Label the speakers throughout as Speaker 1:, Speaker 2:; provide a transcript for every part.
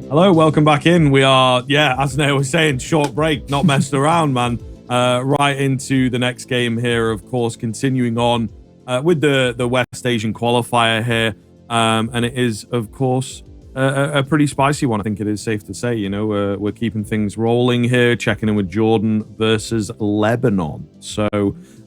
Speaker 1: Hello, welcome back in. We are, as Nate was saying, short break, not messed around, man. Right into the next game here, of course, continuing on with the West Asian qualifier here. And it is, of course, a pretty spicy one. I think it is safe to say, we're keeping things rolling here, checking in with Jordan versus Lebanon. So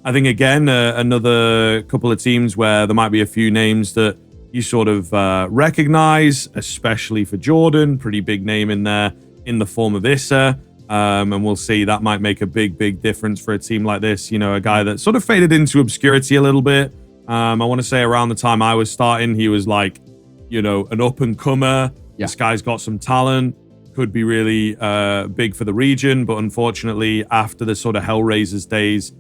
Speaker 1: I think, again, another couple of teams where there might be a few names that you sort of recognize, especially for Jordan. Pretty big name in there in the form of Issa. And we'll see, that might make a big difference for a team like this. A guy that sort of faded into obscurity a little bit. I want to say around the time I was starting, he was like, an up-and-comer. Yeah. This guy's got some talent, could be really big for the region. But unfortunately, after the sort of Hellraisers days,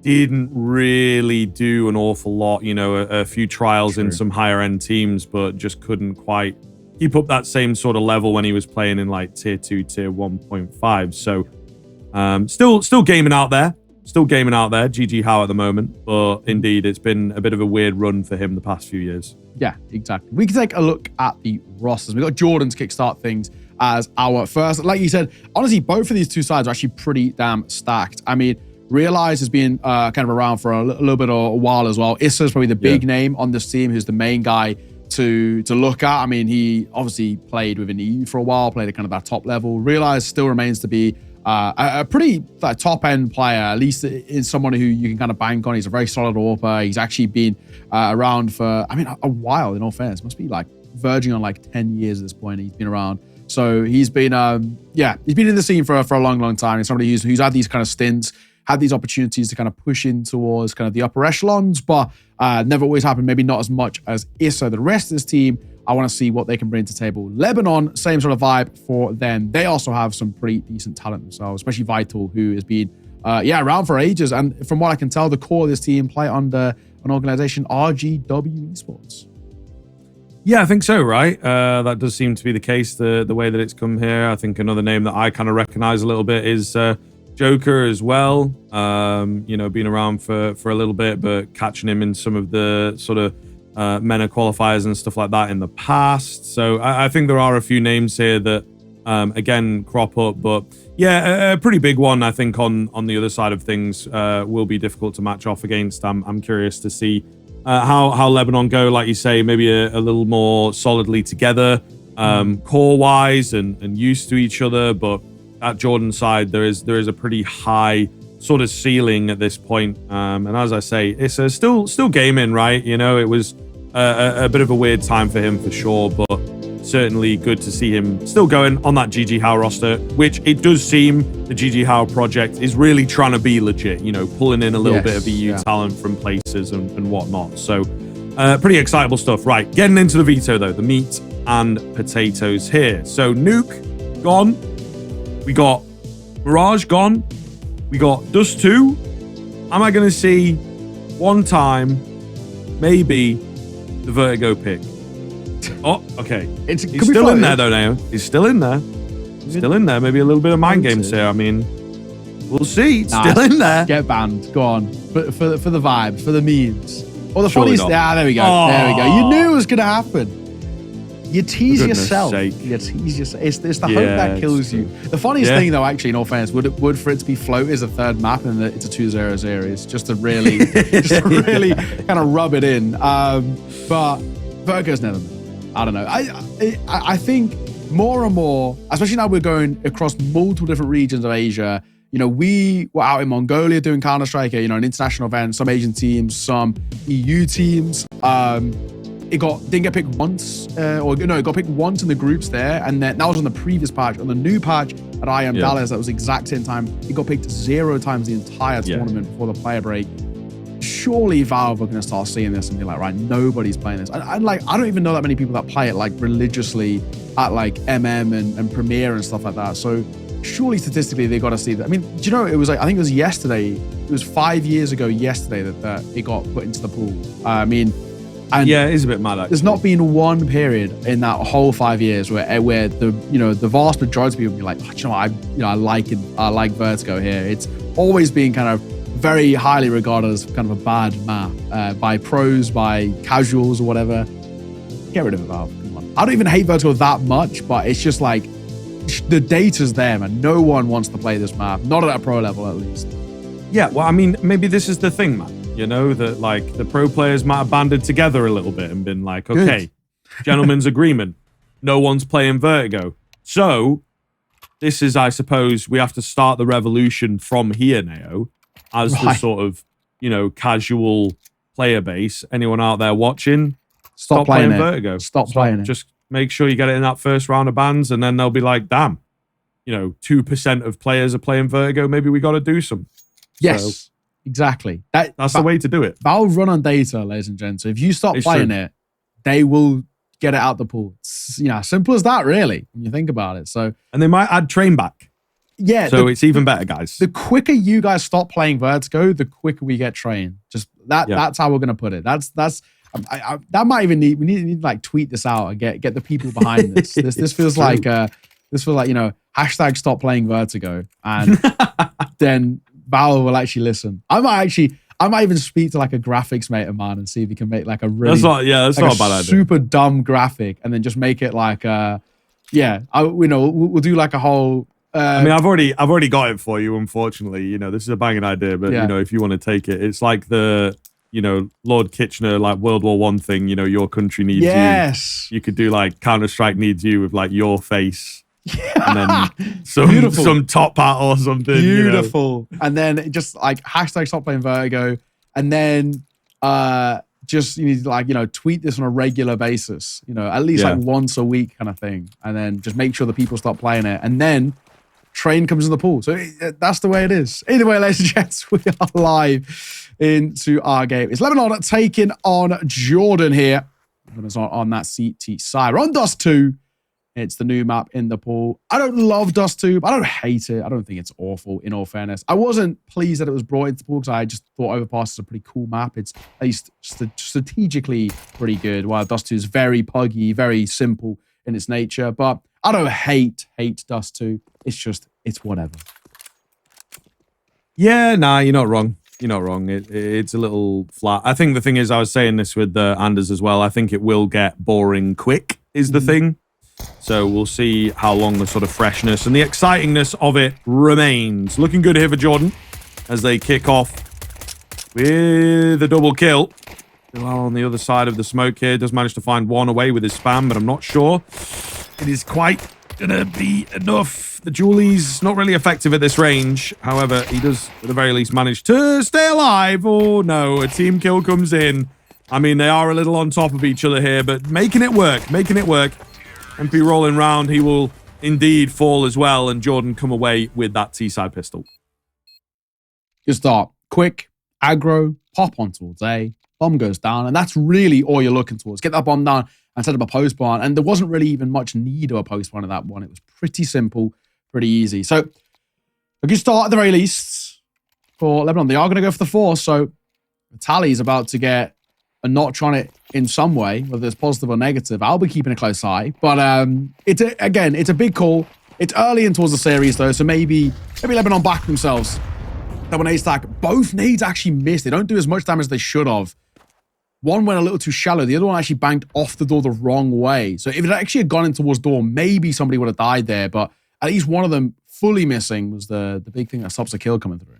Speaker 1: didn't really do an awful lot, a few trials in some higher end teams, but just couldn't quite keep up that same sort of level when he was playing in like tier 2, tier 1.5. So still gaming out there, GG Howe at the moment, but indeed it's been a bit of a weird run for him the past few years.
Speaker 2: Yeah, exactly. We can take a look at the rosters. We've got Jordan to kickstart things as our first. Like you said, honestly, both of these two sides are actually pretty damn stacked. I mean, Realize has been kind of around for a little bit of a while as well. Issa is probably the big name on this team, who's the main guy to look at. I mean, he obviously played within EU for a while, played at kind of that top level. Realize still remains to be a pretty top end player, at least is someone who you can kind of bank on. He's a very solid AWPer. He's actually been around for, a while, in all fairness. Must be like verging on like 10 years at this point. He's been around. So he's been, he's been in the scene for a long time. He's somebody who's had these kind of stints, had these opportunities to kind of push in towards kind of the upper echelons, but never always happened. Maybe not as much as Issa. The rest of this team, I want to see what they can bring to the table. Lebanon, same sort of vibe for them. They also have some pretty decent talent themselves, especially Vital, who has been, around for ages. And from what I can tell, the core of this team play under an organization, RGW Esports.
Speaker 1: Yeah, I think so, right? That does seem to be the case, the way that it's come here. I think another name that I kind of recognize a little bit is Joker as well. Been around for a little bit, but catching him in some of the sort of MENA qualifiers and stuff like that in the past. So I think there are a few names here that, again, crop up. But yeah, a pretty big one, I think, on the other side of things will be difficult to match off against. I'm curious to see how Lebanon go, like you say, maybe a little more solidly together, core-wise and used to each other. But at Jordan's side, there is a pretty high sort of ceiling at this point. And as I say, it's still gaming, right? It was a bit of a weird time for him for sure, but certainly good to see him still going on that GG Howe roster, which it does seem the GG Howe project is really trying to be legit, pulling in a little bit of EU talent from places and whatnot. So pretty excitable stuff. Right, getting into the veto though, the meat and potatoes here. So Nuke gone. We got Mirage gone. We got Dust 2. Am I going to see one time, maybe, the Vertigo pick? Oh, okay. He's still in there, though, now. He's still in there. Still in there. Maybe a little bit of mind games here. I mean, we'll see. Still in there.
Speaker 2: Get banned. Go on. For the vibe, for the memes. Or the funniest. There we go. Oh. There we go. You knew it was going to happen. You tease yourself. You tease yourself. It's the hope that kills you. The funniest thing, though, actually, in all fairness, would for it to be float as a third map and it's a 2-0 series, just to really, kind of rub it in. But Vertigo's never. I don't know. I think more and more, especially now we're going across multiple different regions of Asia. We were out in Mongolia doing Counter-Strike, an international event, some Asian teams, some EU teams. It didn't get picked once, it got picked once in the groups there, and then that was on the previous patch. On the new patch at IM Dallas, that was the exact same time. It got picked 0 times the entire tournament before the player break. Surely Valve are going to start seeing this and be like, right, nobody's playing this. I don't even know that many people that play it like religiously at like MM and Premiere and stuff like that. So surely statistically they got to see that. I mean, do you know, it was like, I think it was yesterday, it was 5 years ago yesterday that it got put into the pool. And
Speaker 1: yeah, it is a bit mad, actually.
Speaker 2: There's not been one period in that whole 5 years where the vast majority of people be like, oh, you know, I like Vertigo here. It's always been kind of very highly regarded as kind of a bad map by pros, by casuals or whatever. Get rid of it, Valve. Come on. I don't even hate Vertigo that much, but it's just like the data's there, man. No one wants to play this map. Not at a pro level, at least.
Speaker 1: Yeah, well, I mean, maybe this is the thing, man. You know, that like the pro players might have banded together a little bit and been like, okay, gentlemen's agreement. No one's playing Vertigo. So this is, I suppose, we have to start the revolution from here, Nao, as the sort of, you know, casual player base. Anyone out there watching, stop playing Vertigo.
Speaker 2: Stop playing it.
Speaker 1: Just make sure you get it in that first round of bans, and then they'll be like, damn, you know, 2% of players are playing Vertigo. Maybe we got to do some.
Speaker 2: Yes,
Speaker 1: so,
Speaker 2: exactly.
Speaker 1: That's the way to do it.
Speaker 2: Valve run on data, ladies and gents. So if you stop playing it, they will get it out the pool. It's, you know, simple as that, really, when you think about it. So,
Speaker 1: and they might add train back.
Speaker 2: Yeah.
Speaker 1: So it's even better, guys.
Speaker 2: The quicker you guys stop playing Vertigo, the quicker we get train. Just that. Yeah. That's how we're gonna put it. That might even need. We need to like tweet this out and get the people behind this. This feels like you know, hashtag stop playing Vertigo, and then Valve will actually listen. I might even speak to like a graphics mate of mine and see if he can make like a really
Speaker 1: that's not a bad idea.
Speaker 2: Super dumb graphic, and then just make it like we'll do like a whole.
Speaker 1: I mean, I've already got it for you. Unfortunately, you know, this is a banging idea, but you know, if you want to take it, it's like the, you know, Lord Kitchener like World War I thing. You know, your country needs you. You could do like Counter-Strike needs you with like your face. And then some top hat or something.
Speaker 2: Beautiful. You know? And then just like hashtag stop playing Vertigo. And then just you need to like, you know, tweet this on a regular basis, you know, at least like once a week kind of thing. And then just make sure the people stop playing it. And then train comes in the pool. So that's the way it is. Either way, ladies and gents, we are live into our game. It's Lebanon taking on Jordan here. It's on that CT side. We're on Dust 2. It's the new map in the pool. I don't love Dust 2, but I don't hate it. I don't think it's awful, in all fairness. I wasn't pleased that it was brought into the pool because I just thought Overpass is a pretty cool map. It's at least strategically pretty good, while Dust 2 is very puggy, very simple in its nature. But I don't hate Dust 2. It's whatever.
Speaker 1: Yeah, nah, you're not wrong. You're not wrong. It's a little flat. I think the thing is, I was saying this with Anders as well, I think it will get boring quick is the thing. So we'll see how long the sort of freshness and the excitingness of it remains. Looking good here for Jordan as they kick off with a double kill. Well, on the other side of the smoke here, does manage to find one away with his spam, but I'm not sure it is quite gonna be enough. The Julie's not really effective at this range. However, he does at the very least manage to stay alive. Oh no, a team kill comes in. I mean, they are a little on top of each other here, but making it work. MP rolling round, he will indeed fall as well, and Jordan come away with that T-side pistol.
Speaker 2: Good start. Quick, aggro, pop on towards A, bomb goes down, and that's really all you're looking towards. Get that bomb down and set up a post barn, and there wasn't really even much need of a post barn in that one. It was pretty simple, pretty easy. So, a good start at the very least for Lebanon. They are going to go for the 4, so Tally's about to get a notch on it in some way, whether it's positive or negative. I'll be keeping a close eye. But it's a big call. It's early in towards the series, though, so maybe Lebanon back themselves. Double nade stack. Both nades actually missed. They don't do as much damage as they should have. One went a little too shallow. The other one actually banked off the door the wrong way. So if it actually had gone in towards door, maybe somebody would have died there. But at least one of them fully missing was the big thing that stops a kill coming through.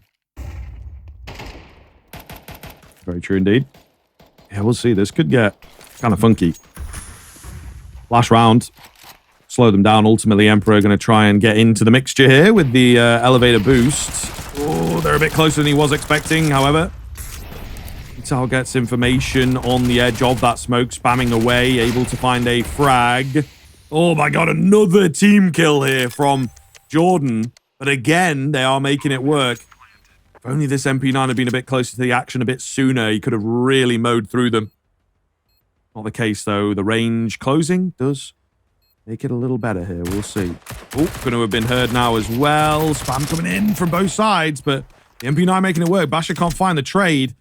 Speaker 1: Very true indeed. Yeah, we'll see. This could get kind of funky. Last round. Slow them down. Ultimately, Emperor going to try and get into the mixture here with the elevator boost. Oh, they're a bit closer than he was expecting, however. Vital gets information on the edge of that smoke, spamming away, able to find a frag. Oh my god, another team kill here from Jordan. But again, they are making it work. If only this MP9 had been a bit closer to the action a bit sooner, he could have really mowed through them. Not the case, though. The range closing does make it a little better here. We'll see. Oh, going to have been heard now as well. Spam coming in from both sides, but the MP9 making it work. Basher can't find the trade.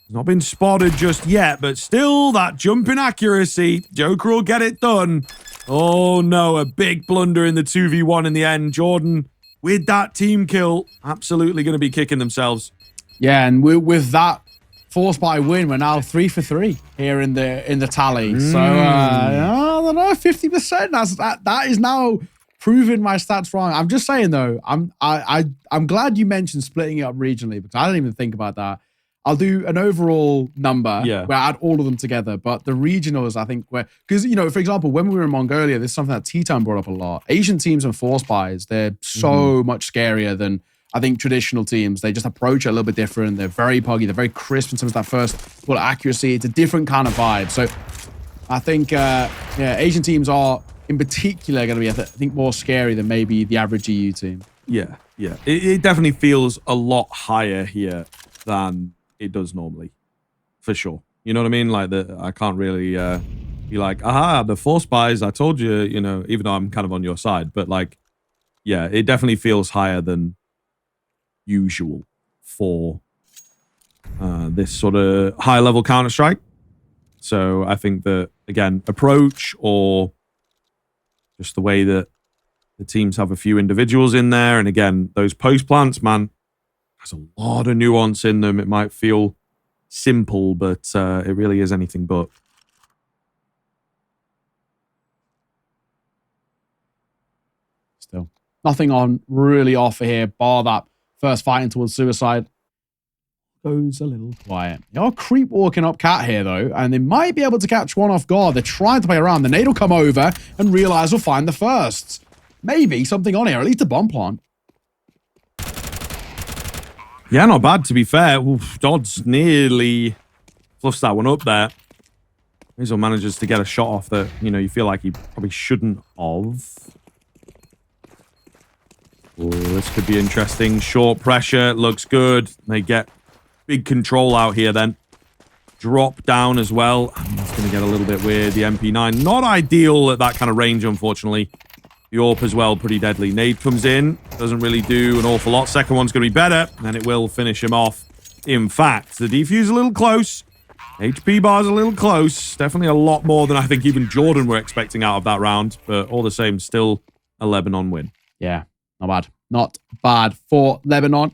Speaker 1: He's not been spotted just yet, but still that jumping accuracy. Joker will get it done. Oh, no, a big blunder in the 2v1 in the end. Jordan, with that team kill, absolutely going to be kicking themselves.
Speaker 2: Yeah, and with that Force by win. We're now 3 for 3 here in the tally. So I don't know, 50%. That is now proving my stats wrong. I'm just saying though, I'm glad you mentioned splitting it up regionally because I didn't even think about that. I'll do an overall number where I add all of them together. But the regionals, I think, because, you know, for example, when we were in Mongolia, this is something that T-Time brought up a lot. Asian teams and force buys, they're so much scarier than, I think, traditional teams. They just approach it a little bit different. They're very puggy. They're very crisp in terms of that first ball accuracy. It's a different kind of vibe. So I think, Asian teams are, in particular, going to be, I think, more scary than maybe the average EU team.
Speaker 1: Yeah. It definitely feels a lot higher here than it does normally, for sure. You know what I mean? Like, I can't really be like, aha, the force buys, I told you, you know, even though I'm kind of on your side. But, like, yeah, it definitely feels higher than usual for this sort of high-level Counter-Strike. So I think that, again, approach or just the way that the teams have a few individuals in there. And, again, those post plants, man, there's a lot of nuance in them. It might feel simple, but it really is anything but.
Speaker 2: Still, nothing on really offer here, bar that first fighting towards suicide. Goes a little quiet. They are creep walking up cat here, though, and they might be able to catch one off guard. They're trying to play around. The nade will come over and realize we'll find the first. Maybe something on here, at least a bomb plant.
Speaker 1: Yeah, not bad, to be fair. Oof, Dodds nearly fluffs that one up there. Hazel manages to get a shot off that, you know, you feel like he probably shouldn't have. Oh, this could be interesting. Short pressure, looks good. They get big control out here then. Drop down as well. It's going to get a little bit weird. The MP9, not ideal at that kind of range, unfortunately. The AWP as well, pretty deadly. Nade comes in, doesn't really do an awful lot. Second one's going to be better, and it will finish him off. In fact, the defuse a little close. HP bar's a little close. Definitely a lot more than I think even Jordan were expecting out of that round. But all the same, still a Lebanon win.
Speaker 2: Yeah, not bad. Not bad for Lebanon.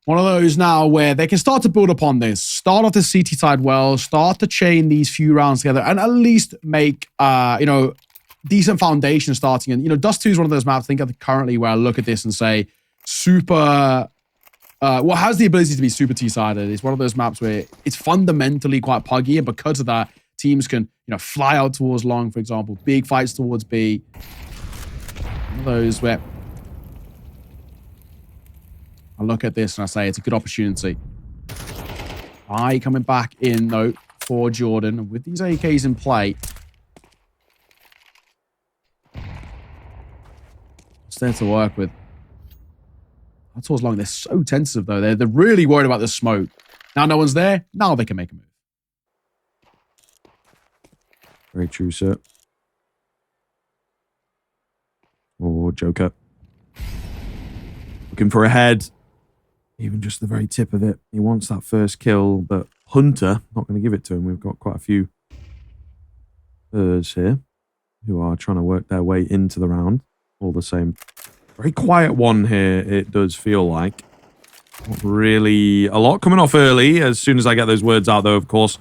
Speaker 2: One of those now where they can start to build upon this. Start off the CT side well. Start to chain these few rounds together. And at least make, decent foundation starting. And, you know, Dust 2 is one of those maps, I think, currently where I look at this and say, super, has the ability to be super T-sided. It's one of those maps where it's fundamentally quite puggy, and because of that, teams can, you know, fly out towards long, for example, big fights towards B. One of those where I look at this and I say it's a good opportunity. Coming back in, though, for Jordan. With these AKs in play, there to work with. That's towards long. They're so tentative, though. They're really worried about the smoke. Now no one's there. Now they can make a move.
Speaker 1: Very true, sir. Oh, Joker. Looking for a head. Even just the very tip of it. He wants that first kill, but Hunter, not going to give it to him. We've got quite a few birds here who are trying to work their way into the round. All the same. Very quiet one here, it does feel like. Not really a lot coming off early. As soon as I get those words out, though, of course.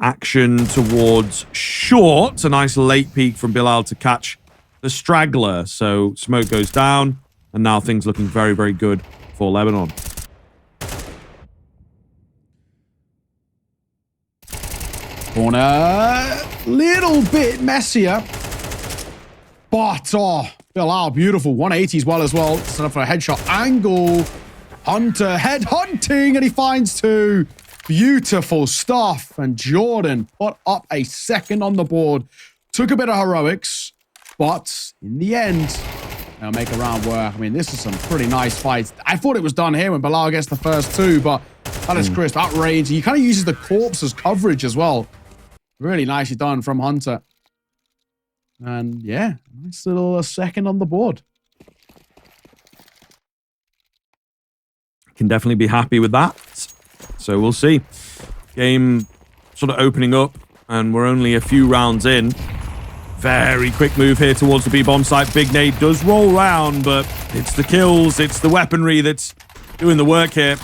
Speaker 1: Action towards short. A nice late peek from Bilal to catch the straggler. So smoke goes down. And now things looking very, very good for Lebanon.
Speaker 2: Corner. Little bit messier. But, Bilal, beautiful. 180 as well. Set up for a headshot angle. Hunter head hunting, and he finds two. Beautiful stuff. And Jordan put up a second on the board. Took a bit of heroics, but in the end, they'll make a round work. I mean, this is some pretty nice fights. I thought it was done here when Bilal gets the first two, but that is crisp. Outrage. He kind of uses the corpse as coverage as well. Really nicely done from Hunter. And yeah, nice little second on the board.
Speaker 1: Can definitely be happy with that. So we'll see. Game sort of opening up, and we're only a few rounds in. Very quick move here towards the B-bomb site. Big nade does roll round, but it's the kills, it's the weaponry that's doing the work here.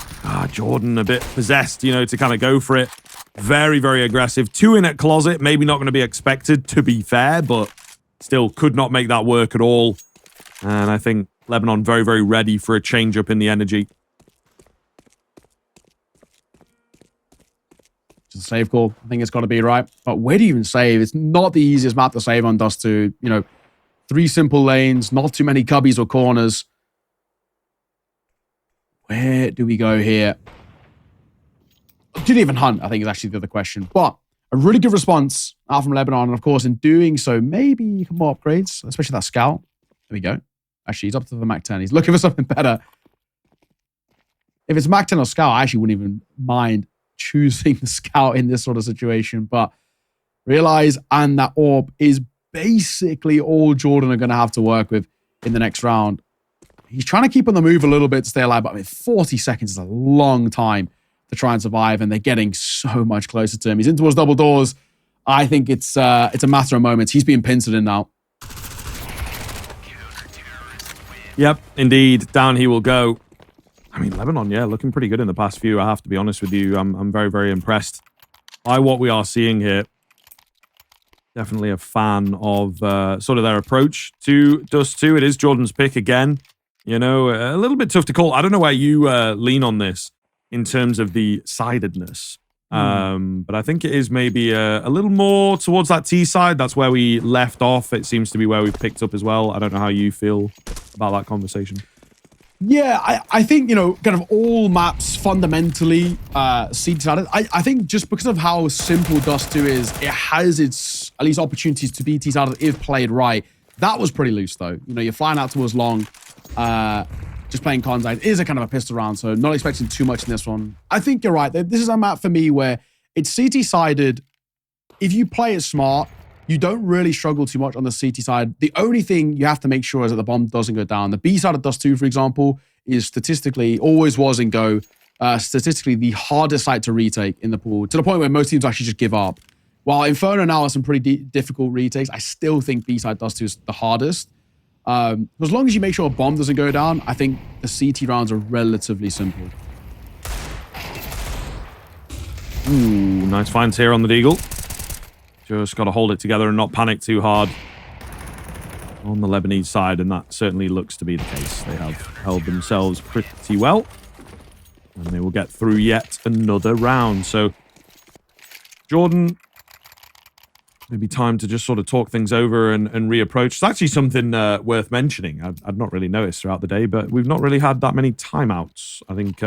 Speaker 1: Jordan a bit possessed, you know, to kind of go for it. Very, very aggressive. 2 in at closet. Maybe not going to be expected, to be fair, but still could not make that work at all. And I think Lebanon very, very ready for a change up in the energy.
Speaker 2: Just a save call. I think it's got to be right. But where do you even save? It's not the easiest map to save on Dust 2. You know, 3 simple lanes, not too many cubbies or corners. Where do we go here? Didn't even hunt, I think, is actually the other question. But a really good response out from Lebanon. And of course, in doing so, maybe more upgrades, especially that scout. There we go. Actually, he's up to the Mac 10. He's looking for something better. If it's Mac 10 or scout, I actually wouldn't even mind choosing the scout in this sort of situation. But realize, and that orb is basically all Jordan are going to have to work with in the next round. He's trying to keep on the move a little bit to stay alive, but I mean, 40 seconds is a long time to try and survive, and they're getting so much closer to him. He's in towards double doors. I think it's a matter of moments. He's being pincered in now.
Speaker 1: Yep, indeed. Down he will go. I mean, Lebanon, yeah, looking pretty good in the past few. I have to be honest with you. I'm very, very impressed by what we are seeing here. Definitely a fan of sort of their approach to Dust 2. It is Jordan's pick again. You know, a little bit tough to call. I don't know where you lean on this in terms of the sidedness. But I think it is maybe a little more towards that T side. That's where we left off. It seems to be where we've picked up as well. I don't know how you feel about that conversation.
Speaker 2: Yeah, I think, you know, kind of all maps fundamentally seed-sided. I think just because of how simple Dust 2 is, it has its, at least, opportunities to be T-sided if played right. That was pretty loose, though. You know, you're flying out towards long, just playing contact. It is a kind of a pistol round, so not expecting too much in this one. I think you're right. This is a map for me where it's CT-sided. If you play it smart, you don't really struggle too much on the CT side. The only thing you have to make sure is that the bomb doesn't go down. The B side of Dust 2, for example, is statistically, always was and go, statistically the hardest site to retake in the pool, to the point where most teams actually just give up. While Inferno now has some pretty difficult retakes, I still think B side Dust 2 is the hardest. As long as you make sure a bomb doesn't go down, I think the CT rounds are relatively simple.
Speaker 1: Ooh, nice finds here on the Deagle. Just got to hold it together and not panic too hard on the Lebanese side, and that certainly looks to be the case. They have held themselves pretty well, and they will get through yet another round. So, Jordan, maybe time to just sort of talk things over and reapproach. It's actually something worth mentioning. I'd not really noticed throughout the day, but we've not really had that many timeouts. I think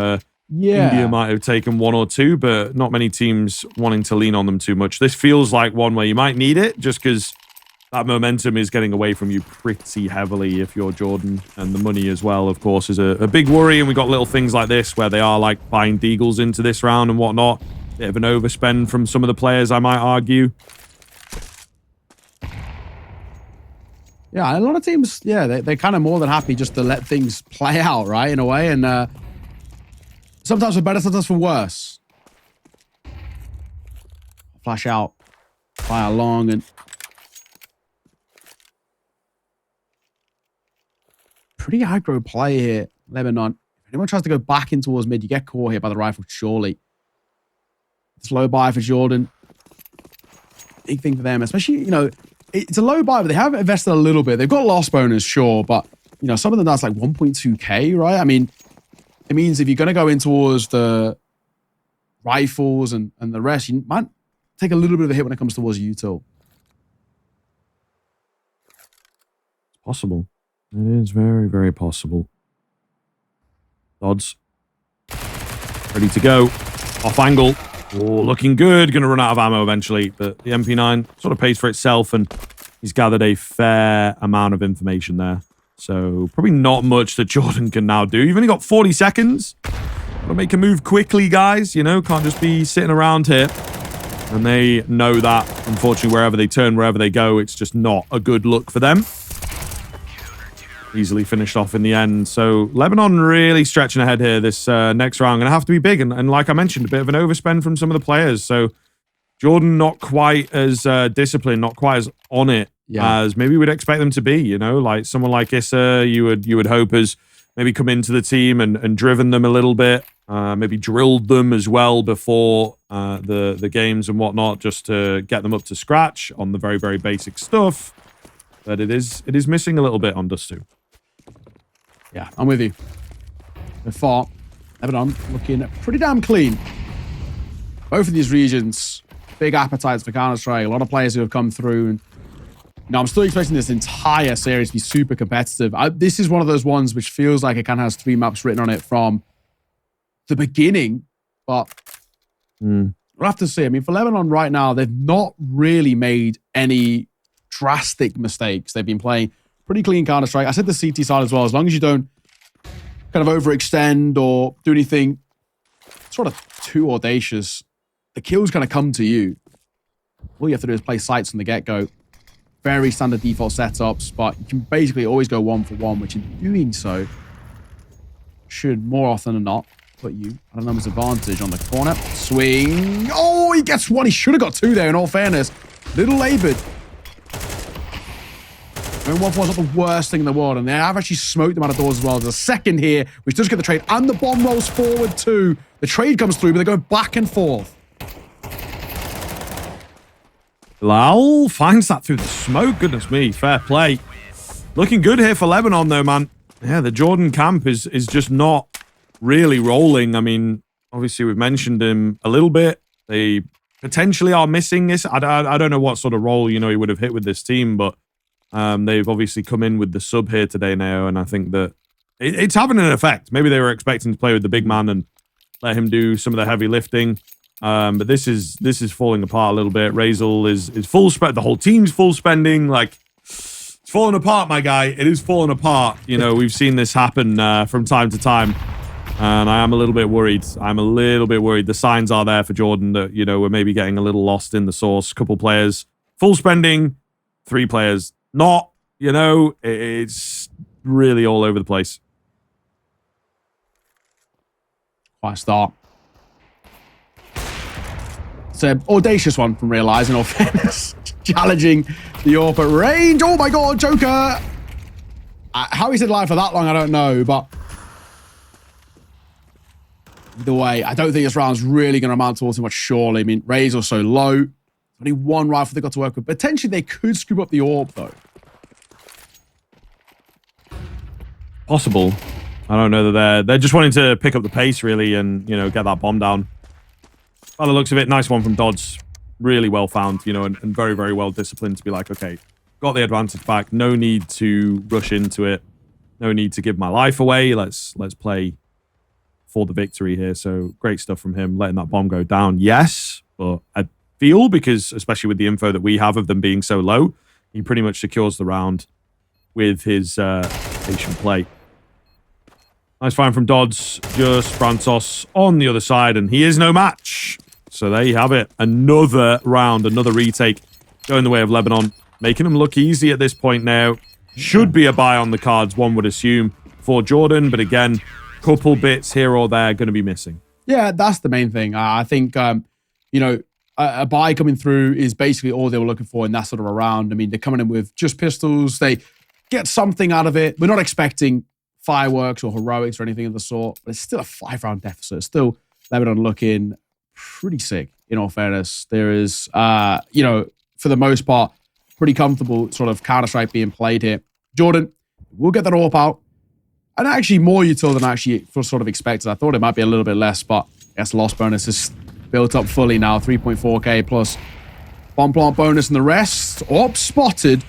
Speaker 1: India might have taken 1 or 2, but not many teams wanting to lean on them too much. This feels like one where you might need it, just because that momentum is getting away from you pretty heavily if you're Jordan. And the money as well, of course, is a big worry. And we got little things like this where they are like buying Deagles into this round and whatnot. Bit of an overspend from some of the players, I might argue.
Speaker 2: Yeah, a lot of teams, yeah, they're kind of more than happy just to let things play out, right, in a way. And sometimes for better, sometimes for worse. Flash out, fire long, and pretty aggro play here, Lebanon. If anyone tries to go back in towards mid, you get caught here by the rifle, surely. Slow buy for Jordan. Big thing for them, especially, you know, it's a low buy, but they have invested a little bit. They've got loss bonus, sure, but, you know, some of them that's like 1.2k, right? I mean, it means if you're going to go in towards the rifles and the rest, you might take a little bit of a hit when it comes towards util.
Speaker 1: It's possible. It is very, very possible. Dodds. Ready to go. Off angle. Oh, looking good. Going to run out of ammo eventually, but the MP9 sort of pays for itself, and he's gathered a fair amount of information there. So probably not much that Jordan can now do. You've only got 40 seconds. Gotta make a move quickly, guys. You know, can't just be sitting around here. And they know that, unfortunately, wherever they turn, wherever they go, it's just not a good look for them. Easily finished off in the end. So Lebanon really stretching ahead here this next round. Going to have to be big. And like I mentioned, a bit of an overspend from some of the players. So Jordan not quite as disciplined, not quite as on it as maybe we'd expect them to be. You know, like someone like Issa, you would hope has maybe come into the team and driven them a little bit, maybe drilled them as well before the games and whatnot, just to get them up to scratch on the very, very basic stuff. But it is missing a little bit on Dust 2.
Speaker 2: Yeah, I'm with you. So far, Lebanon looking pretty damn clean. Both of these regions, big appetites for Counter-Strike. A lot of players who have come through. And, I'm still expecting this entire series to be super competitive. This is one of those ones which feels like it kind of has 3 maps written on it from the beginning. But we'll have to see. I mean, for Lebanon right now, they've not really made any drastic mistakes. They've been playing pretty clean Counter-Strike. I said the CT side as well. As long as you don't kind of overextend or do anything sort of too audacious, the kills kind of come to you. All you have to do is play sites from the get-go. Very standard default setups, but you can basically always go 1-for-1, which in doing so should more often than not put you at a numbers advantage on the corner. Swing. Oh, he gets 1. He should have got 2 there, in all fairness. Little labored. I mean, 1-4 is not the worst thing in the world, and they have actually smoked them out of doors as well. There's a second here, which does get the trade, and the bomb rolls forward too. The trade comes through, but they're going back and forth.
Speaker 1: Bilal finds that through the smoke. Goodness me, fair play. Looking good here for Lebanon, though, man. Yeah, the Jordan camp is just not really rolling. I mean, obviously, we've mentioned him a little bit. They potentially are missing this. I don't know what sort of role, he would have hit with this team, but they've obviously come in with the sub here today now, and I think that it's having an effect. Maybe they were expecting to play with the big man and let him do some of the heavy lifting. But this is falling apart a little bit. Razel is full spend. The whole team's full spending. Like, it's falling apart, my guy. It is falling apart. We've seen this happen from time to time, and I am a little bit worried. I'm a little bit worried. The signs are there for Jordan that we're maybe getting a little lost in the sauce. Couple players full spending, 3 players not. It's really all over the place.
Speaker 2: Quite a start. It's an audacious one from Realize, in all fairness. Challenging the AWP at range. Oh my god, Joker! How he's in live for that long, I don't know, but either way, I don't think this round's really going to amount to all too much, surely. I mean, Razel's so low. Only 1 rifle they got to work with. Potentially, they could scoop up the AWP, though.
Speaker 1: Possible. I don't know that they're just wanting to pick up the pace, really, and, get that bomb down. By the looks of it, nice one from Dodds. Really well found, and very, very well disciplined to be like, okay, got the advantage back. No need to rush into it. No need to give my life away. Let's play for the victory here. So great stuff from him, letting that bomb go down. Yes, but I feel, because especially with the info that we have of them being so low, he pretty much secures the round with his patient play. Nice find from Dodds. Just Frantos on the other side, and he is no match. So there you have it. Another round, another retake going the way of Lebanon, making them look easy at this point now. Should be a buy on the cards, one would assume, for Jordan. But again, couple bits here or there going to be missing.
Speaker 2: Yeah, that's the main thing. I think, a buy coming through is basically all they were looking for in that sort of a round. I mean, they're coming in with just pistols. They get something out of it. We're not expecting fireworks or heroics or anything of the sort, but it's still a 5-round deficit. Still Lebanon looking pretty sick, in all fairness. There is, for the most part, pretty comfortable sort of Counter-Strike being played here. Jordan, we'll get that AWP out. And actually more util than I actually sort of expected. I thought it might be a little bit less, but I guess the loss bonus is built up fully now. 3.4k plus bomb plant bonus and the rest. AWP spotted.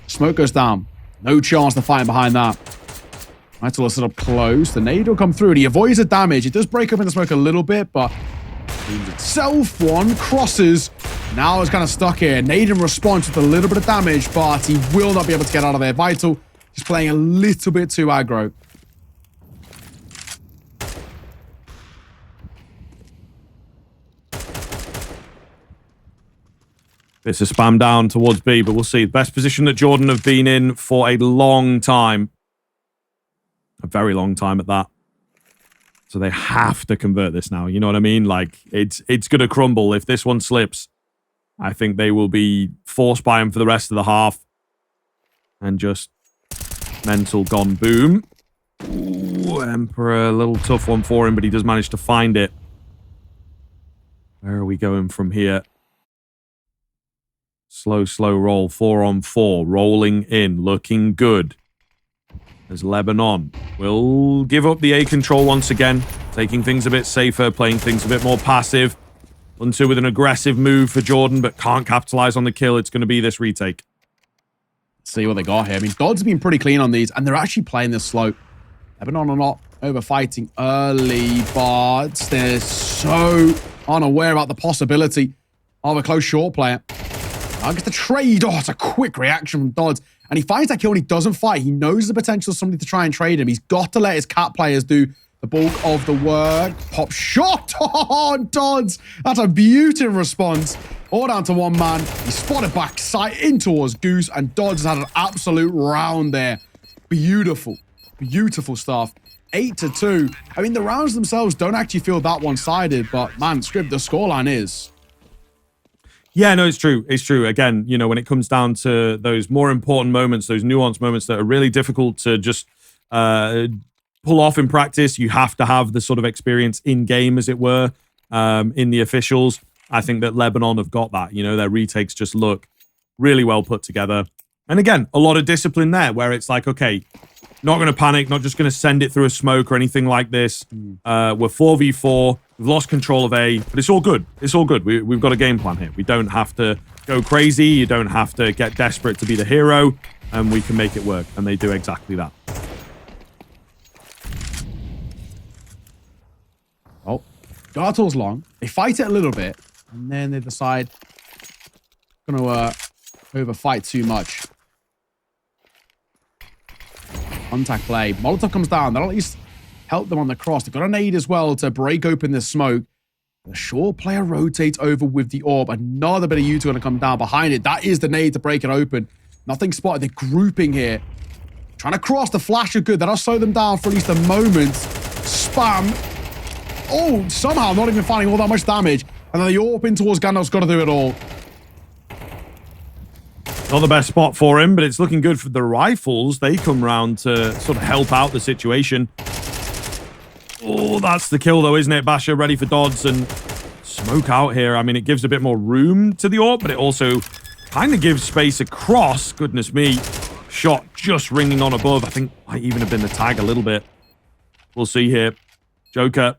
Speaker 2: Smoke goes down. No chance to fight behind that. Right, so let's set up close. The nade will come through and he avoids the damage. It does break up in the smoke a little bit, but itself one crosses. Now it's kind of stuck here. Nade in response with a little bit of damage, but he will not be able to get out of there. Vital just playing a little bit too aggro.
Speaker 1: It's a spam down towards B, but we'll see. Best position that Jordan have been in for a long time. A very long time at that. So they have to convert this now. You know what I mean? Like, it's going to crumble. If this one slips, I think they will be forced by him for the rest of the half. And just mental gone boom. Ooh, Emperor, a little tough one for him, but he does manage to find it. Where are we going from here? Slow roll, 4-on-4, rolling in, looking good. As Lebanon will give up the A control once again, taking things a bit safer, playing things a bit more passive. 1-2 with an aggressive move for Jordan, but can't capitalize on the kill. It's going to be this retake.
Speaker 2: See what they got here. I mean, Dodd's been pretty clean on these, and they're actually playing this slow. Lebanon are not over-fighting early, but they're so unaware about the possibility of a close short player. I guess the trade. Oh, it's a quick reaction from Dodds. And he finds that kill and he doesn't fight. He knows the potential of somebody to try and trade him. He's got to let his cat players do the bulk of the work. Pop shot on Dodds. That's a beautiful response. All down to one man. He spotted back sight in towards Goose, and Dodds has had an absolute round there. Beautiful. Beautiful stuff. 8-2. I mean, the rounds themselves don't actually feel that one-sided, but man, Scrib, the scoreline is.
Speaker 1: Yeah, no, it's true. It's true. Again, you know, when it comes down to those more important moments, those nuanced moments that are really difficult to just pull off in practice, you have to have the sort of experience in game, as it were, in the officials. I think that Lebanon have got that. You know, their retakes just look really well put together. And again, a lot of discipline there where it's like, okay, not going to panic, not just going to send it through a smoke or anything like this. We're 4v4. We've lost control of A, but it's all good. It's all good. We've got a game plan here. We don't have to go crazy. You don't have to get desperate to be the hero, and we can make it work. And they do exactly that.
Speaker 2: Oh, Gartle's long. They fight it a little bit, and then they decide going to overfight too much. Contact play. Molotov comes down. That'll at least help them on the cross. They've got a nade as well to break open this smoke. The short player rotates over with the orb. Another bit of U2 going to come down behind it. That is the nade to break it open. Nothing spotted. They're grouping here. Trying to cross. The flash are good. That'll slow them down for at least a moment. Spam. Oh, somehow not even finding all that much damage. And then the orb in towards Gandalf's got to do it all.
Speaker 1: Not the best spot for him, but it's looking good for the rifles. They come round to sort of help out the situation. Oh, that's the kill though, isn't it? Basher ready for Dodds and smoke out here. I mean, it gives a bit more room to the orb, but it also kind of gives space across. Goodness me. Shot just ringing on above. I think might even have been the tag a little bit. We'll see here. Joker.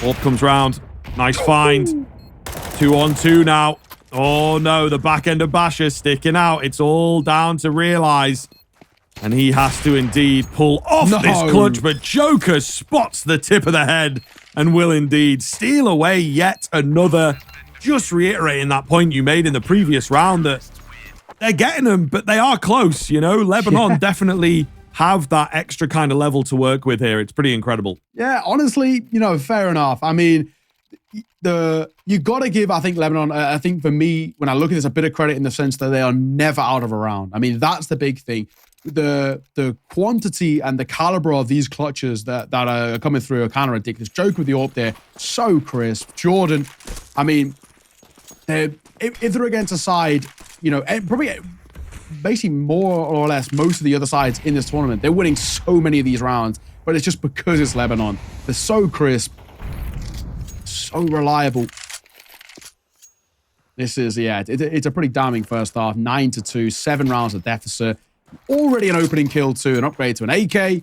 Speaker 1: Orb comes round. Nice find. 2-on-2 now. Oh no, the back end of Basher sticking out. It's all down to Realize. And he has to indeed pull off this clutch, but Joker spots the tip of the head and will indeed steal away yet another. Just reiterating that point you made in the previous round that they're getting them, but they are close, you know? Lebanon definitely have that extra kind of level to work with here. It's pretty incredible.
Speaker 2: Yeah, honestly, you know, fair enough. I mean, you got to give, I think, Lebanon, I think for me, when I look at this, a bit of credit in the sense that they are never out of a round. I mean, that's the big thing. The quantity and the caliber of these clutches that are coming through are kind of ridiculous. Joke with the orb there, so crisp. Jordan, I mean, if they're against a side, you know, probably basically more or less most of the other sides in this tournament, they're winning so many of these rounds, but it's just because it's Lebanon. They're so crisp. So reliable. This is, yeah, it's a pretty damning first half. 9-2, 7 rounds of deficit. Already an opening kill to an upgrade to an AK.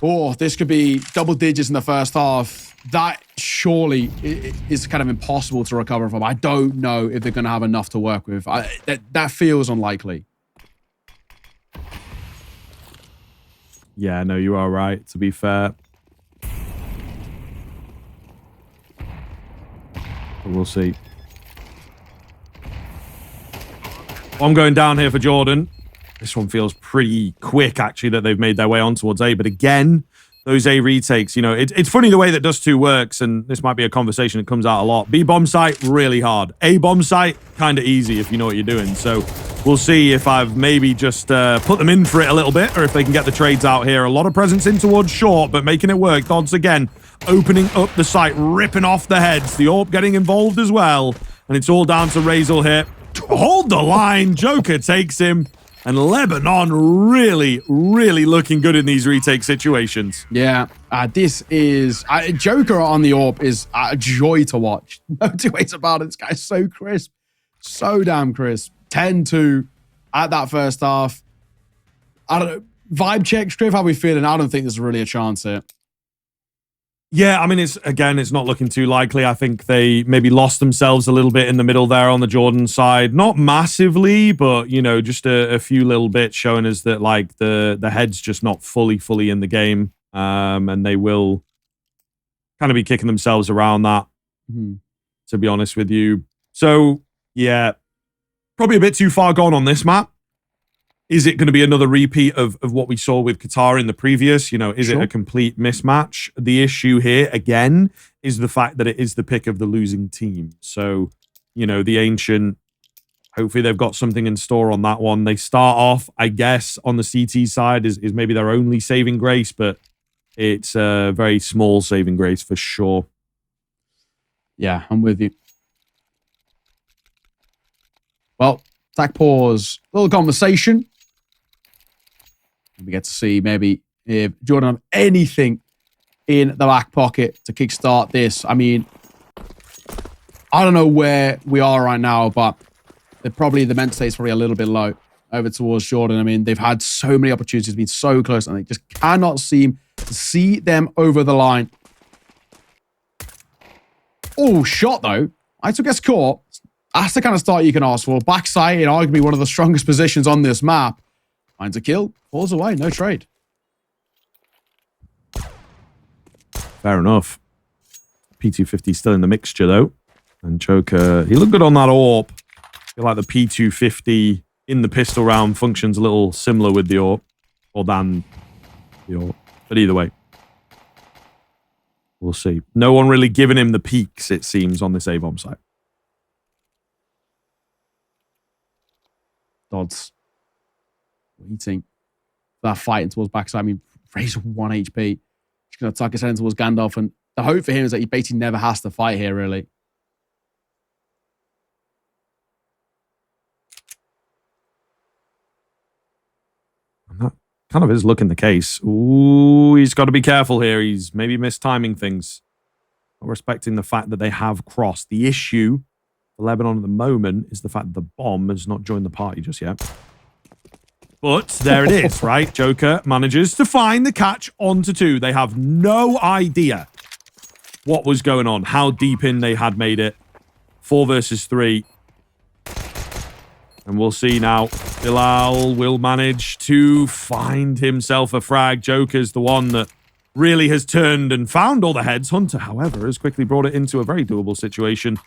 Speaker 2: Oh, this could be double digits in the first half. That surely is kind of impossible to recover from. I don't know if they're going to have enough to work with. That feels unlikely.
Speaker 1: Yeah, no, you are right, to be fair. We'll see. I'm going down here for Jordan. This one feels pretty quick, actually, that they've made their way on towards A. But again, those A retakes, you know, it's funny the way that Dust 2 works, and this might be a conversation that comes out a lot. B bomb site, really hard. A bomb site, kind of easy if you know what you're doing. So we'll see if I've maybe just put them in for it a little bit, or if they can get the trades out here. A lot of presence in towards short, but making it work. Dodds again, opening up the site, ripping off the heads. The orb getting involved as well. And it's all down to Razel here. Hold the line. Joker takes him. And Lebanon really, really looking good in these retake situations.
Speaker 2: Yeah, this is... Joker on the AWP is a joy to watch. No two ways about it. This guy's so crisp. So damn crisp. 10-2 at that first half. I don't know. Vibe checks, Griff, how are we feeling? I don't think there's really a chance here.
Speaker 1: Yeah, I mean, it's not looking too likely. I think they maybe lost themselves a little bit in the middle there on the Jordan side. Not massively, but, you know, just a few little bits showing us that, like, the head's just not fully in the game. And they will kind of be kicking themselves around that, to be honest with you. So, yeah, probably a bit too far gone on this map. Is it going to be another repeat of what we saw with Qatar in the previous? You know, is it a complete mismatch? The issue here, again, is the fact that it is the pick of the losing team. So, you know, the Ancient, hopefully they've got something in store on that one. They start off, I guess, on the CT side is maybe their only saving grace, but it's a very small saving grace for sure.
Speaker 2: Yeah, I'm with you. Well, attack pause, little conversation. We get to see maybe if Jordan have anything in the back pocket to kickstart this. I mean, I don't know where we are right now, but the mental state is probably a little bit low over towards Jordan. I mean, they've had so many opportunities, been so close, and they just cannot seem to see them over the line. Oh, shot though. I took a score. That's the kind of start you can ask for. Backside in arguably one of the strongest positions on this map. Finds a kill, falls away, no trade.
Speaker 1: Fair enough. P250 still in the mixture though. And Joker, he looked good on that AWP. I feel like the P250 in the pistol round functions a little similar with the AWP. Or than the AWP. But either way. We'll see. No one really giving him the peaks, it seems, on this A-bomb site.
Speaker 2: Dodds waiting for that fighting towards backside. I mean, Razor 1 HP. Just going to tuck his head towards Gandalf. And the hope for him is that he basically never has to fight here, really.
Speaker 1: And that kind of is looking the case. Ooh, he's got to be careful here. He's maybe mistiming things. Not respecting the fact that they have crossed. The issue for Lebanon at the moment is the fact that the bomb has not joined the party just yet. But there it is, right? Joker manages to find the catch onto 2. They have no idea what was going on, how deep in they had made it. 4 versus 3. And we'll see now. Bilal will manage to find himself a frag. Joker's the one that really has turned and found all the heads. Hunter, however, has quickly brought it into a very doable situation.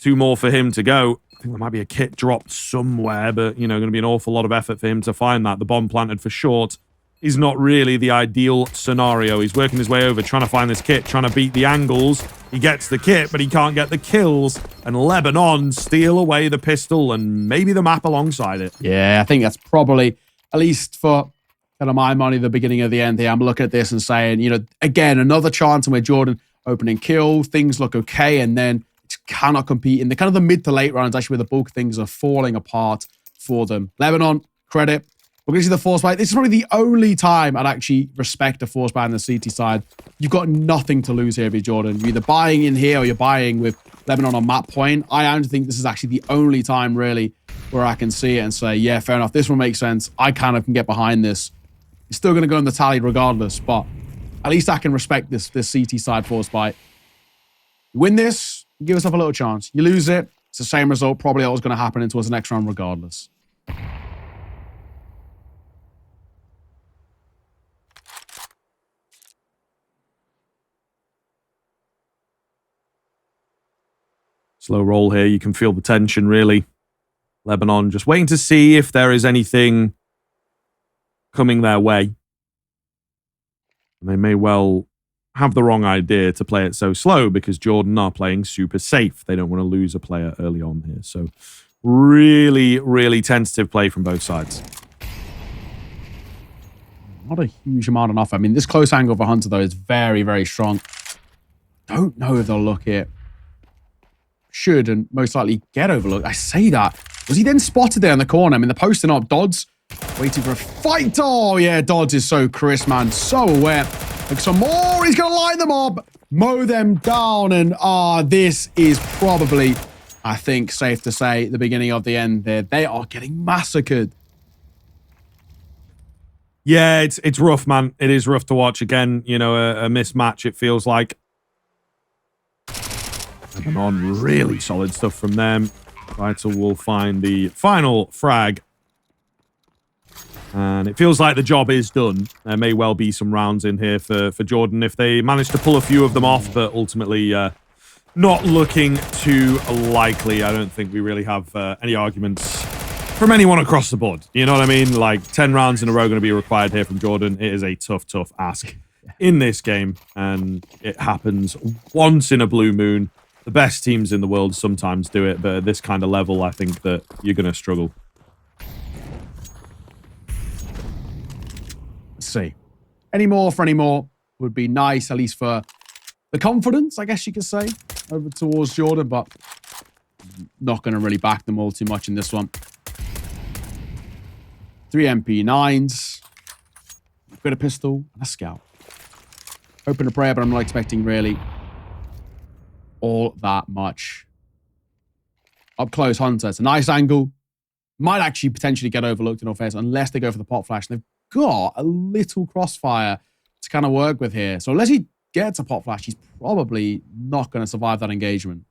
Speaker 1: 2 more for him to go. I think there might be a kit dropped somewhere, but, you know, going to be an awful lot of effort for him to find that. The bomb planted for short is not really the ideal scenario. He's working his way over, trying to find this kit, trying to beat the angles. He gets the kit, but he can't get the kills. And Lebanon steal away the pistol and maybe the map alongside it.
Speaker 2: Yeah, I think that's probably, at least for kind of my money, the beginning of the end here. I'm looking at this and saying, you know, again, another chance where Jordan opening kill, things look okay, and then cannot compete in the kind of the mid to late rounds, actually, where the bulk of things are falling apart for them. Lebanon, credit. We're going to see the force buy. This is probably the only time I'd actually respect a force buy on the CT side. You've got nothing to lose here, B. Jordan. You're either buying in here or you're buying with Lebanon on map point. I actually think this is actually the only time, really, where I can see it and say, yeah, fair enough. This one makes sense. I kind of can get behind this. It's still going to go in the tally regardless, but at least I can respect this CT side force buy. You win this, you give yourself a little chance. You lose it, it's the same result. Probably that was going to happen towards the next round regardless.
Speaker 1: Slow roll here. You can feel the tension, really. Lebanon just waiting to see if there is anything coming their way. And they may well have the wrong idea to play it so slow because Jordan are playing super safe. They don't want to lose a player early on here. So really, really tentative play from both sides.
Speaker 2: Not a huge amount on offer. I mean, this close angle for Hunter, though, is very, very strong. Don't know if they'll look it. Should and most likely get overlooked. I say that. Was he then spotted there in the corner? I mean, they're posting up. Dodds Waiting for a fight. Oh, yeah, Dodds is so crisp, man. So aware. Look, some more. He's going to line them up, mow them down. And this is probably, I think, safe to say, the beginning of the end there. They are getting massacred.
Speaker 1: Yeah, it's rough, man. It is rough to watch. Again, you know, a mismatch, it feels like. Lebanon, really solid stuff from them. Vital will find the final frag. And it feels like the job is done. There may well be some rounds in here for Jordan if they manage to pull a few of them off, but ultimately not looking too likely. I don't think we really have any arguments from anyone across the board. You know what I mean? Like 10 rounds in a row going to be required here from Jordan. It is a tough, tough ask in this game. And it happens once in a blue moon. The best teams in the world sometimes do it, but at this kind of level, I think that you're going to struggle.
Speaker 2: Let's see. Any more would be nice, at least for the confidence, I guess you could say, over towards Jordan, but not going to really back them all too much in this one. 3 MP9s, a bit of pistol, and a scout. Hoping to pray, but I'm not expecting really all that much. Up close Hunter. It's a nice angle. Might actually potentially get overlooked in all fairness unless they go for the pop flash. And they've got a little crossfire to kind of work with here. So unless he gets a pop flash, he's probably not going to survive that engagement.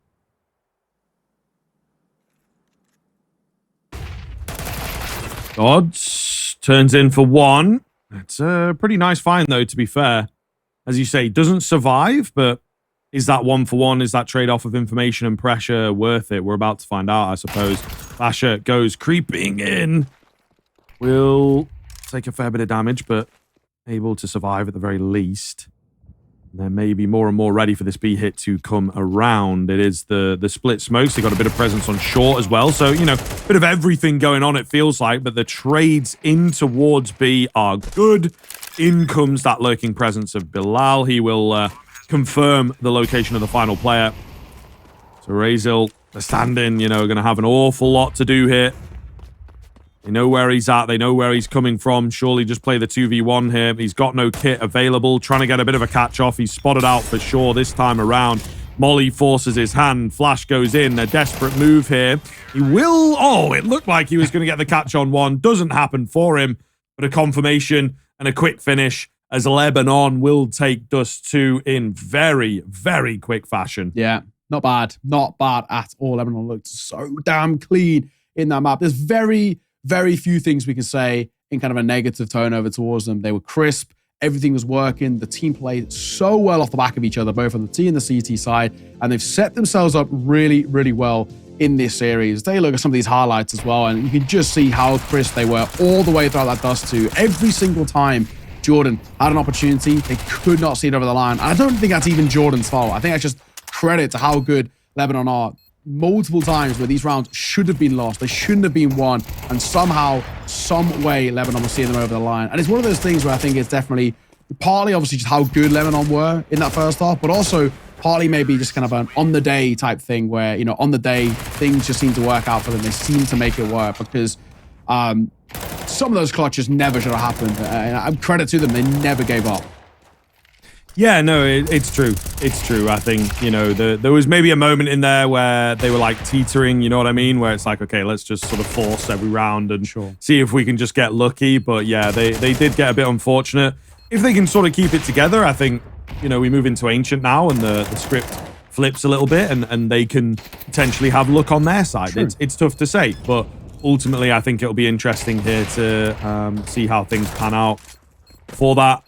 Speaker 1: Odds turns in for 1. It's a pretty nice find, though, to be fair. As you say, doesn't survive, but is that 1-for-1? Is that trade-off of information and pressure worth it? We're about to find out, I suppose. Basher goes creeping in. Will take a fair bit of damage, but able to survive at the very least. There may be more and more ready for this B hit to come around. It is the split smokes. They got a bit of presence on short as well. So, you know, a bit of everything going on, it feels like. But the trades in towards B are good. In comes that lurking presence of Bilal. He will confirm the location of the final player. So Razil, the stand-in, you know, going to have an awful lot to do here. They know where he's at. They know where he's coming from. Surely just play the 2v1 here. He's got no kit available. Trying to get a bit of a catch-off. He's spotted out for sure this time around. Molly forces his hand. Flash goes in. A desperate move here. He will... Oh, it looked like he was going to get the catch on one. Doesn't happen for him. But a confirmation and a quick finish as Lebanon will take Dust 2 in very, very quick fashion.
Speaker 2: Yeah, not bad. Not bad at all. Lebanon looked so damn clean in that map. There's very few things we can say in kind of a negative tone over towards them. They were crisp. Everything was working. The team played so well off the back of each other, both on the T and the CT side, and they've set themselves up really, really well in this series. Take a look at some of these highlights as well, and you can just see how crisp they were all the way throughout that Dust 2. Every single time Jordan had an opportunity, they could not see it over the line. I don't think that's even Jordan's fault. I think that's just credit to how good Lebanon are. Multiple times where these rounds should have been lost. They shouldn't have been won. And somehow, some way, Lebanon was seeing them over the line. And it's one of those things where I think it's definitely partly, obviously, just how good Lebanon were in that first half, but also partly maybe just kind of an on-the-day type thing where, you know, on the day, things just seem to work out for them. They seem to make it work because some of those clutches never should have happened. And credit to them, they never gave up.
Speaker 1: Yeah, no, it's true. It's true. I think, you know, there was maybe a moment in there where they were like teetering, you know what I mean? Where it's like, okay, let's just sort of force every round and see if we can just get lucky. But yeah, they did get a bit unfortunate. If they can sort of keep it together, I think, you know, we move into Ancient now and the script flips a little bit and they can potentially have luck on their side. It's tough to say, but ultimately I think it'll be interesting here to see how things pan out. For that,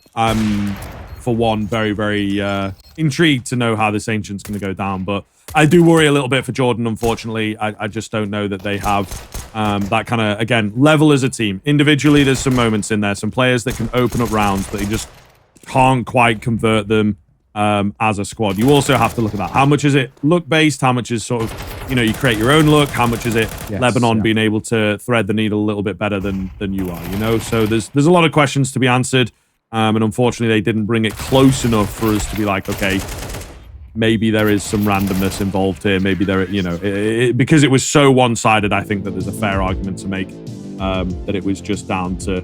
Speaker 1: for one, very, very intrigued to know how this Ancient's going to go down. But I do worry a little bit for Jordan, unfortunately. I just don't know that they have that kind of, again, level as a team. Individually, there's some moments in there, some players that can open up rounds, but you just can't quite convert them as a squad. You also have to look at that. How much is it luck-based? How much is sort of, you know, you create your own luck? How much is it Lebanon being able to thread the needle a little bit better than you are, you know? So there's a lot of questions to be answered. And unfortunately, they didn't bring it close enough for us to be like, okay, maybe there is some randomness involved here. Maybe there, you know, because it was so one-sided, I think that there's a fair argument to make that it was just down to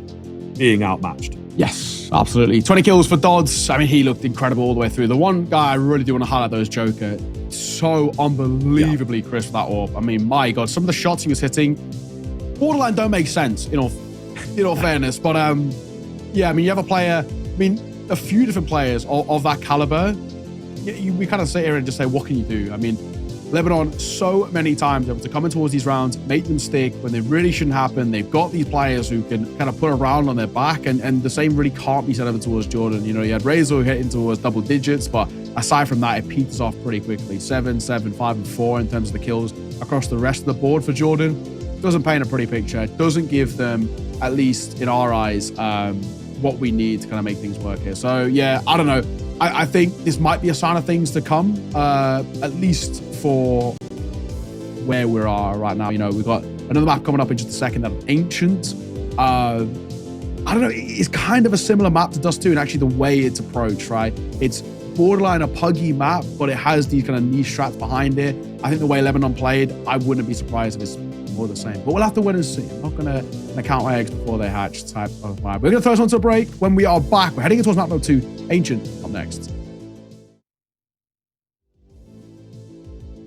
Speaker 1: being outmatched.
Speaker 2: Yes, absolutely. 20 kills for Dodds. I mean, he looked incredible all the way through. The one guy I really do want to highlight, though, is Joker. So unbelievably crisp, that AWP. I mean, my God, some of the shots he was hitting, borderline don't make sense, in all fairness. But, yeah, I mean, you have a player, I mean, a few different players of that caliber. We kind of sit here and just say, what can you do? I mean, Lebanon, so many times able to come in towards these rounds, make them stick when they really shouldn't happen. They've got these players who can kind of put a round on their back, and the same really can't be said over towards Jordan. You know, you had Razor hitting towards double digits, but aside from that, it peters off pretty quickly. 7, 7, 5, and 4 in terms of the kills across the rest of the board for Jordan. Doesn't paint a pretty picture. Doesn't give them, at least in our eyes, what we need to kind of make things work here. So yeah, I don't know. I think this might be a sign of things to come, at least for where we are right now. You know, we've got another map coming up in just a second, that Ancient. I don't know, it's kind of a similar map to Dust 2 and actually the way it's approached, right? It's borderline a puggy map, but it has these kind of niche strats behind it. I think the way Lebanon played, I wouldn't be surprised if it's more the same. But we'll have to wait and see. I'm not going to count my eggs before they hatch type of vibe. We're going to throw this one to a break. When we are back, we're heading towards map number 2, Ancient, up next.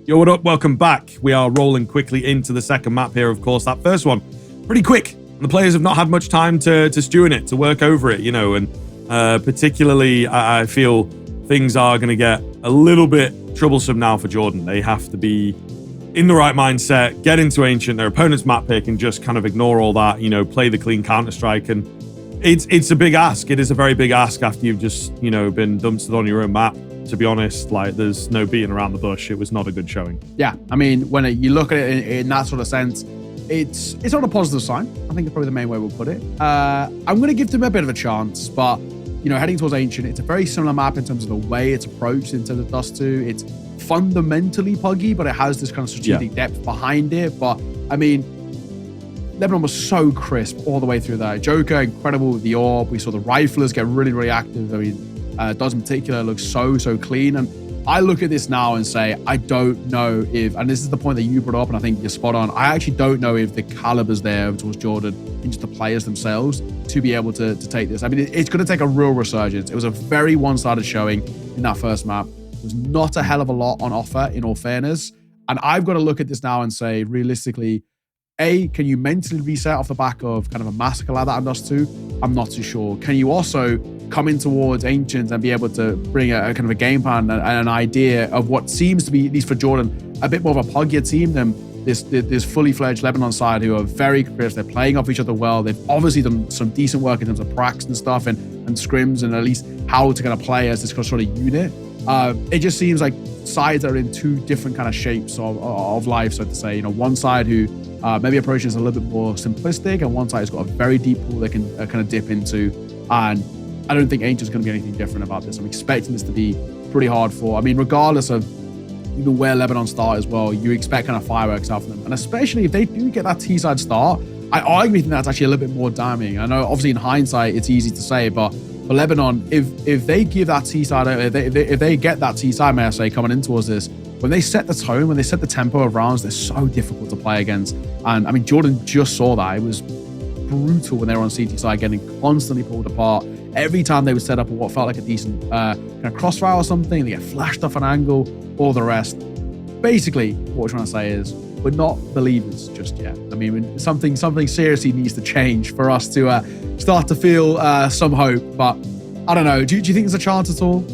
Speaker 1: Yo, what up? Welcome back. We are rolling quickly into the second map here, of course. That first one, pretty quick. The players have not had much time to stew in it, to work over it, you know, and particularly I feel things are going to get a little bit troublesome now for Jordan. They have to be in the right mindset, get into Ancient, their opponent's map pick, and just kind of ignore all that, you know, play the clean Counter-Strike. And it's a big ask. It is a very big ask after you've just, you know, been dumpstered on your own map. To be honest, like, there's no beating around the bush. It was not a good showing.
Speaker 2: Yeah, I mean, when you look at it in that sort of sense, it's not a positive sign. I think it's probably the main way we'll put it. I'm going to give them a bit of a chance, but, you know, heading towards Ancient, it's a very similar map in terms of the way it's approached in terms of Dust 2. It's fundamentally puggy, but it has this kind of strategic depth behind it. But, I mean, Lebanon was so crisp all the way through that. Joker, incredible with the AWP. We saw the riflers get really, really active. I mean, Dodds in particular looks so clean. And I look at this now and say, I don't know if, and this is the point that you brought up, and I think you're spot on, I actually don't know if the caliber's there towards Jordan and just the players themselves to be able to take this. I mean, it's going to take a real resurgence. It was a very one-sided showing in that first map. There's not a hell of a lot on offer, in all fairness. And I've got to look at this now and say, realistically, A, can you mentally reset off the back of kind of a massacre like that on Dust 2? I'm not too sure. Can you also come in towards Ancient and be able to bring a kind of a game plan and an idea of what seems to be, at least for Jordan, a bit more of a puggier team than this fully fledged Lebanon side, who are very crisp. They're playing off each other well. They've obviously done some decent work in terms of pracs and stuff and scrims and at least how to kind of play as this sort of unit. It just seems like sides are in two different kind of shapes of life, so to say. You know, one side who maybe approaching is a little bit more simplistic, and one side has got a very deep pool they can kind of dip into. And I don't think Ancient's going to be anything different about this. I'm expecting this to be pretty hard for. I mean, regardless of even where Lebanon start as well, you expect kind of fireworks out from them. And especially if they do get that T-side start, I argue think that's actually a little bit more damning. I know obviously in hindsight it's easy to say, but for Lebanon, if they give that T-side, if they get that T-side, may I say, coming in towards this, when they set the tone, when they set the tempo of rounds, they're so difficult to play against. And I mean, Jordan just saw that. It was brutal when they were on CT side, getting constantly pulled apart. Every time they would set up what felt like a decent kind of crossfire or something, they get flashed off an angle, all the rest. Basically, what we're trying to say is we're not believers just yet. I mean, something seriously needs to change for us to start to feel some hope. But I don't know. Do you think there's a chance at all?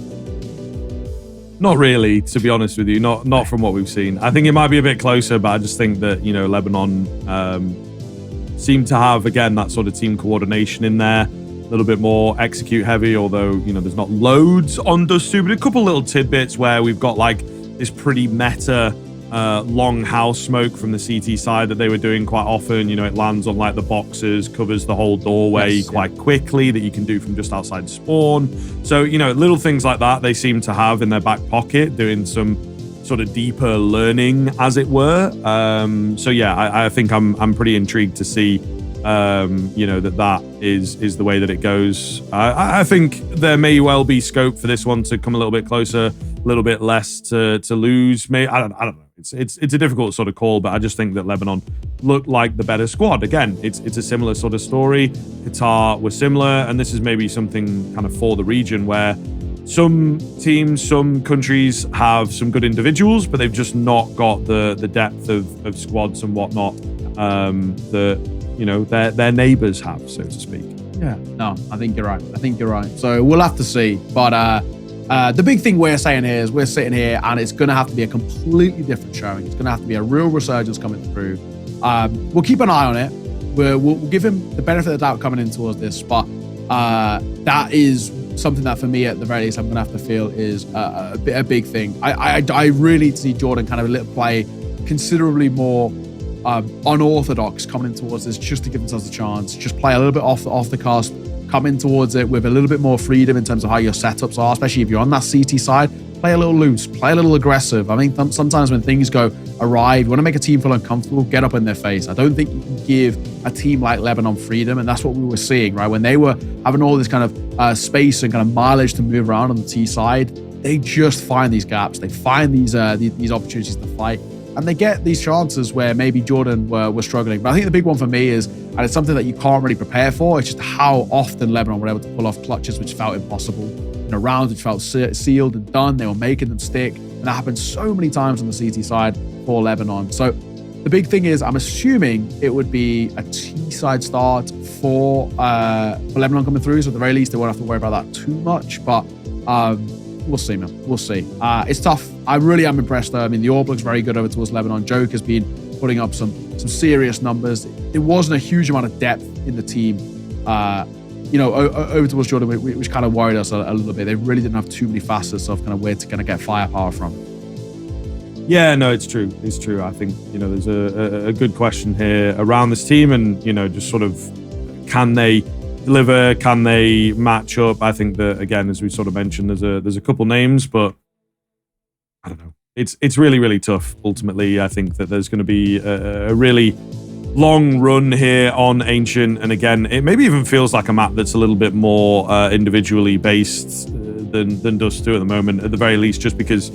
Speaker 1: Not really, to be honest with you. Not from what we've seen. I think it might be a bit closer, but I just think that, you know, Lebanon seem to have, again, that sort of team coordination in there. A little bit more execute heavy, although, you know, there's not loads on Dust 2, but a couple little tidbits where we've got like this pretty meta long house smoke from the CT side that they were doing quite often. You know, it lands on like the boxes, covers the whole doorway quite quickly, that you can do from just outside spawn. So, you know, little things like that they seem to have in their back pocket, doing some sort of deeper learning, as it were. So yeah, I think I'm pretty intrigued to see you know, that is the way that it goes. I think there may well be scope for this one to come a little bit closer, a little bit less to lose. I don't know. it's a difficult sort of call, but I just think that Lebanon looked like the better squad. Again, it's a similar sort of story. Qatar were similar, and this is maybe something kind of for the region where some teams, some countries have some good individuals, but they've just not got the depth of squads and whatnot that their neighbors have, so to speak.
Speaker 2: Yeah, no, I think you're right. So we'll have to see. But the big thing we're saying here is we're sitting here and it's going to have to be a completely different showing. It's going to have to be a real resurgence coming through. We'll keep an eye on it. We'll give him the benefit of the doubt coming in towards this. But that is something that for me, at the very least, I'm going to have to feel is a big thing. I really need to see Jordan kind of play considerably more unorthodox coming in towards this, just to give themselves a chance. Just play a little bit off the cusp, come in towards it with a little bit more freedom in terms of how your setups are, especially if you're on that CT side. Play a little loose, play a little aggressive. I mean, sometimes when things go awry, you want to make a team feel uncomfortable, get up in their face. I don't think you can give a team like Lebanon freedom, and that's what we were seeing, right? When they were having all this kind of space and kind of mileage to move around on the T side, they just find these gaps. They find these opportunities to fight, and they get these chances where maybe Jordan were struggling. But I think the big one for me is, and it's something that you can't really prepare for, it's just how often Lebanon were able to pull off clutches which felt impossible. Rounds which felt sealed and done. They were making them stick, and that happened so many times on the CT side for Lebanon. So the big thing is, I'm assuming it would be a T side start for Lebanon coming through. So at the very least, they won't have to worry about that too much. But we'll see, man. We'll see. It's tough. I really am impressed, though. I mean, the orb looks very good over towards Lebanon. Joke has been putting up some serious numbers. It wasn't a huge amount of depth in the team. Over towards Jordan, which kind of worried us a little bit. They really didn't have too many facets of kind of where to kind of get firepower from.
Speaker 1: Yeah, no, it's true. It's true. I think, there's a good question here around this team, and, just sort of, can they deliver? Can they match up? I think that, again, as we sort of mentioned, there's a couple names, but I don't know. It's really, really tough. Ultimately, I think that there's going to be a really long run here on Ancient, and again, it maybe even feels like a map that's a little bit more individually based than Dust 2 at the moment, at the very least, just because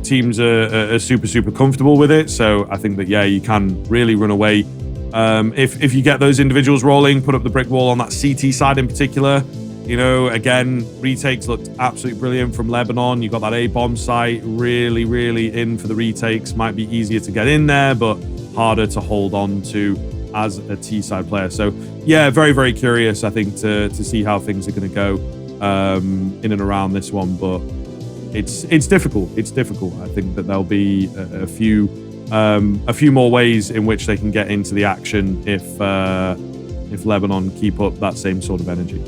Speaker 1: teams are super comfortable with it. So I think that you can really run away if you get those individuals rolling, put up the brick wall on that CT side in particular. Again, retakes looked absolutely brilliant from Lebanon. You got that A-bomb site really in for the retakes. Might be easier to get in there, but harder to hold on to as a T-side player. So very, very curious, I think, to see how things are going to go in and around this one. But it's difficult. It's difficult. I think that there'll be a few more ways in which they can get into the action if Lebanon keep up that same sort of energy.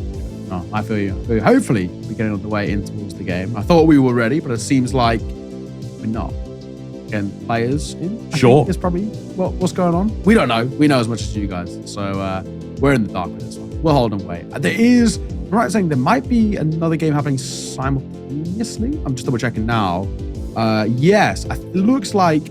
Speaker 2: Oh, I feel you. Hopefully, we're getting on the way in towards the game. I thought we were ready, but it seems like we're not. Again, players in.
Speaker 1: Sure.
Speaker 2: It's probably what's going on. We don't know. We know as much as you guys. So we're in the dark with this one. We'll hold and wait. There is, I'm right saying there might be another game happening simultaneously. I'm just double checking now. Yes, it looks like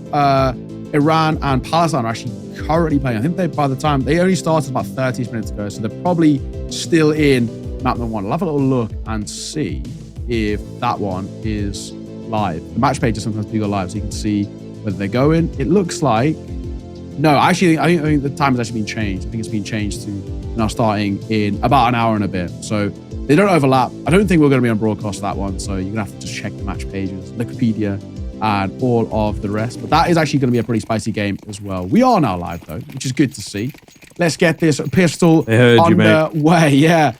Speaker 2: Iran and Palestine are actually currently playing. I think by the time they only started about 30 minutes ago, so they're probably still in map number 1. I'll have a little look and see if that one is live. The match pages sometimes do go live, so you can see whether they're going. It looks like no. Actually, I think the time has actually been changed. I think it's been changed to now starting in about an hour and a bit. So they don't overlap. I don't think we're going to be on broadcast for that one. So you're gonna have to just check the match pages, Wikipedia, and all of the rest. But that is actually going to be a pretty spicy game as well. We are now live though, which is good to see. Let's get this pistol underway. Yeah,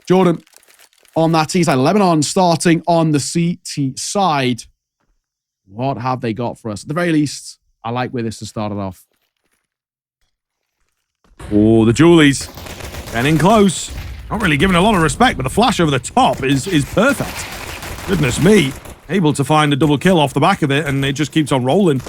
Speaker 2: Jordan. On that T side, Lebanon starting on the CT side. What have they got for us? At the very least, I like where this has started off.
Speaker 1: Oh, the Julies getting close. Not really giving a lot of respect, but the flash over the top is perfect. Goodness me. Able to find a double kill off the back of it, and it just keeps on rolling.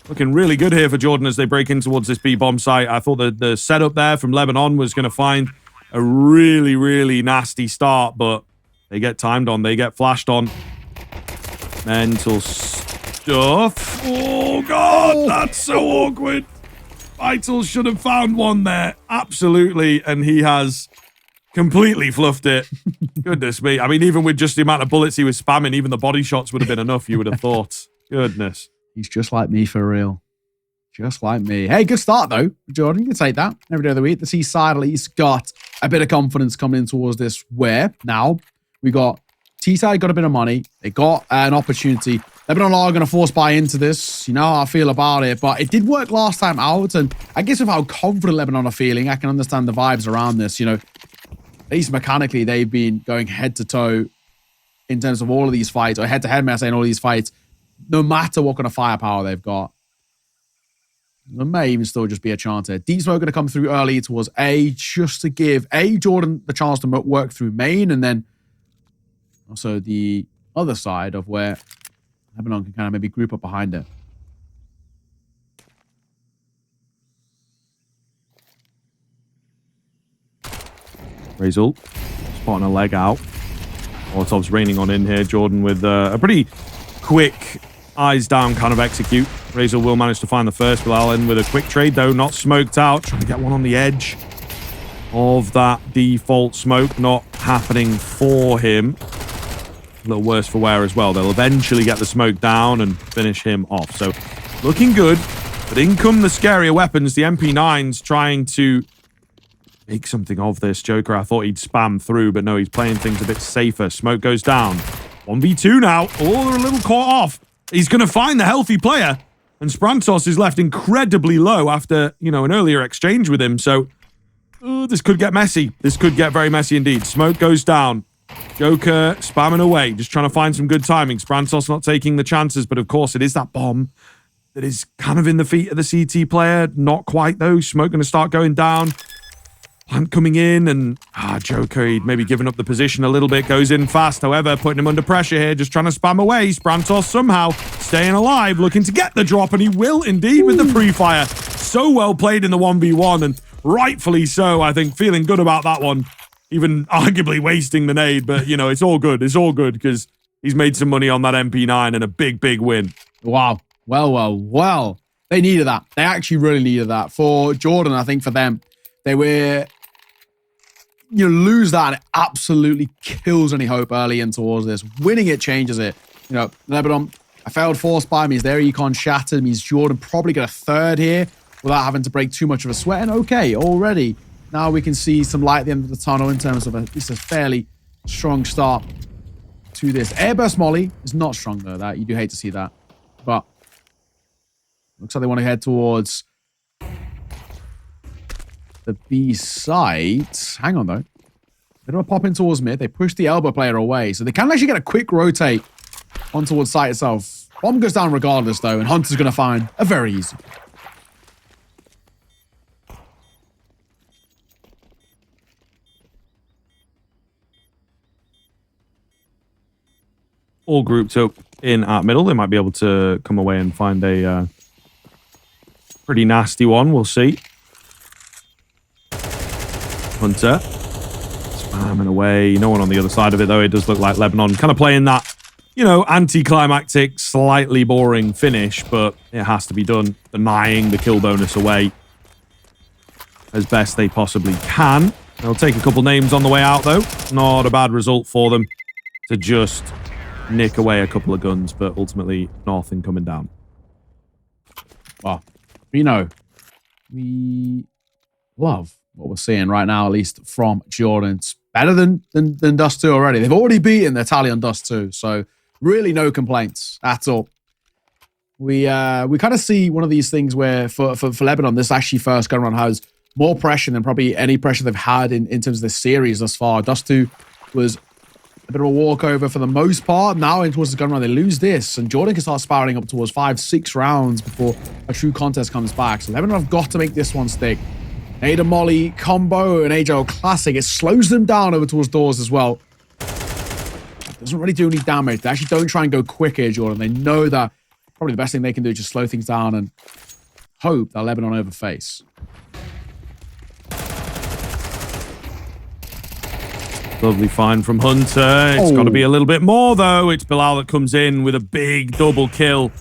Speaker 1: Looking really good here for Jordan as they break in towards this B-bomb site. I thought the setup there from Lebanon was going to find a really, really nasty start, but they get timed on. They get flashed on. Mental stuff. Oh, God. That's so awkward. Vital should have found one there. Absolutely. And he has completely fluffed it. Goodness me. I mean, even with just the amount of bullets he was spamming, even the body shots would have been enough, you would have thought. Goodness.
Speaker 2: He's just like me for real. Just like me. Hey, good start, though, Jordan. You can take that every day of the week. The Seaside at least got a bit of confidence coming in towards this. Where now we got Teesside got a bit of money. They got an opportunity. Lebanon are going to force buy into this. You know how I feel about it, but it did work last time out. And I guess with how confident Lebanon are feeling, I can understand the vibes around this. You know, at least mechanically, they've been going head to toe in terms of all of these fights, or head to head, may I say, in all of these fights, no matter what kind of firepower they've got. There may even still just be a chance here. Deep Smoke going to come through early towards A, just to give A, Jordan the chance to work through main, and then also the other side of where Lebanon can kind of maybe group up behind it.
Speaker 1: Razul spotting a leg out. Molotov's raining on in here. Jordan with a pretty quick eyes down kind of execute. Razul will manage to find the first. Bilal in with a quick trade, though, not smoked out. Trying to get one on the edge of that default smoke. Not happening for him. A little worse for wear as well. They'll eventually get the smoke down and finish him off. So looking good. But in come the scarier weapons. The MP9's trying to make something of this. Joker, I thought he'd spam through, but no, he's playing things a bit safer. Smoke goes down. 1v2 now. Oh, they're a little caught off. He's going to find the healthy player. And Sprantos is left incredibly low after, you know, an earlier exchange with him. So this could get messy. This could get very messy indeed. Smoke goes down. Joker spamming away, just trying to find some good timing. Sprantos not taking the chances, but of course it is that bomb that is kind of in the feet of the CT player. Not quite though. Smoke going to start going down. Plant coming in, and Joker, he'd maybe given up the position a little bit, goes in fast, however, putting him under pressure here, just trying to spam away. Sprantos somehow staying alive, looking to get the drop, and he will indeed with the pre-fire. So well played in the 1v1, and rightfully so, I think, feeling good about that one. Even arguably wasting the nade, but, you know, it's all good. It's all good, because he's made some money on that MP9 and a big, big win.
Speaker 2: Wow. Well. They needed that. They actually really needed that. For Jordan, I think for them, they were... You lose that and it absolutely kills any hope early in towards this. Winning it changes it. You know, Lebanon, a failed force buy means their econ shattered, means Jordan probably got a third here without having to break too much of a sweat. And okay, already, now we can see some light at the end of the tunnel in terms of this is a fairly strong start to this. Airburst Molly is not strong though, that you do hate to see that. But looks like they want to head towards the B side. Hang on, though. They're going to pop in towards mid. They push the elbow player away. So they can actually get a quick rotate on towards site itself. Bomb goes down regardless, though. And Hunter's going to find a very easy.
Speaker 1: All grouped up in at middle. They might be able to come away and find a pretty nasty one. We'll see. Hunter spamming away. No one on the other side of it, though. It does look like Lebanon kind of playing that, you know, anticlimactic, slightly boring finish, but it has to be done. Denying the kill bonus away as best they possibly can. They'll take a couple names on the way out, though. Not a bad result for them to just nick away a couple of guns, but ultimately nothing coming down.
Speaker 2: Well, you know, we love what we're seeing right now, at least from Jordan. It's better than Dust 2 already. They've already beaten the tally on Dust 2, so really no complaints at all. We kind of see one of these things where for Lebanon, this actually first gun run has more pressure than probably any pressure they've had in terms of this series thus far. Dust 2 was a bit of a walkover for the most part. Now in towards the gun run, they lose this, and Jordan can start spiraling up towards 5-6 rounds before a true contest comes back. So Lebanon have got to make this one stick. Ada Molly combo and AJL Classic. It slows them down over towards doors as well. It doesn't really do any damage. They actually don't try and go quick here, Jordan. They know that probably the best thing they can do is just slow things down and hope that Lebanon overface.
Speaker 1: Lovely find from Hunter. It's got to be a little bit more, though. It's Bilal that comes in with a big double kill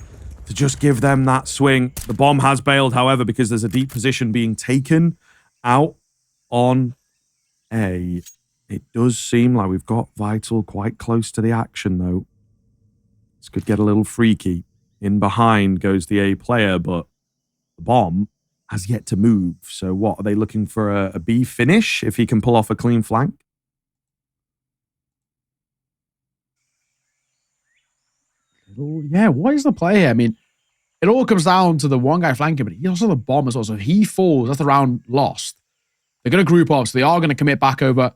Speaker 1: to just give them that swing. The bomb has bailed, however, because there's a deep position being taken out on A. It does seem like we've got Vital quite close to the action, though. This could get a little freaky. In behind goes the A player, but the bomb has yet to move. So what, are they looking for a B finish if he can pull off a clean flank?
Speaker 2: Yeah, what is the play here? I mean, it all comes down to the one guy flanking, but he also the bomb as well. So if he falls, that's the round lost. They're going to group up, so they are going to commit back over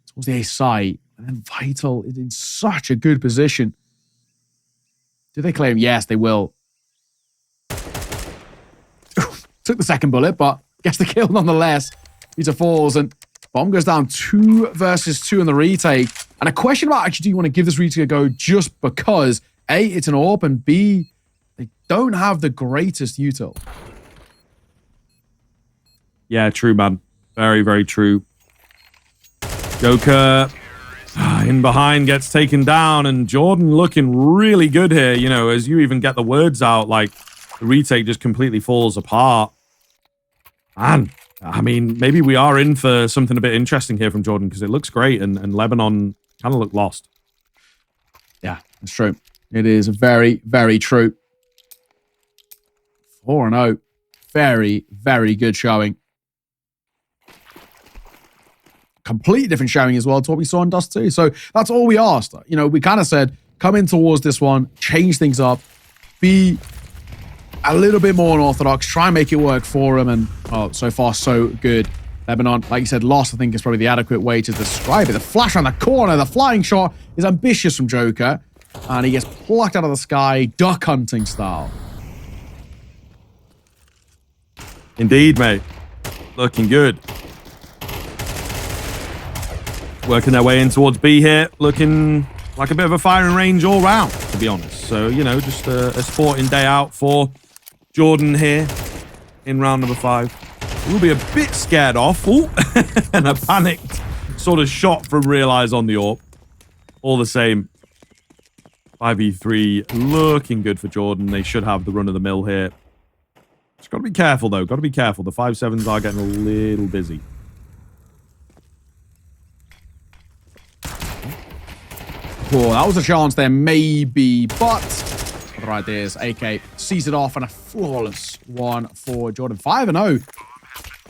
Speaker 2: towards the A site. And then Vital is in such a good position. Do they claim? Yes, they will. Took the second bullet, but gets the kill nonetheless. Vita falls, and bomb goes down 2 versus 2 in the retake. And a question about actually, do you want to give this retake a go just because A, it's an AWP, and B, they don't have the greatest util.
Speaker 1: Yeah, true, man. Very, very true. Joker in behind gets taken down, and Jordan looking really good here. You know, as you even get the words out, like the retake just completely falls apart. Man, I mean, maybe we are in for something a bit interesting here from Jordan because it looks great, and Lebanon kind of look lost.
Speaker 2: Yeah, it's true. It is very, very true. 4-0. Very, very good showing. Completely different showing as well to what we saw in Dust 2. So that's all we asked. You know, we kind of said, come in towards this one, change things up, be a little bit more unorthodox, try and make it work for them. And oh, so far, so good. Lebanon, like you said, lost, I think is probably the adequate way to describe it. The flash around the corner, the flying shot is ambitious from Joker. And he gets plucked out of the sky, duck hunting style.
Speaker 1: Indeed, mate. Looking good. Working their way in towards B here. Looking like a bit of a firing range all round, to be honest. So, you know, just a sporting day out for Jordan here in round number 5. We'll be a bit scared off. Ooh. And a panicked sort of shot from Realize on the AWP. All the same. 5v3 looking good for Jordan. They should have the run of the mill here. Just got to be careful, though. Got to be careful. The 5-7s are getting a little busy.
Speaker 2: Oh, that was a chance there, maybe, but right there's AK sees it off and a flawless one for Jordan. 5-0.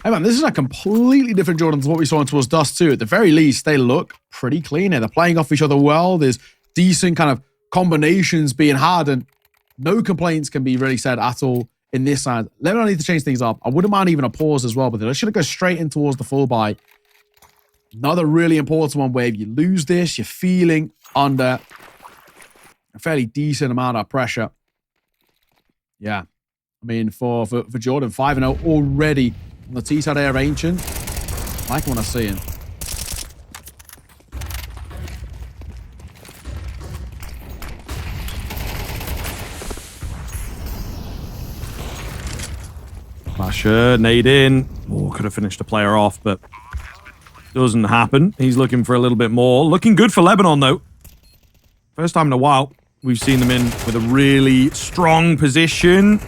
Speaker 2: Hey man, this is a completely different Jordan to what we saw in towards Dust 2. At the very least, they look pretty clean here. They're playing off each other well. There's decent kind of combinations being had, and no complaints can be really said at all in this side. Lebanon need to change things up. I wouldn't mind even a pause as well, but they should go straight in towards the full buy. Another really important one where if you lose this, you're feeling under a fairly decent amount of pressure. Yeah. I mean, for Jordan, 5-0 already on the T-side Air Ancient. I like what I see him.
Speaker 1: Flasher, nade in. Oh, could have finished the player off, but doesn't happen. He's looking for a little bit more. Looking good for Lebanon, though. First time in a while we've seen them in with a really strong position.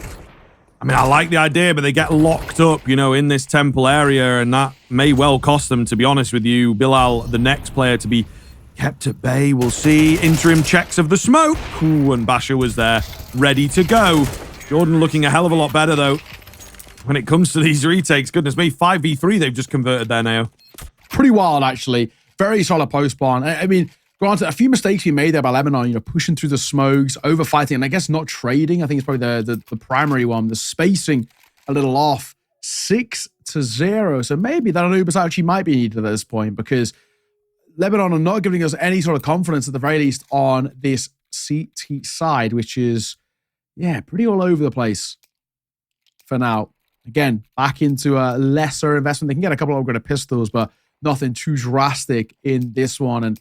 Speaker 1: I mean, I like the idea, but they get locked up, you know, in this temple area, and that may well cost them, to be honest with you. Bilal, the next player to be kept at bay. We'll see. Interim checks of the smoke. Ooh, and Basha was there, ready to go. Jordan looking a hell of a lot better, though. When it comes to these retakes, goodness me, 5v3 they've just converted there now.
Speaker 2: Pretty wild, actually. Very solid post-spawn. I mean, granted, a few mistakes we made there by Lebanon, you know, pushing through the smokes, over-fighting, and I guess not trading. I think it's probably the primary one. The spacing a little off. 6-0. So maybe that Anubis actually might be needed at this point, because Lebanon are not giving us any sort of confidence, at the very least, on this CT side, which is, yeah, pretty all over the place for now. Again, back into a lesser investment. They can get a couple of upgraded pistols, but nothing too drastic in this one. And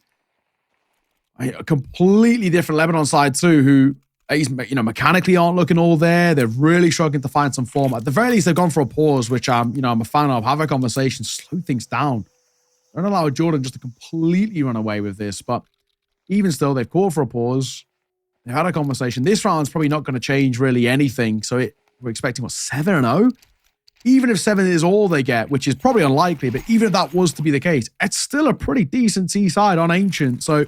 Speaker 2: a completely different Lebanon side too, who, you know, mechanically aren't looking all there. They're really struggling to find some form. At the very least, they've gone for a pause, which I'm a fan of. Have a conversation, slow things down. Don't allow Jordan just to completely run away with this. But even still, they've called for a pause. They've had a conversation. This round's probably not going to change really anything. So we're expecting, what, 7-0? Even if 7 is all they get, which is probably unlikely, but even if that was to be the case, it's still a pretty decent T side on Ancient. So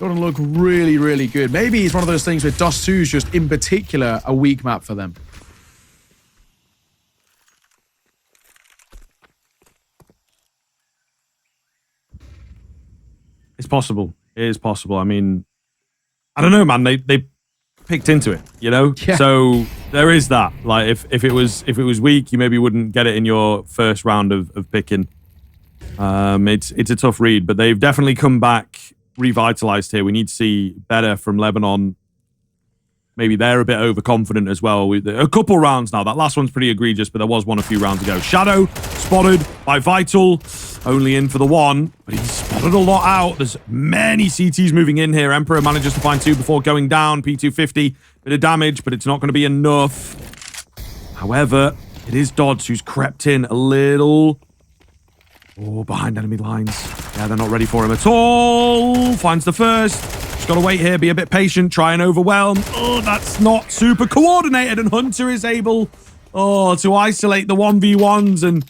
Speaker 2: Jordan look really, really good. Maybe it's one of those things where Dust 2 is just, in particular, a weak map for them.
Speaker 1: It's possible. It is possible. I mean, I don't know, man. They picked into it, you know?
Speaker 2: Yeah.
Speaker 1: So there is that. Like, if it was weak, you maybe wouldn't get it in your first round of picking. It's a tough read, but they've definitely come back revitalized here. We need to see better from Lebanon. Maybe they're a bit overconfident as well. A couple rounds now. That last one's pretty egregious, but there was one a few rounds ago. Shadow spotted by Vital. Only in for the one, but he's spotted a lot out. There's many CTs moving in here. Emperor manages to find two before going down. P250, bit of damage, but it's not going to be enough. However, it is Dodds who's crept in a little... Oh, behind enemy lines. Yeah, they're not ready for him at all. Finds the first. Just got to wait here, be a bit patient, try and overwhelm. Oh, that's not super coordinated, and Hunter is able, to isolate the 1v1s, and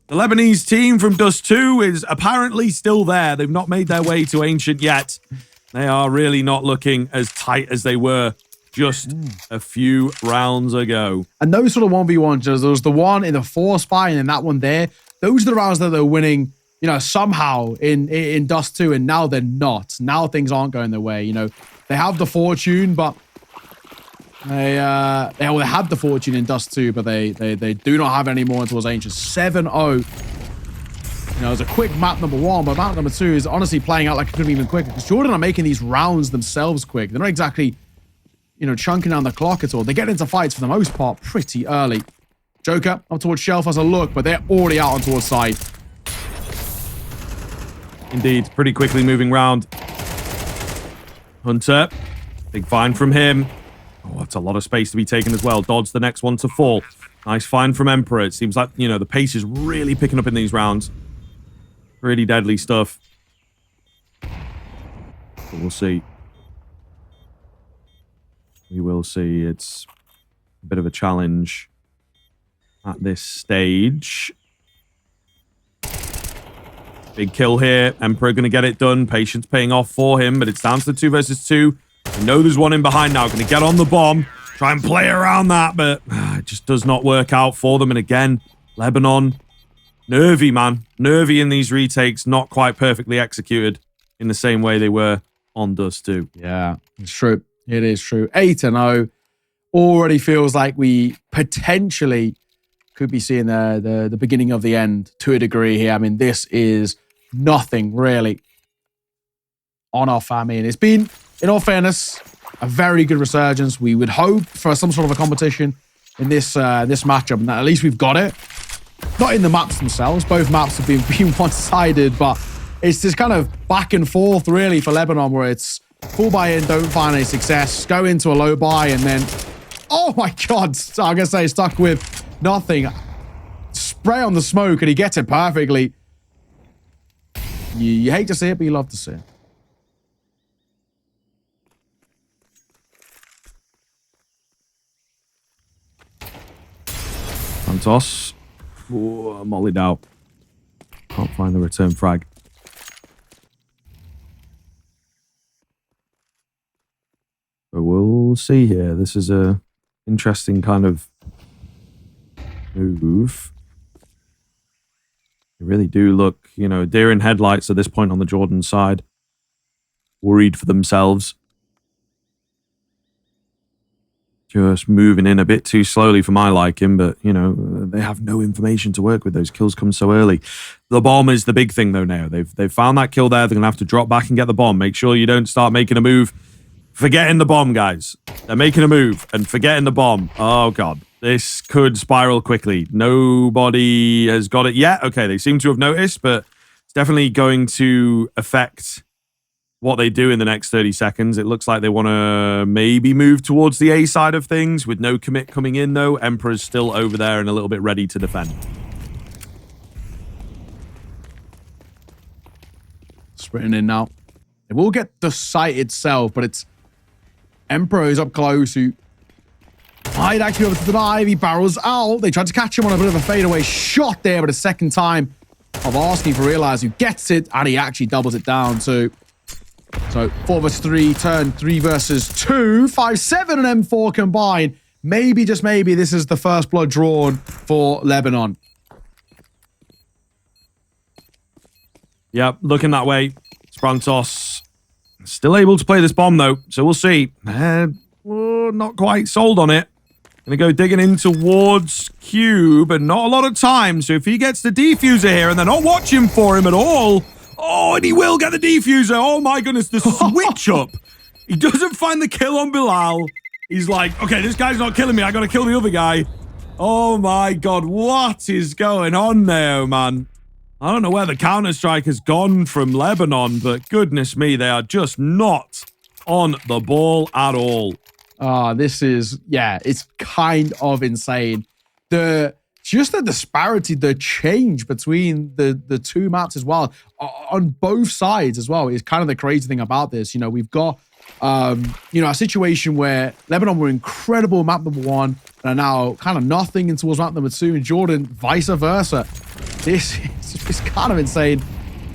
Speaker 1: the Lebanese team from Dust 2 is apparently still there. They've not made their way to Ancient yet. They are really not looking as tight as they were just a few rounds ago.
Speaker 2: And those sort of 1v1s, there was the one in the 4 spy and then that one there. Those are the rounds that they're winning, you know, somehow in Dust 2, and now they're not. Now things aren't going their way, you know. They have the fortune, but they had the fortune in Dust 2, but they do not have any more towards Ancient. 7-0. You know, it's a quick map number 1, but map number 2 is honestly playing out like it could be even quicker, because Jordan are making these rounds themselves quick. They're not exactly, you know, chunking down the clock at all. They get into fights for the most part pretty early. Joker up towards Shelf has a look, but they're already out on towards side.
Speaker 1: Indeed, pretty quickly moving round. Hunter, big find from him. Oh, that's a lot of space to be taken as well. Dodds the next one to fall. Nice find from Emperor. It seems like, you know, the pace is really picking up in these rounds. Really deadly stuff. But we'll see. We will see. It's a bit of a challenge at this stage. Big kill here. Emperor going to get it done. Patience paying off for him, but it's down to the 2 versus 2. I know there's one in behind now. Going to get on the bomb. Try and play around that, but it just does not work out for them. And again, Lebanon, nervy, man. Nervy in these retakes. Not quite perfectly executed in the same way they were on Dust 2.
Speaker 2: Yeah, it's true. It is true. 8-0. Already feels like we potentially could be seeing the beginning of the end to a degree here. I mean, this is nothing really on off. I mean, it's been, in all fairness, a very good resurgence. We would hope for some sort of a competition in this matchup, and that at least we've got it. Not in the maps themselves. Both maps have been one-sided, but it's this kind of back and forth really for Lebanon, where it's full buy-in, don't find any success, go into a low buy, and then, oh my God, I'm gonna say stuck with nothing. Spray on the smoke, and he gets it perfectly. You hate to see it, but you love to see it.
Speaker 1: Santos. Ooh, mollied out. Can't find the return frag. But we'll see here. This is a interesting kind of move. They really do look, you know, deer in headlights at this point on the Jordan side. Worried for themselves. Just moving in a bit too slowly for my liking, but, you know, they have no information to work with. Those kills come so early. The bomb is the big thing, though, now. They've found that kill there. They're going to have to drop back and get the bomb. Make sure you don't start making a move. Forgetting the bomb, guys. They're making a move and forgetting the bomb. Oh, God. This could spiral quickly. Nobody has got it yet. Okay, they seem to have noticed, but it's definitely going to affect what they do in the next 30 seconds. It looks like they want to maybe move towards the A side of things with no commit coming in, though. Emperor's still over there and a little bit ready to defend.
Speaker 2: Sprinting in now. They will get the site itself, but it's Emperor is up close, who might actually be able to deny. He barrels out. They tried to catch him on a bit of a fadeaway shot there, but a second time of asking for realize who gets it, and he actually doubles it down too. So 4 versus 3, turn 3 versus 2, 5-7 and M4 combined. Maybe, just maybe, this is the first blood drawn for Lebanon.
Speaker 1: Yep, looking that way. Sprantos still able to play this bomb, though, so we'll see. Not quite sold on it. Gonna go digging in towards Cube, and not a lot of time, so if he gets the defuser here, and they're not watching for him at all, oh, and he will get the defuser. Oh, my goodness, the switch up. He doesn't find the kill on Bilal. He's like, okay, this guy's not killing me. I gotta kill the other guy. Oh, my God, what is going on there, man? I don't know where the Counter-Strike has gone from Lebanon, but goodness me, they are just not on the ball at all.
Speaker 2: This is, yeah, it's kind of insane. Just the disparity, the change between the two maps as well, on both sides as well, is kind of the crazy thing about this. You know, we've got, a situation where Lebanon were incredible map number 1 and are now kind of nothing in towards map number 2, and Jordan vice versa. This is kind of insane.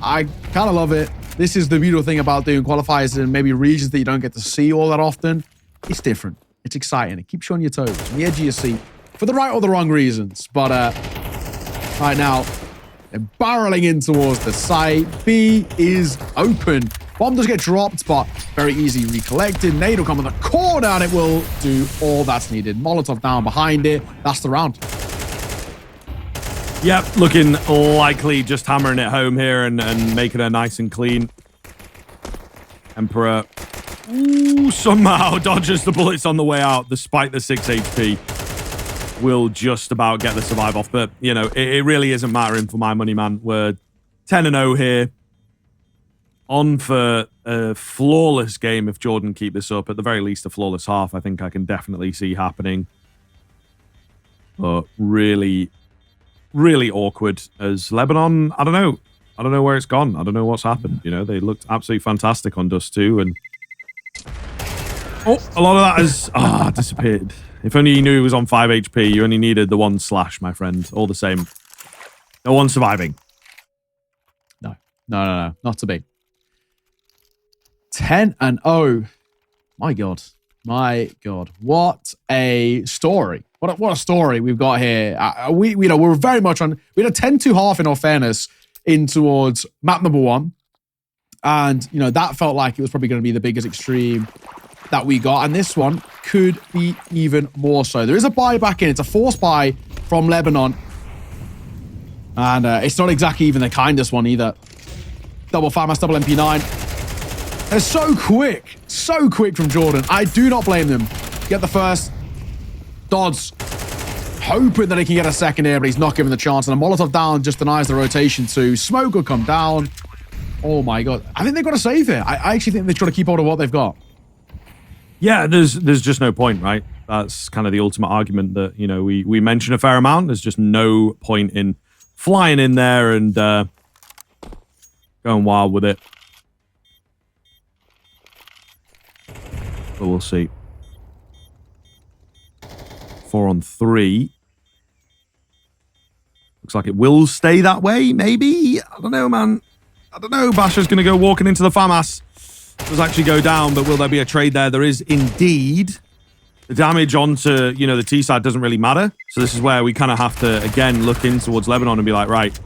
Speaker 2: I kind of love it. This is the beautiful thing about doing qualifiers in maybe regions that you don't get to see all that often. It's different. It's exciting. It keeps you on your toes, on the edge of your seat, for the right or the wrong reasons. But right now, they're barreling in towards the site. B is open. Bomb does get dropped, but very easy recollected. Nade will come on the corner, and it will do all that's needed. Molotov down behind it. That's the round.
Speaker 1: Yep, looking likely just hammering it home here and making her nice and clean. Emperor somehow dodges the bullets on the way out, despite the 6 HP. Will just about get the survive off, but, you know, it really isn't mattering for my money, man. We're 10-0 here. On for a flawless game if Jordan keep this up. At the very least, a flawless half, I think I can definitely see happening. But really, really awkward as Lebanon, I don't know. I don't know where it's gone. I don't know what's happened. You know, they looked absolutely fantastic on Dust 2, and a lot of that has disappeared. If only you knew he was on 5 HP, you only needed the 1 slash, my friend. All the same. No one surviving.
Speaker 2: No, not to be. 10-0. My God. What a story. What a story we've got here. We're very much on. We had a 10-2 half, in all fairness, in towards map number 1. And, that felt like it was probably going to be the biggest extreme that we got. And this one could be even more so. There is a buy back in. It's a forced buy from Lebanon. And it's not exactly even the kindest one either. Double FAMAS, double MP9. They're so quick from Jordan. I do not blame them. Get the first. Dodds hoping that he can get a second here, but he's not given the chance. And a Molotov down just denies the rotation too. Smoke will come down. Oh my God. I think they've got to save here. I actually think they're trying to keep hold of what they've got.
Speaker 1: Yeah, there's just no point, right? That's kind of the ultimate argument that, we mention a fair amount. There's just no point in flying in there and going wild with it. But we'll see. 4 on 3. Looks like it will stay that way, maybe? I don't know, man. I don't know. Basha's going to go walking into the FAMAS. Does actually go down, but will there be a trade there? There is indeed. The damage onto, the T side doesn't really matter. So this is where we kind of have to, again, look in towards Lebanon and be like, right,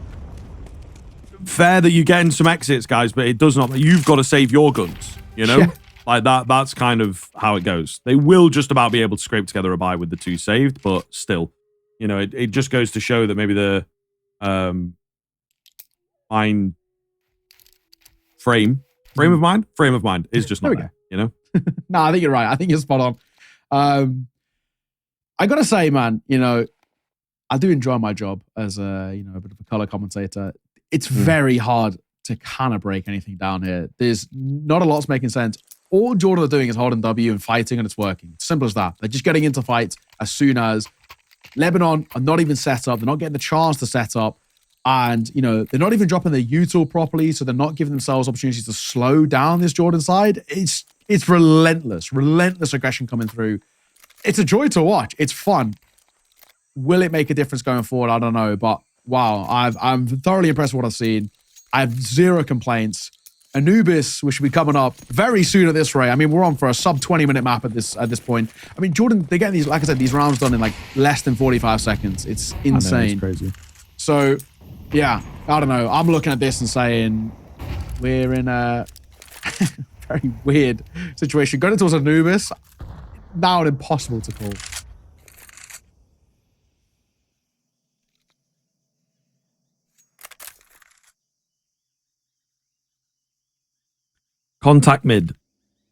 Speaker 1: fair that you're getting some exits, guys, but it does not. You've got to save your guns, Yeah. Like that's kind of how it goes. They will just about be able to scrape together a buy with the 2 saved, but still, it just goes to show that maybe the frame of mind is just not there,
Speaker 2: No, I think you're right. I think you're spot on. I gotta say, man, I do enjoy my job as a bit of a color commentator. It's very hard to kind of break anything down here. There's not a lot's making sense. All Jordan are doing is holding W and fighting, and it's working. Simple as that. They're just getting into fights as soon as Lebanon are not even set up. They're not getting the chance to set up. And, they're not even dropping their util properly, so they're not giving themselves opportunities to slow down this Jordan side. It's relentless aggression coming through. It's a joy to watch. It's fun. Will it make a difference going forward? I don't know. But, wow, I'm thoroughly impressed with what I've seen. I have 0 complaints. Anubis, which will be coming up very soon at this rate. I mean, we're on for a sub 20-minute map at this point. I mean, Jordan, they get these, like I said, these rounds done in like less than 45 seconds. It's insane.
Speaker 1: I know, it's crazy.
Speaker 2: So, yeah, I don't know. I'm looking at this and saying we're in a very weird situation. Going towards Anubis, now impossible to call.
Speaker 1: Contact mid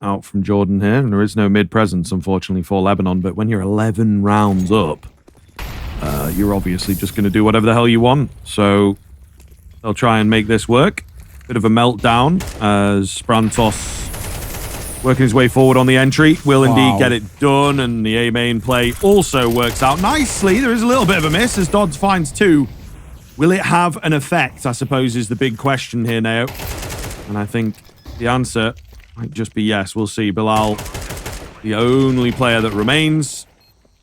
Speaker 1: out from Jordan here, and there is no mid presence, unfortunately, for Lebanon, but when you're 11 rounds up, you're obviously just going to do whatever the hell you want, so they'll try and make this work. Bit of a meltdown as Sprantos working his way forward on the entry, will indeed get it done, and the A main play also works out nicely. There is a little bit of a miss as Dodds finds 2. Will it have an effect, I suppose, is the big question here now, and I think the answer might just be yes. We'll see. Bilal, the only player that remains,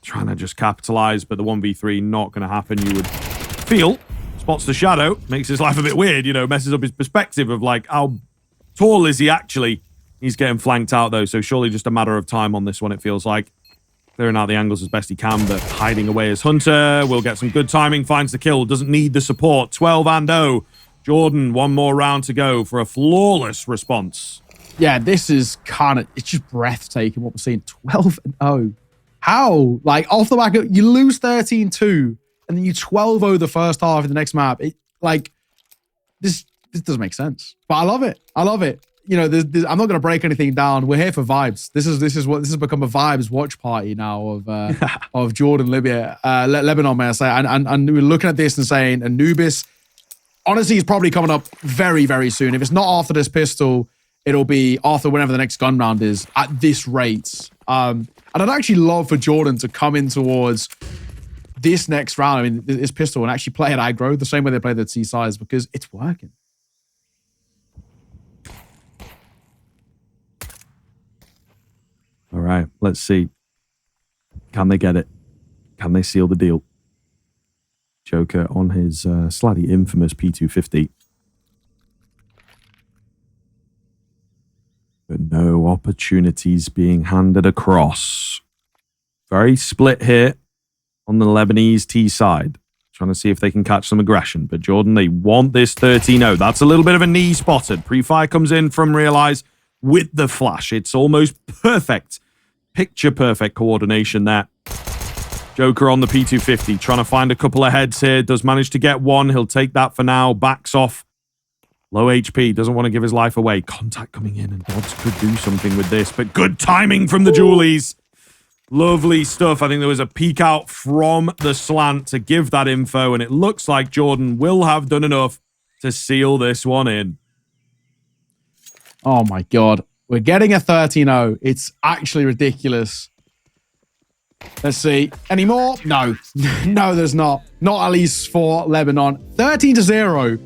Speaker 1: trying to just capitalize, but the 1v3 not going to happen, you would feel. Spots the shadow, makes his life a bit weird, you know, messes up his perspective of like, how tall is he actually? He's getting flanked out though, so surely just a matter of time on this one, it feels like. Clearing out the angles as best he can, but hiding away as Hunter will get some good timing, finds the kill, doesn't need the support. 12-0. Jordan, one more round to go for a flawless response.
Speaker 2: Yeah, this is kind of, it's just breathtaking what we're seeing. 12-0. How? Like, off the back of, you lose 13-2, and then you 12-0 the first half in the next map. This doesn't make sense. But I love it. I love it. You know, I'm not going to break anything down. We're here for vibes. This has become a vibes watch party now of Jordan, Lebanon, may I say. And we're looking at this and saying, Anubis, honestly, he's probably coming up very, very soon. If it's not after this pistol, it'll be after whenever the next gun round is at this rate. And I'd actually love for Jordan to come in towards this next round, I mean, this pistol, and actually play at aggro the same way they play the T-size, because it's working.
Speaker 1: All right, let's see. Can they get it? Can they seal the deal? Joker on his slightly infamous P250. But no opportunities being handed across. Very split here on the Lebanese T side. Trying to see if they can catch some aggression. But Jordan, they want this 13-0. That's a little bit of a knee spotted. Pre-fire comes in from Realize with the flash. It's almost perfect. Picture perfect coordination there. Joker on the P250, trying to find a couple of heads here. Does manage to get one. He'll take that for now. Backs off. Low HP. Doesn't want to give his life away. Contact coming in, and Dodds could do something with this. But good timing from the Julies. Lovely stuff. I think there was a peek out from the slant to give that info, and it looks like Jordan will have done enough to seal this one in.
Speaker 2: Oh my God. We're getting a 13-0. It's actually ridiculous. Let's see. Any more? No. No, there's not. Not at least for Lebanon. 13-0.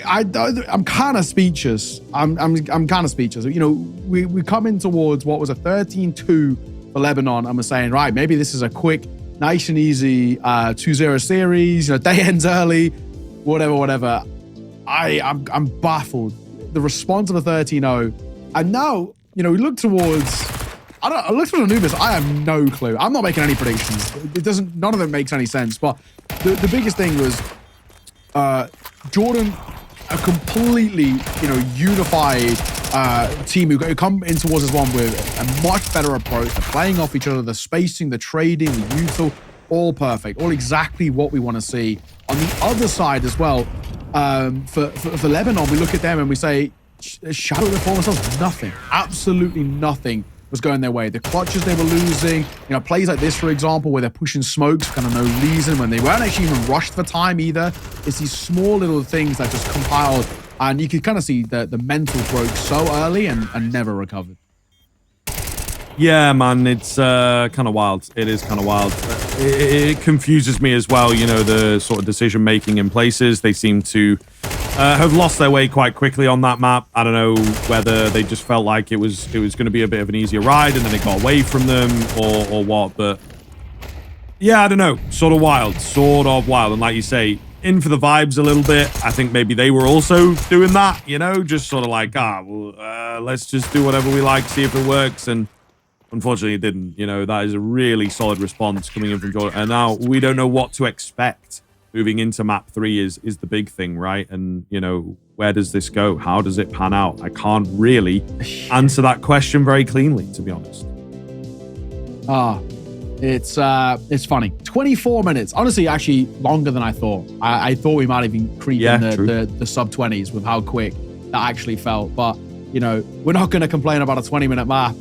Speaker 2: I'm kind of speechless. I'm kind of speechless. You know, we're coming towards what was a 13-2 for Lebanon, and we're saying, right, maybe this is a quick, nice and easy 2-0 series. You know, day ends early, whatever. I'm baffled. The response of the 13-0, and now, you know, we look towards. I look towards Anubis. I have no clue. I'm not making any predictions. It doesn't. None of it makes any sense. But the biggest thing was Jordan, a completely, you know, unified team who come in towards this one with a much better approach. They're playing off each other, the spacing, the trading, the util, all perfect, all exactly what we want to see. On the other side as well, for Lebanon, we look at them and we say, Shadow performance, nothing, absolutely nothing was going their way. The clutches they were losing, you know, plays like this, for example, where they're pushing smokes for kind of no reason, when they weren't actually even rushed for time either. It's these small little things that just compiled, and you could kind of see the mental broke so early and never recovered.
Speaker 1: Yeah, man, it's kind of wild. It is kind of wild. It confuses me as well, you know, the sort of decision-making in places. They seem to have lost their way quite quickly on that map. I don't know whether they just felt like it was going to be a bit of an easier ride and then it got away from them or what. But yeah, I don't know. Sort of wild. And like you say, in for the vibes a little bit. I think maybe they were also doing that, just sort of like, let's just do whatever we like, see if it works. And unfortunately, it didn't. That is a really solid response coming in from Jordan. And now we don't know what to expect moving into map 3 is the big thing, right? And, where does this go? How does it pan out? I can't really answer that question very cleanly, to be honest.
Speaker 2: It's funny. 24 minutes. Honestly, actually longer than I thought. I thought we might even creep in the sub-20s with how quick that actually felt. But, we're not going to complain about a 20-minute map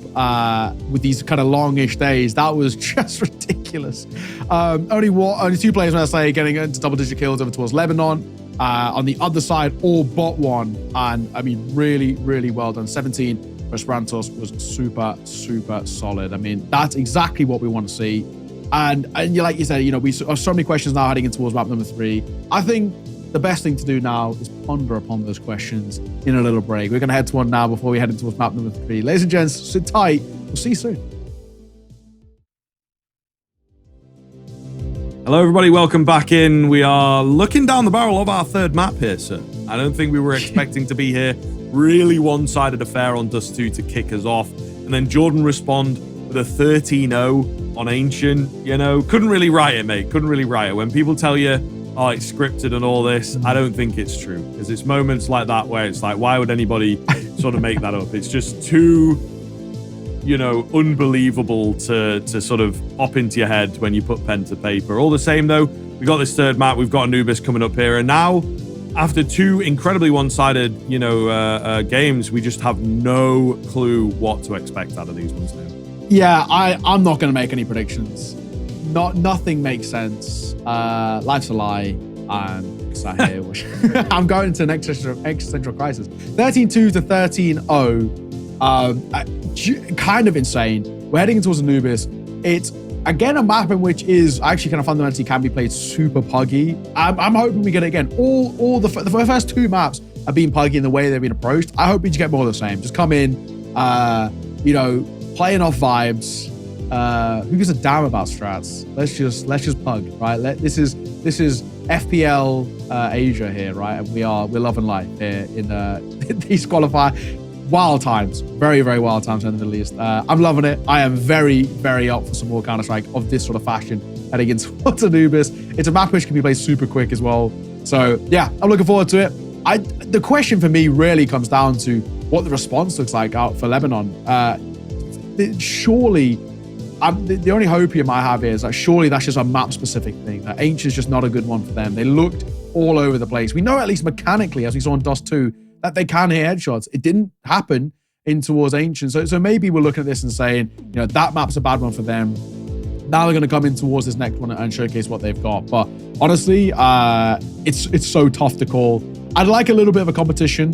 Speaker 2: with these kind of longish days. That was just ridiculous. Only 2 players, when I say, getting into double-digit kills over towards Lebanon. On the other side, all but one. And, I mean, really, really well done. 17 for Esperantos was super, super solid. I mean, that's exactly what we want to see. And like you said, we have so many questions now heading in towards map number 3. I think the best thing to do now is ponder upon those questions in a little break. We're going to head to one now before we head into map number 3. Ladies and gents, sit tight. We'll see you soon.
Speaker 1: Hello, everybody. Welcome back in. We are looking down the barrel of our 3rd map here, sir. I don't think we were expecting to be here. Really one-sided affair on Dust 2 to kick us off. And then Jordan respond with a 13-0 on Ancient. Couldn't really write it, mate. Couldn't really write it. When people tell you, oh, it's scripted and all this, I don't think it's true. Because it's moments like that where it's like, why would anybody sort of make that up? It's just too, unbelievable to sort of pop into your head when you put pen to paper. All the same, though, we got this 3rd map. We've got Anubis coming up here. And now, after 2 incredibly one-sided, games, we just have no clue what to expect out of these ones now.
Speaker 2: Yeah, I'm not going to make any predictions. Nothing makes sense. Life's a lie. I'm sat here. I'm going into an existential crisis. 13-2 to 13-0. Kind of insane. We're heading towards Anubis. It's, again, a map in which is actually kind of fundamentally can be played super puggy. I'm hoping we get it again. All the first 2 maps have been puggy in the way they've been approached. I hope we just get more of the same. Just come in, playing off vibes. Who gives a damn about strats? Let's just pug, right? This is FPL Asia here, right? And we're loving life here in these qualifier wild times, very, very wild times in the Middle East. I'm loving it. I am very, very up for some more Counter-Strike of this sort of fashion heading into Anubis. It's a map which can be played super quick as well. So yeah, I'm looking forward to it. The question for me really comes down to what the response looks like out for Lebanon. Surely, the only hope you might have is that surely that's just a map-specific thing. That Ancient's just not a good one for them. They looked all over the place. We know at least mechanically, as we saw in Dust 2, that they can hit headshots. It didn't happen in towards Ancient. So maybe we're looking at this and saying, that map's a bad one for them. Now they're going to come in towards this next one and showcase what they've got. But honestly, it's so tough to call. I'd like a little bit of a competition.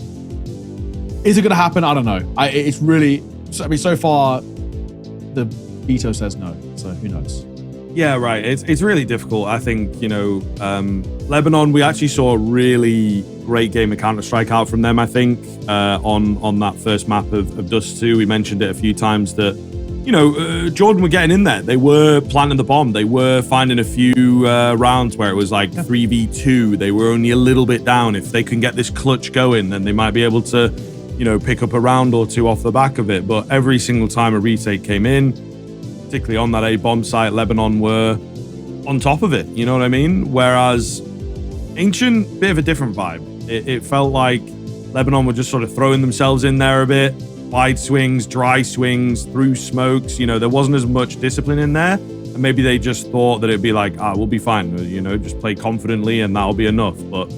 Speaker 2: Is it going to happen? I don't know. It's really, so far, the veto says no. So who knows?
Speaker 1: Yeah, right. It's really difficult. I think, Lebanon, we actually saw a really great game of Counter-Strike out from them, I think, on that first map of Dust 2. We mentioned it a few times that, Jordan were getting in there. They were planting the bomb. They were finding a few rounds where it was like 3v2. They were only a little bit down. If they can get this clutch going, then they might be able to, pick up a round or 2 off the back of it. But every single time a retake came in, particularly on that A-bomb site, Lebanon were on top of it. You know what I mean? Whereas Ancient, bit of a different vibe. It felt like Lebanon were just sort of throwing themselves in there a bit. Wide swings, dry swings, through smokes. There wasn't as much discipline in there. And maybe they just thought that it'd be like, we'll be fine. Just play confidently and that'll be enough. But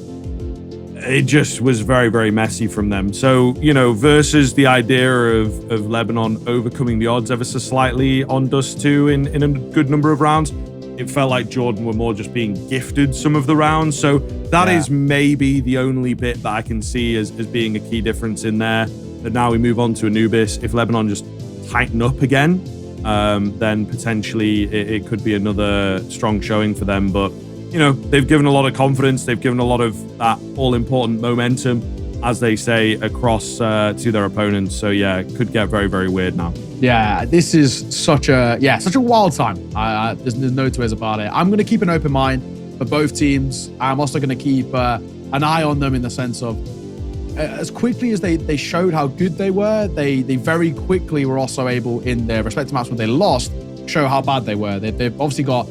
Speaker 1: it just was very, very messy from them. So, versus the idea of Lebanon overcoming the odds ever so slightly on Dust 2 in a good number of rounds, it felt like Jordan were more just being gifted some of the rounds. So that is maybe the only bit that I can see as being a key difference in there. But now we move on to Anubis. If Lebanon just tighten up again, then potentially it could be another strong showing for them. But, they've given a lot of confidence. They've given a lot of that all-important momentum, as they say, across to their opponents. So, yeah, it could get very, very weird now.
Speaker 2: Yeah, this is such a wild time. There's no two ways about it. I'm going to keep an open mind. for both teams. I'm also going to keep an eye on them in the sense of as quickly as they showed how good they were, they very quickly were also able in their respective matches when they lost, show how bad they were. They've obviously got,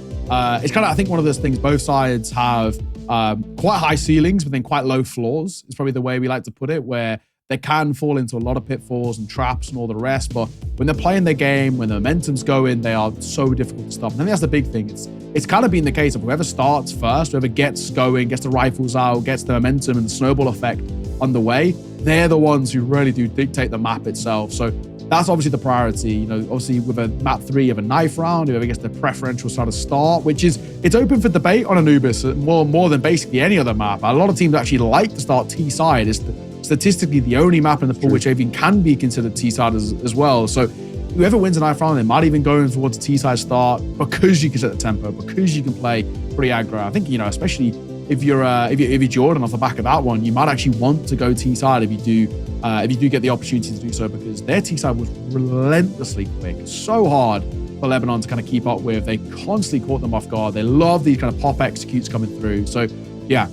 Speaker 2: it's kind of, I think one of those things, both sides have quite high ceilings, but then quite low floors is probably the way we like to put it, where they can fall into a lot of pitfalls and traps and all the rest. But when they're playing their game, when the momentum's going, they are so difficult to stop. And I think that's the big thing. It's kind of been the case of whoever starts first, whoever gets going, gets the rifles out, gets the momentum and the snowball effect on the way, they're the ones who really do dictate the map itself. So that's obviously the priority. You know, obviously with a map 3 of a knife round, whoever gets the preferential sort of start, which is, it's open for debate on Anubis more than basically any other map. A lot of teams actually like to start T-side. It's statistically the only map in the pool which even can be considered T-side as well. So whoever wins a knife round, they might even go in towards a T-side start because you can set the tempo, because you can play pretty aggro. I think, you know, especially if you're Jordan off the back of that one, you might actually want to go T-side if you do get the opportunity to do so, because their T-side was relentlessly quick. So hard for Lebanon to kind of keep up with. They constantly caught them off guard. They love these kind of pop executes coming through. So yeah,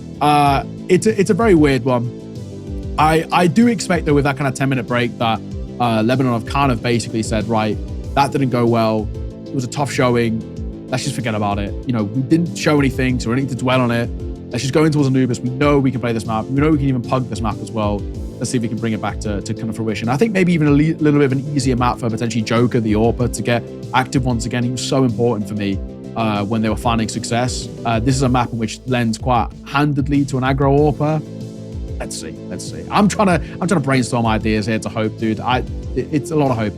Speaker 2: it's a very weird one. I do expect though with that kind of 10-minute break that Lebanon have kind of basically said, right, that didn't go well. It was a tough showing. Let's just forget about it. You know, we didn't show anything, so we don't need to dwell on it. Let's just go in towards Anubis. We know we can play this map. We know we can even pug this map as well. Let's see if we can bring it back to kind of fruition. I think maybe even a little bit of an easier map for potentially Joker, the AWPer, to get active once again. He was so important for me when they were finding success. This is a map in which lends quite handedly to an aggro AWPer. Let's see. I'm trying to brainstorm ideas here to hope, dude. It's a lot of hope.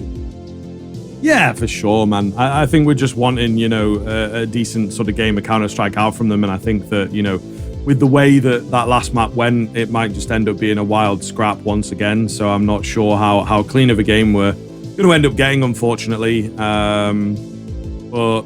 Speaker 1: Yeah, for sure, man. I think we're just wanting, you know, a decent sort of game of Counter-Strike out from them. And I think that, you know, with the way that last map went, it might just end up being a wild scrap once again. So I'm not sure how clean of a game we're going to end up getting, unfortunately. But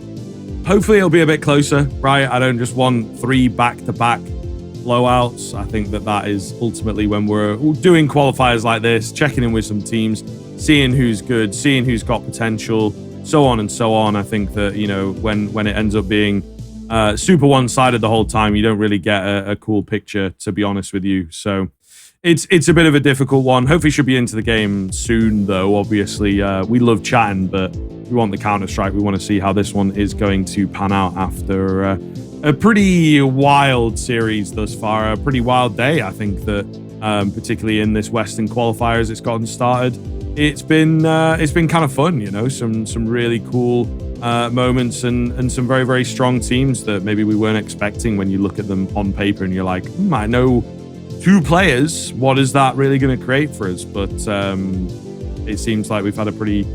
Speaker 1: hopefully it'll be a bit closer, right? I don't just want 3 back-to-back blowouts. I think that is ultimately when we're doing qualifiers like this, checking in with some teams, seeing who's good, seeing who's got potential, so on and so on. I think that, you know, when it ends up being super one-sided the whole time, you don't really get a cool picture, to be honest with you. So it's a bit of a difficult one. Hopefully should be into the game soon, though. Obviously, we love chatting, but we want the Counter-Strike. We want to see how this one is going to pan out after a pretty wild series thus far, a pretty wild day. I think that particularly in this Western qualifiers, it's gotten started. It's been kind of fun, you know, some really cool moments and some very, very strong teams that maybe we weren't expecting when you look at them on paper and you're like, I know 2 players. What is that really going to create for us? But it seems like we've had a pretty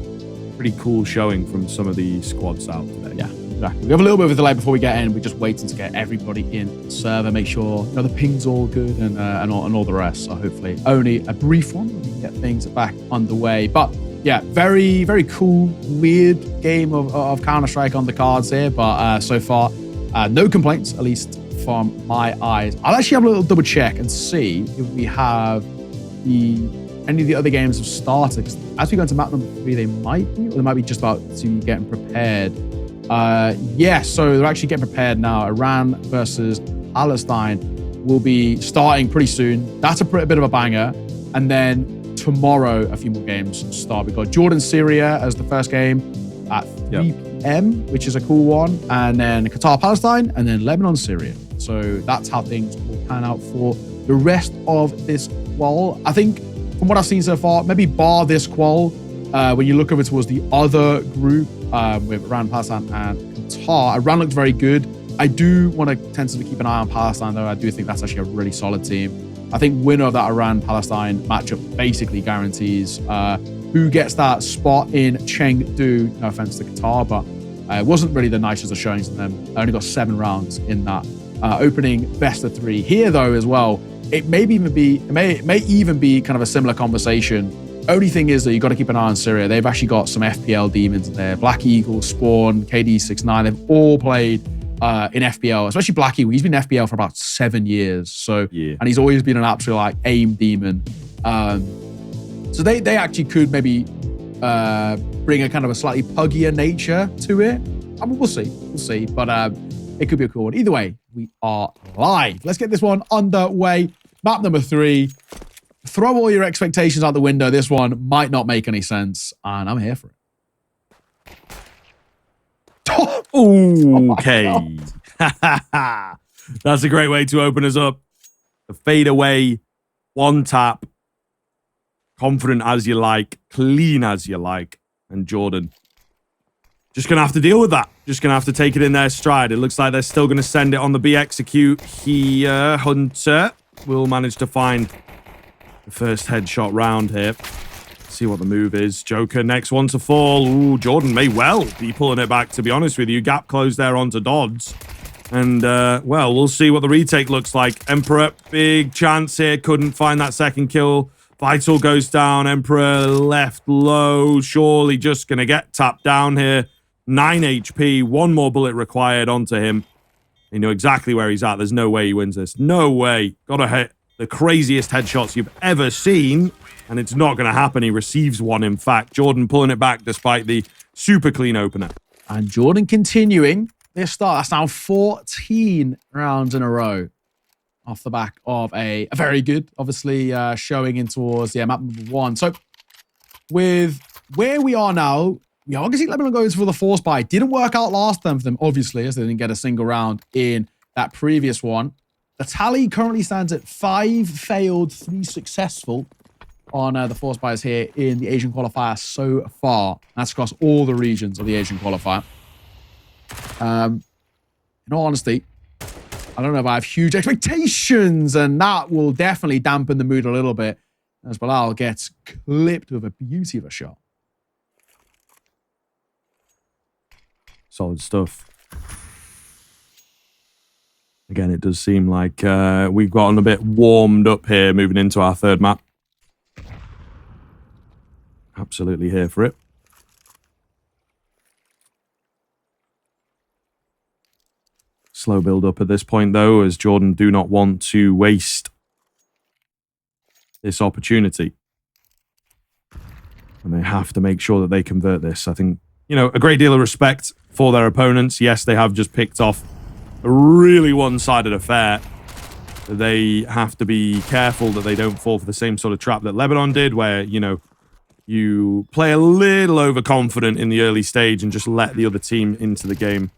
Speaker 1: cool showing from some of the squads out today.
Speaker 2: Yeah. Exactly. We have a little bit of a delay before we get in. We're just waiting to get everybody in the server, make sure, you know, the ping's all good and all the rest. So hopefully only a brief one, we can get things back underway. But yeah, very, very cool, weird game of Counter-Strike on the cards here. But so far, no complaints, at least from my eyes. I'll actually have a little double check and see if we have any of the other games have started. Because as we go into map number 3, they might be, or they might be just about to getting prepared. So they're actually getting prepared now. Iran versus Palestine will be starting pretty soon. That's a bit of a banger. And then tomorrow, a few more games start. We've got Jordan, Syria as the first game at 3 p.m., which is a cool one. And then Qatar, Palestine, and then Lebanon, Syria. So that's how things will pan out for the rest of this qual. I think from what I've seen so far, maybe bar this qual, when you look over towards the other group, with Iran, Palestine, and Qatar. Iran looked very good. I do want to tentatively keep an eye on Palestine, though. I do think that's actually a really solid team. I think winner of that Iran-Palestine matchup basically guarantees who gets that spot in Chengdu. No offense to Qatar, but it wasn't really the nicest of showings of them. I only got 7 rounds in that opening best of 3. Here, though, as well, it may even be kind of a similar conversation. Only thing is that you've got to keep an eye on Syria. They've actually got some FPL demons in there. Black Eagle, Spawn, KD69. They've all played in FPL, especially Black Eagle. He's been in FPL for about 7 years. So, yeah. And he's always been an absolute like aim demon. So they actually could maybe bring a kind of a slightly puggier nature to it. I mean, we'll see. But It could be a cool one. Either way, we are live. Let's get this one underway. Map number 3. Throw all your expectations out the window. This one might not make any sense, and I'm here for it.
Speaker 1: Okay. That's a great way to open us up. The fade away, one tap, confident as you like, clean as you like, and Jordan just going to have to deal with that. Just going to have to take it in their stride. It looks like they're still going to send it on the B execute here. Hunter will manage to find the first headshot round here. See what the move is. Joker, next one to fall. Ooh, Jordan may well be pulling it back, to be honest with you. Gap closed there onto Dodds. And, well, we'll see what the retake looks like. Emperor, big chance here. Couldn't find that second kill. Vital goes down. Emperor left low. Surely just going to get tapped down here. 9 HP. One more bullet required onto him. You know exactly where he's at. There's no way he wins this. No way. Gotta hit the craziest headshots you've ever seen. And it's not going to happen. He receives one, in fact. Jordan pulling it back despite the super clean opener.
Speaker 2: And Jordan continuing this start. That's now 14 rounds in a row off the back of a very good, obviously, showing in towards map number 1. So with where we are now, we are going to see Lebanon goes for the force buy. Didn't work out last time for them, obviously, as they didn't get a single round in that previous one. The tally currently stands at 5 failed, 3 successful on the force buys here in the Asian qualifier so far. That's across all the regions of the Asian qualifier. In all honesty, I don't know if I have huge expectations, and that will definitely dampen the mood a little bit as Bilal gets clipped with a beauty of a shot.
Speaker 1: Solid stuff. Again, it does seem like we've gotten a bit warmed up here moving into our third map. Absolutely here for it. Slow build up at this point, though, as Jordan do not want to waste this opportunity. And they have to make sure that they convert this. I think, you know, a great deal of respect for their opponents. Yes, they have just picked off a really one-sided affair. They have to be careful that they don't fall for the same sort of trap that Lebanon did, where, you know, you play a little overconfident in the early stage and just let the other team into the game.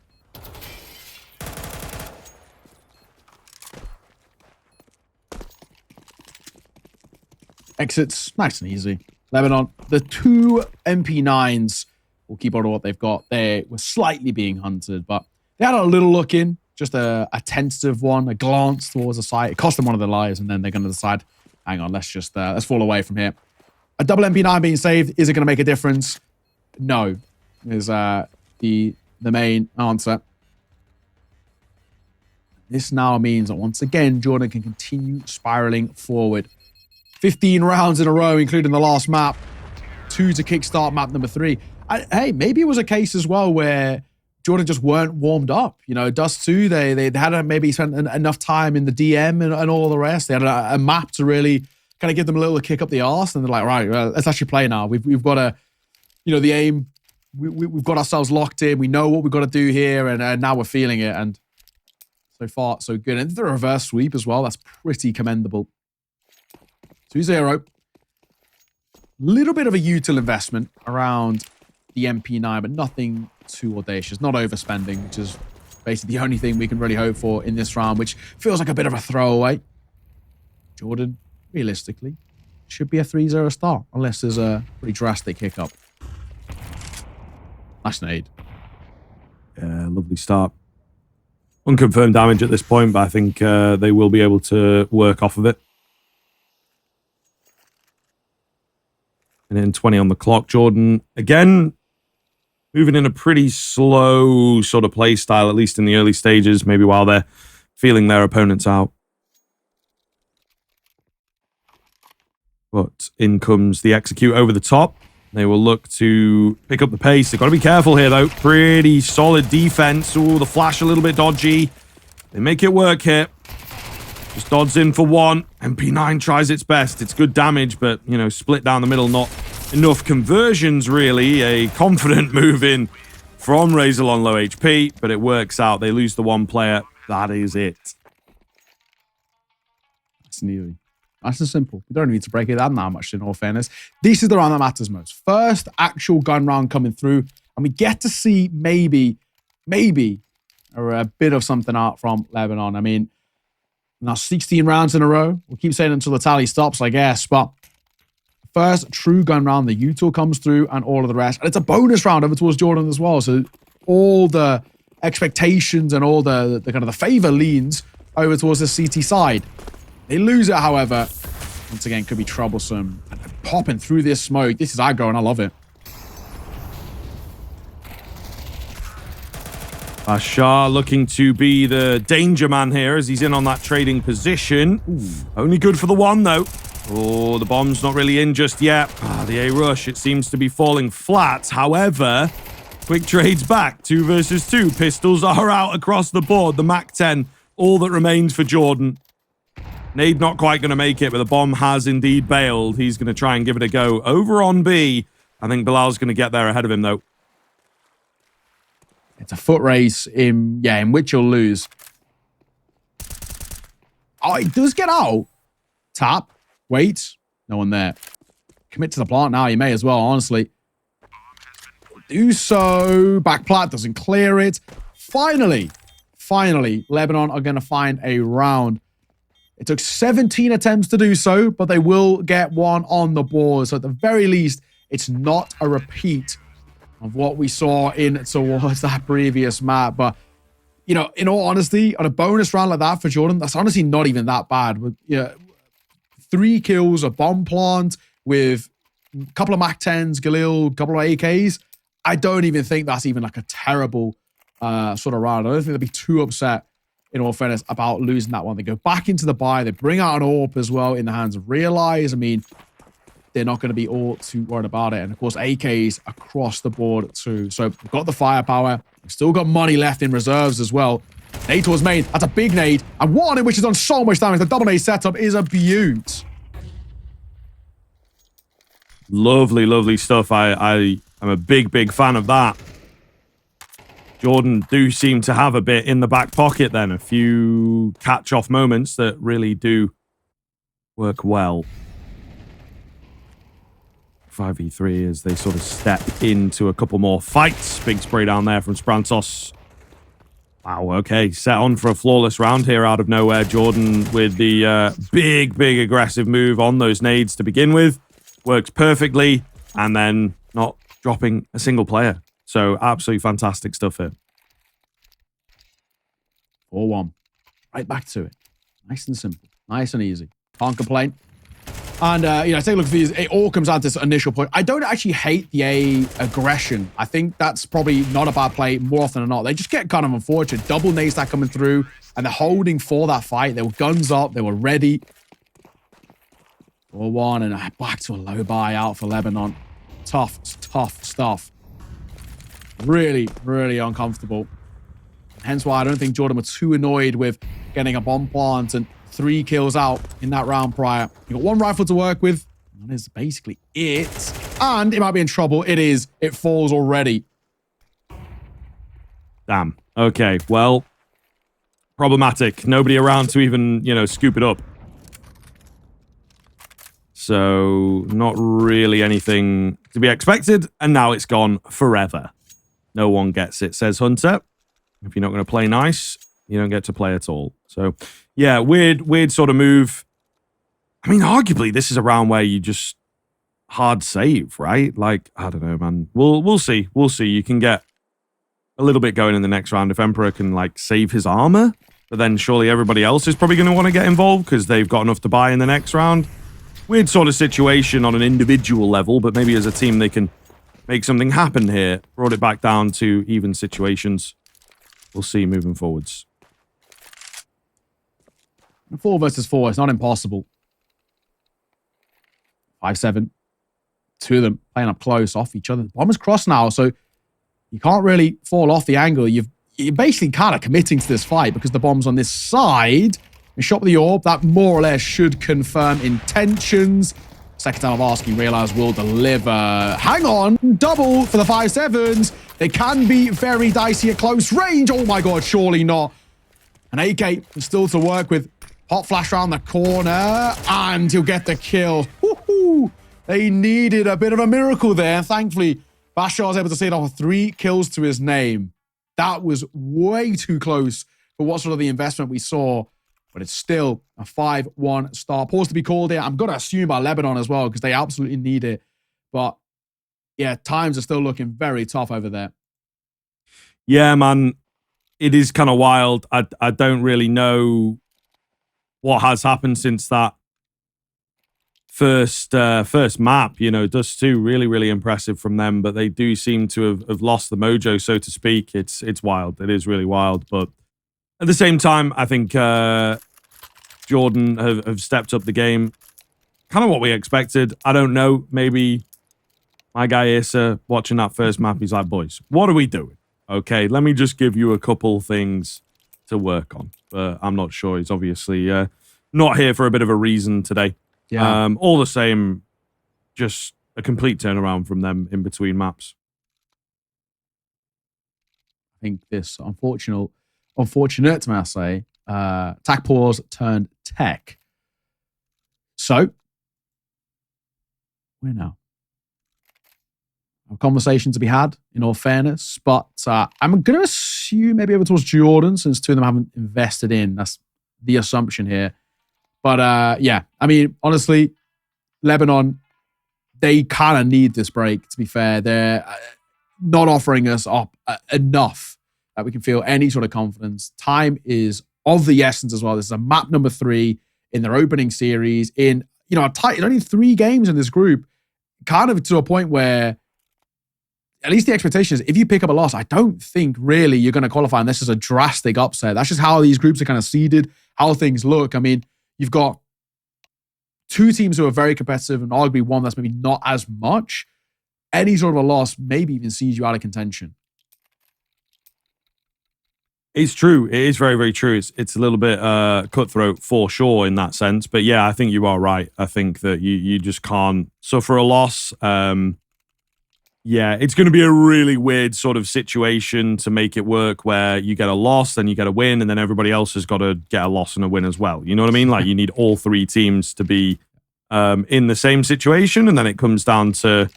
Speaker 2: Exits, nice and easy. Lebanon, the 2 MP9s will keep on what they've got. They were slightly being hunted, but they had a little look in, just a tentative one, a glance towards the site. It cost them one of their lives, and then they're going to decide, hang on, let's fall away from here. A double MP9 being saved, is it going to make a difference? No, is the main answer. This now means that once again, Jordan can continue spiraling forward. 15 rounds in a row, including the last map. 2 to kickstart map number 3. Hey, maybe it was a case as well where Jordan just weren't warmed up. You know, Dust 2, they hadn't maybe spent enough time in the DM and all the rest. They had a map to really kind of give them a little kick up the arse. And they're like, right, well, let's actually play now. We've got to, you know, the aim. We've got ourselves locked in. We know what we've got to do here. And now we're feeling it. And so far, so good. And the reverse sweep as well. That's pretty commendable. 2-0. Little bit of a util investment around the MP9, but nothing too audacious. Not overspending, which is basically the only thing we can really hope for in this round, which feels like a bit of a throwaway. Jordan, realistically, should be a 3-0 start, unless there's a pretty drastic hiccup. Nice nade.
Speaker 1: Yeah, lovely start. Unconfirmed damage at this point, but I think they will be able to work off of it. And then 20 on the clock. Jordan, again, moving in a pretty slow sort of play style, at least in the early stages, maybe while they're feeling their opponents out. But in comes the execute over the top. They will look to pick up the pace. They've got to be careful here, though. Pretty solid defense. Ooh, the flash a little bit dodgy. They make it work here. Just dodds in for one. MP9 tries its best. It's good damage, but, you know, split down the middle. Not enough conversions, really. A confident move in from Razor on low HP, but it works out. They lose the one player. That is it.
Speaker 2: It's nearly. Nice and simple. We don't need to break it down that much, in all fairness. This is the round that matters most. First actual gun round coming through, and we get to see maybe a bit of something out from Lebanon. I mean, now 16 rounds in a row. We'll keep saying until the tally stops, I guess. But first true gun round, the util comes through and all of the rest. And it's a bonus round over towards Jordan as well. So all the expectations and all the kind of the favor leans over towards the CT side. They lose it, however. Once again, could be troublesome. And popping through this smoke. This is aggro and I love it.
Speaker 1: Bashar looking to be the danger man here as he's in on that trading position. Only good for the one, though. Oh, the bomb's not really in just yet. The A rush, it seems to be falling flat. However, quick trades back. 2 versus 2. Pistols are out across the board. The MAC-10, all that remains for Jordan. Nade not quite going to make it, but the bomb has indeed bailed. He's going to try and give it a go. Over on B. I think Bilal's going to get there ahead of him, though.
Speaker 2: It's a foot race in which you'll lose. Oh, it does get out. Tap. Wait. No one there. Commit to the plant now. You may as well, honestly. Do so. Back plat doesn't clear it. Finally, Lebanon are going to find a round. It took 17 attempts to do so, but they will get one on the board. So at the very least, it's not a repeat of what we saw in towards that previous map. But, you know, in all honesty, on a bonus round like that for Jordan, that's honestly not even that bad. With 3 kills, a bomb plant with a couple of MAC-10s, Galil, a couple of AKs. I don't even think that's even like a terrible sort of round. I don't think they'll be too upset, in all fairness, about losing that one. They go back into the buy. They bring out an AWP as well in the hands of Realize. I mean, they're not going to be all too worried about it. And of course, AKs across the board too. So we've got the firepower. We've still got money left in reserves as well. Nade towards main. That's a big nade. And one in which has done so much damage. The double nade setup is a beaut.
Speaker 1: Lovely, lovely stuff. I'm a big fan of that. Jordan do seem to have a bit in the back pocket then. A few catch-off moments that really do work well. 5v3 as they sort of step into a couple more fights. Big spray down there from Sprantos. Wow, okay. Set on for a flawless round here out of nowhere. Jordan with the big aggressive move on those nades to begin with. Works perfectly and then not dropping a single player. So absolutely fantastic stuff here.
Speaker 2: 4-1. Right back to it. Nice and simple. Nice and easy. Can't complain. And, take a look at these. It all comes down to this initial point. I don't actually hate the A aggression. I think that's probably not a bad play more often than not. They just get kind of unfortunate. Double nade stack coming through, and they're holding for that fight. They were guns up. They were ready. 4-1, and back to a low buy out for Lebanon. Tough stuff. Really uncomfortable. Hence why I don't think Jordan were too annoyed with getting a bomb plant and 3 kills out in that round prior. You got 1 rifle to work with. That is basically it. And it might be in trouble. It is. It falls already.
Speaker 1: Damn. Okay. Well, problematic. Nobody around to even, scoop it up. So not really anything to be expected. And now it's gone forever. No one gets it, says Hunter. If you're not going to play nice, you don't get to play at all. So, yeah, weird sort of move. I mean, arguably, this is a round where you just hard save, right? Like, I don't know, man. We'll see. We'll see. You can get a little bit going in the next round if Emperor can, save his armor. But then surely everybody else is probably going to want to get involved because they've got enough to buy in the next round. Weird sort of situation on an individual level, but maybe as a team they can make something happen here. Brought it back down to even situations. We'll see moving forwards.
Speaker 2: 4 versus 4, it's not impossible. 5-7. 2 of them playing up close off each other. The bomb is crossed now, so you can't really fall off the angle. You're basically kind of committing to this fight because the bomb's on this side. And shot with the orb, that more or less should confirm intentions. Second time of asking, realize will deliver. Hang on, double for the 5-7s. They can be very dicey at close range. Oh my God, surely not. An AK still to work with. Hot flash around the corner, and he'll get the kill. Woohoo! They needed a bit of a miracle there. Thankfully, Bashar was able to see it off 3 kills to his name. That was way too close for what sort of the investment we saw, but it's still a 5-1 star. Pause to be called here. I'm going to assume by Lebanon as well, because they absolutely need it. But yeah, times are still looking very tough over there.
Speaker 1: Yeah, man. It is kind of wild. I don't really know what has happened since that first map. You know, Dust 2, really, really impressive from them, but they do seem to have lost the mojo, so to speak. It's wild. It is really wild. But at the same time, I think Jordan have stepped up the game. Kind of what we expected. I don't know. Maybe my guy Issa, watching that first map, he's like, boys, what are we doing? Okay, let me just give you a couple things to work on. But I'm not sure. He's obviously not here for a bit of a reason today.
Speaker 2: Yeah.
Speaker 1: All the same, just a complete turnaround from them in between maps.
Speaker 2: I think this unfortunate, may I say, attack pause turned tech. So, where now? A conversation to be had, in all fairness, but I'm going to assume maybe over towards Jordan, since 2 of them haven't invested in. That's the assumption here. But yeah, I mean, honestly, Lebanon, they kind of need this break, to be fair. They're not offering us up enough that we can feel any sort of confidence. Time is of the essence as well. This is a map number 3 in their opening series. In, you know, only 3 games in this group, kind of to a point where at least the expectation is if you pick up a loss, I don't think really you're going to qualify unless there's a drastic upset. That's just how these groups are kind of seeded, how things look. I mean, you've got 2 teams who are very competitive and arguably one that's maybe not as much. Any sort of a loss maybe even sees you out of contention.
Speaker 1: It's true. It is very, very true. It's a little bit cutthroat for sure in that sense. But yeah, I think you are right. I think that you just can't suffer a loss. Yeah, it's going to be a really weird sort of situation to make it work where you get a loss, then you get a win, and then everybody else has got to get a loss and a win as well. You know what I mean? Like you need all 3 teams to be in the same situation, and then it comes down to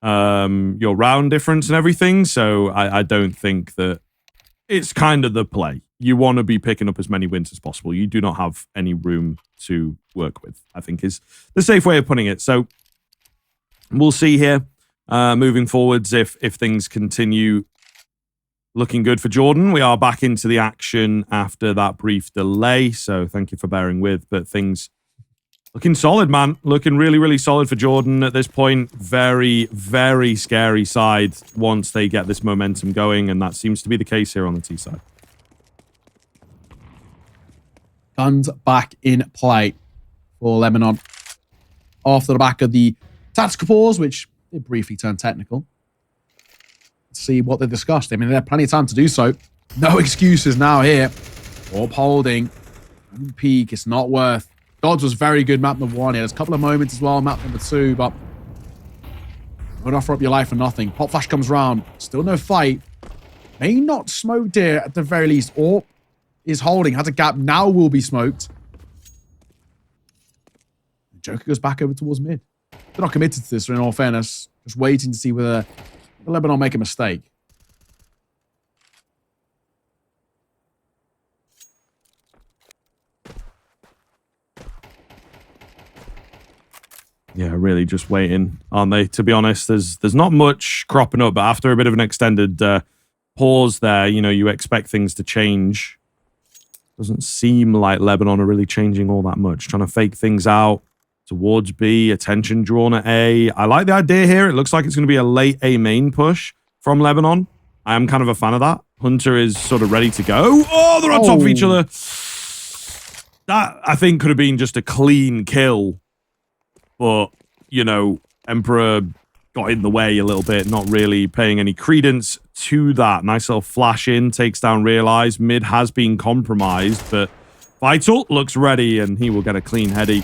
Speaker 1: your round difference and everything. So I don't think that it's kind of the play. You want to be picking up as many wins as possible. You do not have any room to work with, I think is the safe way of putting it. So we'll see here. Moving forwards, if things continue looking good for Jordan, we are back into the action after that brief delay. So thank you for bearing with. But things looking solid, man. Looking really, really solid for Jordan at this point. Very, very scary side once they get this momentum going. And that seems to be the case here on the T side.
Speaker 2: Guns back in play for Lebanon. After the back of the tactical pause, which it briefly turned technical. Let's see what they discussed. I mean, they had plenty of time to do so. No excuses now here. Upholding. Peak, it's not worth. Dodge was very good map number 1. He has a couple of moments as well, map number 2, but don't offer up your life for nothing. Pop flash comes round. Still no fight. May not smoked here at the very least. Or is holding. Has a gap. Now will be smoked. Joker goes back over towards mid. They're not committed to this, in all fairness. Just waiting to see whether Lebanon make a mistake.
Speaker 1: Yeah, really just waiting, aren't they? To be honest, there's not much cropping up, but after a bit of an extended pause there, you know, you expect things to change. Doesn't seem like Lebanon are really changing all that much. Trying to fake things out towards B, attention drawn at A. I like the idea here. It looks like it's going to be a late A main push from Lebanon. I am kind of a fan of that. Hunter is sort of ready to go. Oh, they're on top of each other. That, I think, could have been just a clean kill. But, you know, Emperor got in the way a little bit, not really paying any credence to that. Nice little flash in, takes down Realize. Mid has been compromised, but Vital looks ready, and he will get a clean heady.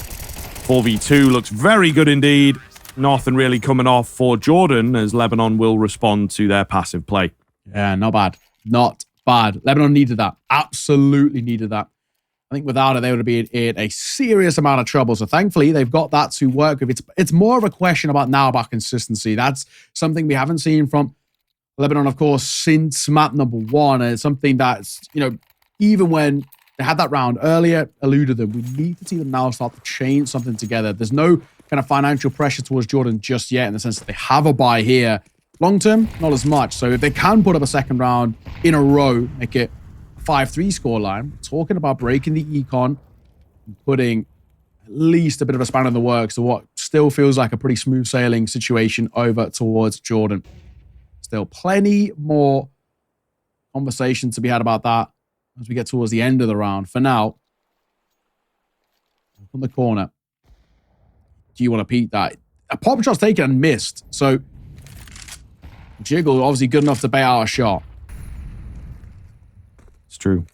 Speaker 1: 4v2 looks very good indeed. Nothing really coming off for Jordan as Lebanon will respond to their passive play.
Speaker 2: Yeah, not bad. Not bad. Lebanon needed that. Absolutely needed that. I think without it, they would have been in a serious amount of trouble. So thankfully, they've got that to work with. It's more of a question about consistency. That's something we haven't seen from Lebanon, of course, since map number 1. And it's something that's, even when they had that round earlier, eluded them. We need to see them now start to chain something together. There's no kind of financial pressure towards Jordan just yet in the sense that they have a bye here. Long term, not as much. So if they can put up a second round in a row, make it 5-3 scoreline, talking about breaking the econ and putting at least a bit of a spanner in the works to what still feels like a pretty smooth sailing situation over towards Jordan. Still plenty more conversation to be had about that as we get towards the end of the round. For now, from the corner, do you want to peek that? A pop shot's taken and missed, so Jiggle obviously good enough to bait out a shot.
Speaker 1: It's true.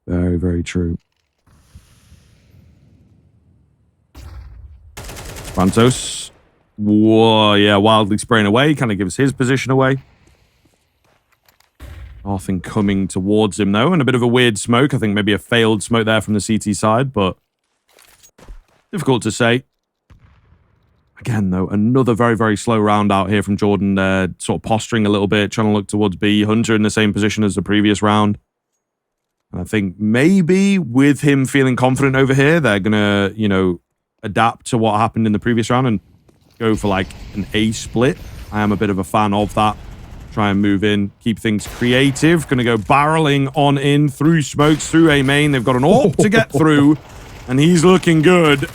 Speaker 1: Very, very true. Santos. Whoa, yeah, wildly spraying away. Kind of gives his position away. Nothing coming towards him, though. And a bit of a weird smoke. I think maybe a failed smoke there from the CT side, but difficult to say. Again, though, another very, very slow round out here from Jordan. Sort of posturing a little bit, trying to look towards B. Hunter in the same position as the previous round. And I think maybe with him feeling confident over here, they're going to, adapt to what happened in the previous round and go for like an A split. I am a bit of a fan of that. Try and move in, keep things creative. Going to go barreling on in through smokes, through A main. They've got an AWP to get through, and he's looking good.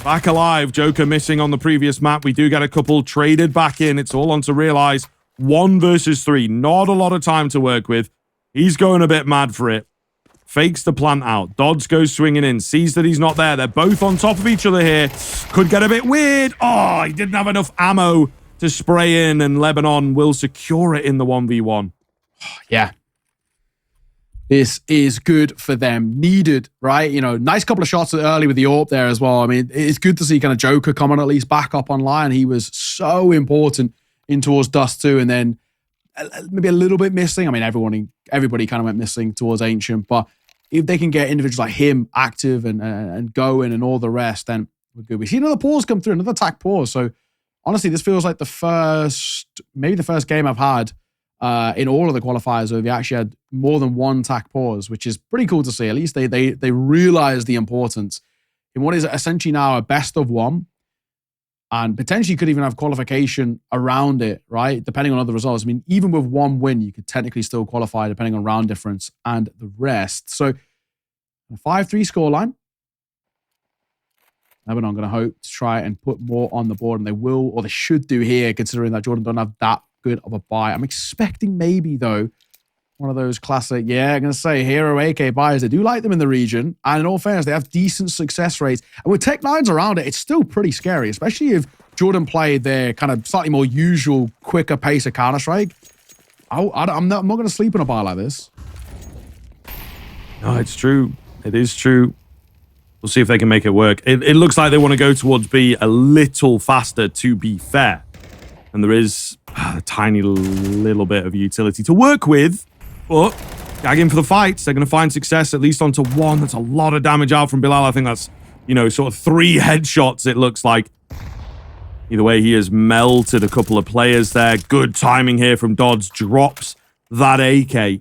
Speaker 1: Back alive. Joker missing on the previous map. We do get a couple traded back in. It's all on to realize 1 versus 3. Not a lot of time to work with. He's going a bit mad for it. Fakes the plant out. Dodds goes swinging in. Sees that he's not there. They're both on top of each other here. Could get a bit weird. Oh, he didn't have enough ammo to spray in, and Lebanon will secure it in the 1v1.
Speaker 2: Yeah. This is good for them. Needed, right? Nice couple of shots early with the AWP there as well. I mean, it's good to see kind of Joker coming at least back up online. He was so important in towards Dust 2, and then maybe a little bit missing. I mean, everybody kind of went missing towards Ancient, but if they can get individuals like him active and going and all the rest, then we're good. We see another pause come through, another attack pause. So honestly, this feels like maybe the first game I've had in all of the qualifiers where we actually had more than one attack pause, which is pretty cool to see. At least they realize the importance in what is essentially now a best of 1. And potentially could even have qualification around it, right? Depending on other results. I mean, even with 1 win, you could technically still qualify depending on round difference and the rest. So, a 5-3 scoreline. Lebanon going to hope to try and put more on the board, and they will, or they should do here, considering that Jordan don't have that good of a buy. I'm expecting maybe, though, one of those classic, I'm going to say Hero AK buyers. They do like them in the region. And in all fairness, they have decent success rates. And with Tech 9s around it, it's still pretty scary, especially if Jordan played their kind of slightly more usual, quicker pace of Counter-Strike. I'm not going to sleep on a buy like this.
Speaker 1: No, it's true. It is true. We'll see if they can make it work. It looks like they want to go towards B a little faster, to be fair. And there is a tiny little bit of utility to work with. But gagging for the fights, they're going to find success at least onto 1. That's a lot of damage out from Bilal. I think that's, sort of 3 headshots, it looks like. Either way, he has melted a couple of players there. Good timing here from Dodds. Drops that AK.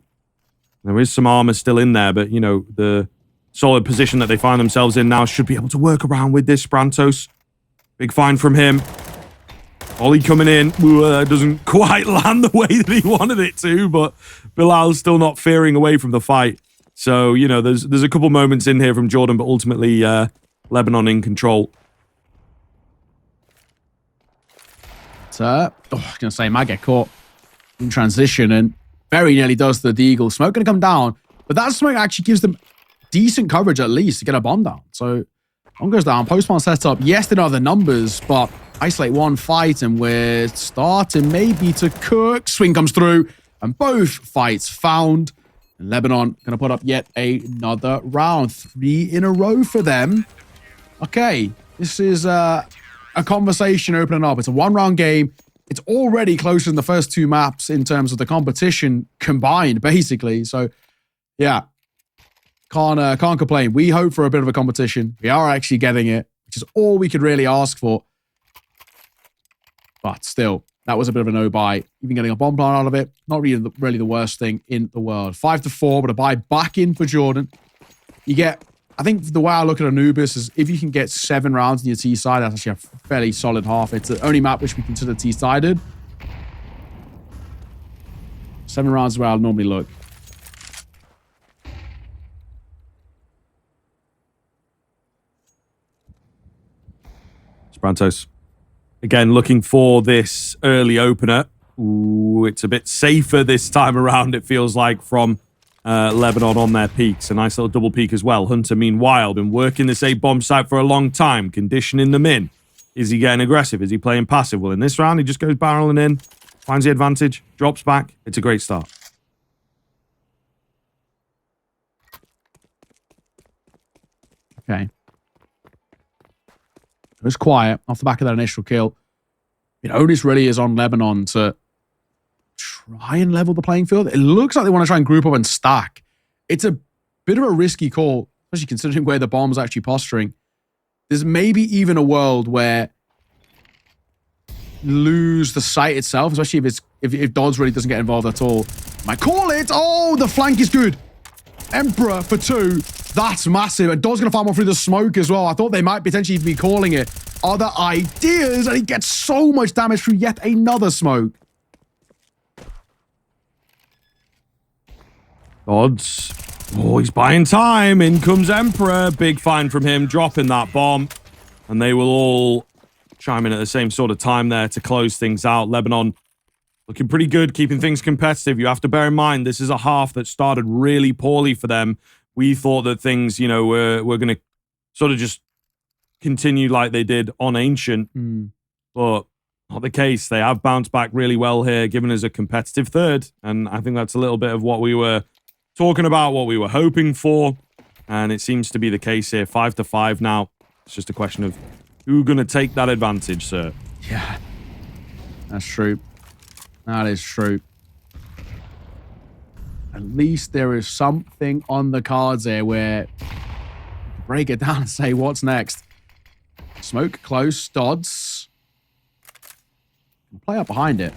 Speaker 1: There is some armor still in there, but, the solid position that they find themselves in now should be able to work around with this. Sprantos. Big find from him. Ollie coming in, doesn't quite land the way that he wanted it to, but Bilal's still not fearing away from the fight. So, there's a couple moments in here from Jordan, but ultimately Lebanon in control.
Speaker 2: I was going to say, might get caught in transition and very nearly does the Deagle. Smoke going to come down, but that smoke actually gives them decent coverage at least to get a bomb down. So, one goes down, post-spawn setup. Yes, they don't have the numbers, but isolate 1 fight, and we're starting maybe to cook. Swing comes through, and both fights found. And Lebanon going to put up yet another round. 3 in a row for them. Okay, this is a conversation opening up. It's a one-round game. It's already closer than the first two maps in terms of the competition combined, basically. So, yeah, can't complain. We hope for a bit of a competition. We are actually getting it, which is all we could really ask for. But still, that was a bit of a no-buy. Even getting a bomb plant out of it, not really the worst thing in the world. 5-4, but a buy back in for Jordan. You get, I think the way I look at Anubis is if you can get 7 rounds in your T-side, that's actually a fairly solid half. It's the only map which we consider T-sided. 7 rounds is where I'll normally look.
Speaker 1: Sprantos. Again, looking for this early opener. Ooh, it's a bit safer this time around, it feels like, from Lebanon on their peaks. A nice little double peak as well. Hunter, meanwhile, been working this A-bomb site for a long time, conditioning them in. Is he getting aggressive? Is he playing passive? Well, in this round, he just goes barreling in, finds the advantage, drops back. It's a great start.
Speaker 2: Okay. It was quiet off the back of that initial kill. The onus really is on Lebanon to try and level the playing field. It looks like they want to try and group up and stack. It's a bit of a risky call, especially considering where the bomb's actually posturing. There's maybe even a world where lose the site itself, especially if Dodds really doesn't get involved at all. Might call it. Oh, the flank is good. Emperor for 2. That's massive. And Dodds going to find one through the smoke as well. I thought they might potentially be calling it. Other ideas, and he gets so much damage through yet another smoke.
Speaker 1: Dodds. Oh, he's buying time. In comes Emperor. Big find from him, dropping that bomb. And they will all chime in at the same sort of time there to close things out. Lebanon looking pretty good, keeping things competitive. You have to bear in mind, this is a half that started really poorly for them. We thought that things, you know, were going to sort of just continue like they did on Ancient. But not the case. They have bounced back really well here, giving us a competitive third. And I think that's a little bit of what we were talking about, what we were hoping for. And it seems to be the case here. 5-5 now. It's just a question of who's going to take that advantage, sir.
Speaker 2: Yeah, that's true. That is true. At least there is something on the cards here where break it down and say what's next. Smoke close, Dodds. Play up behind it.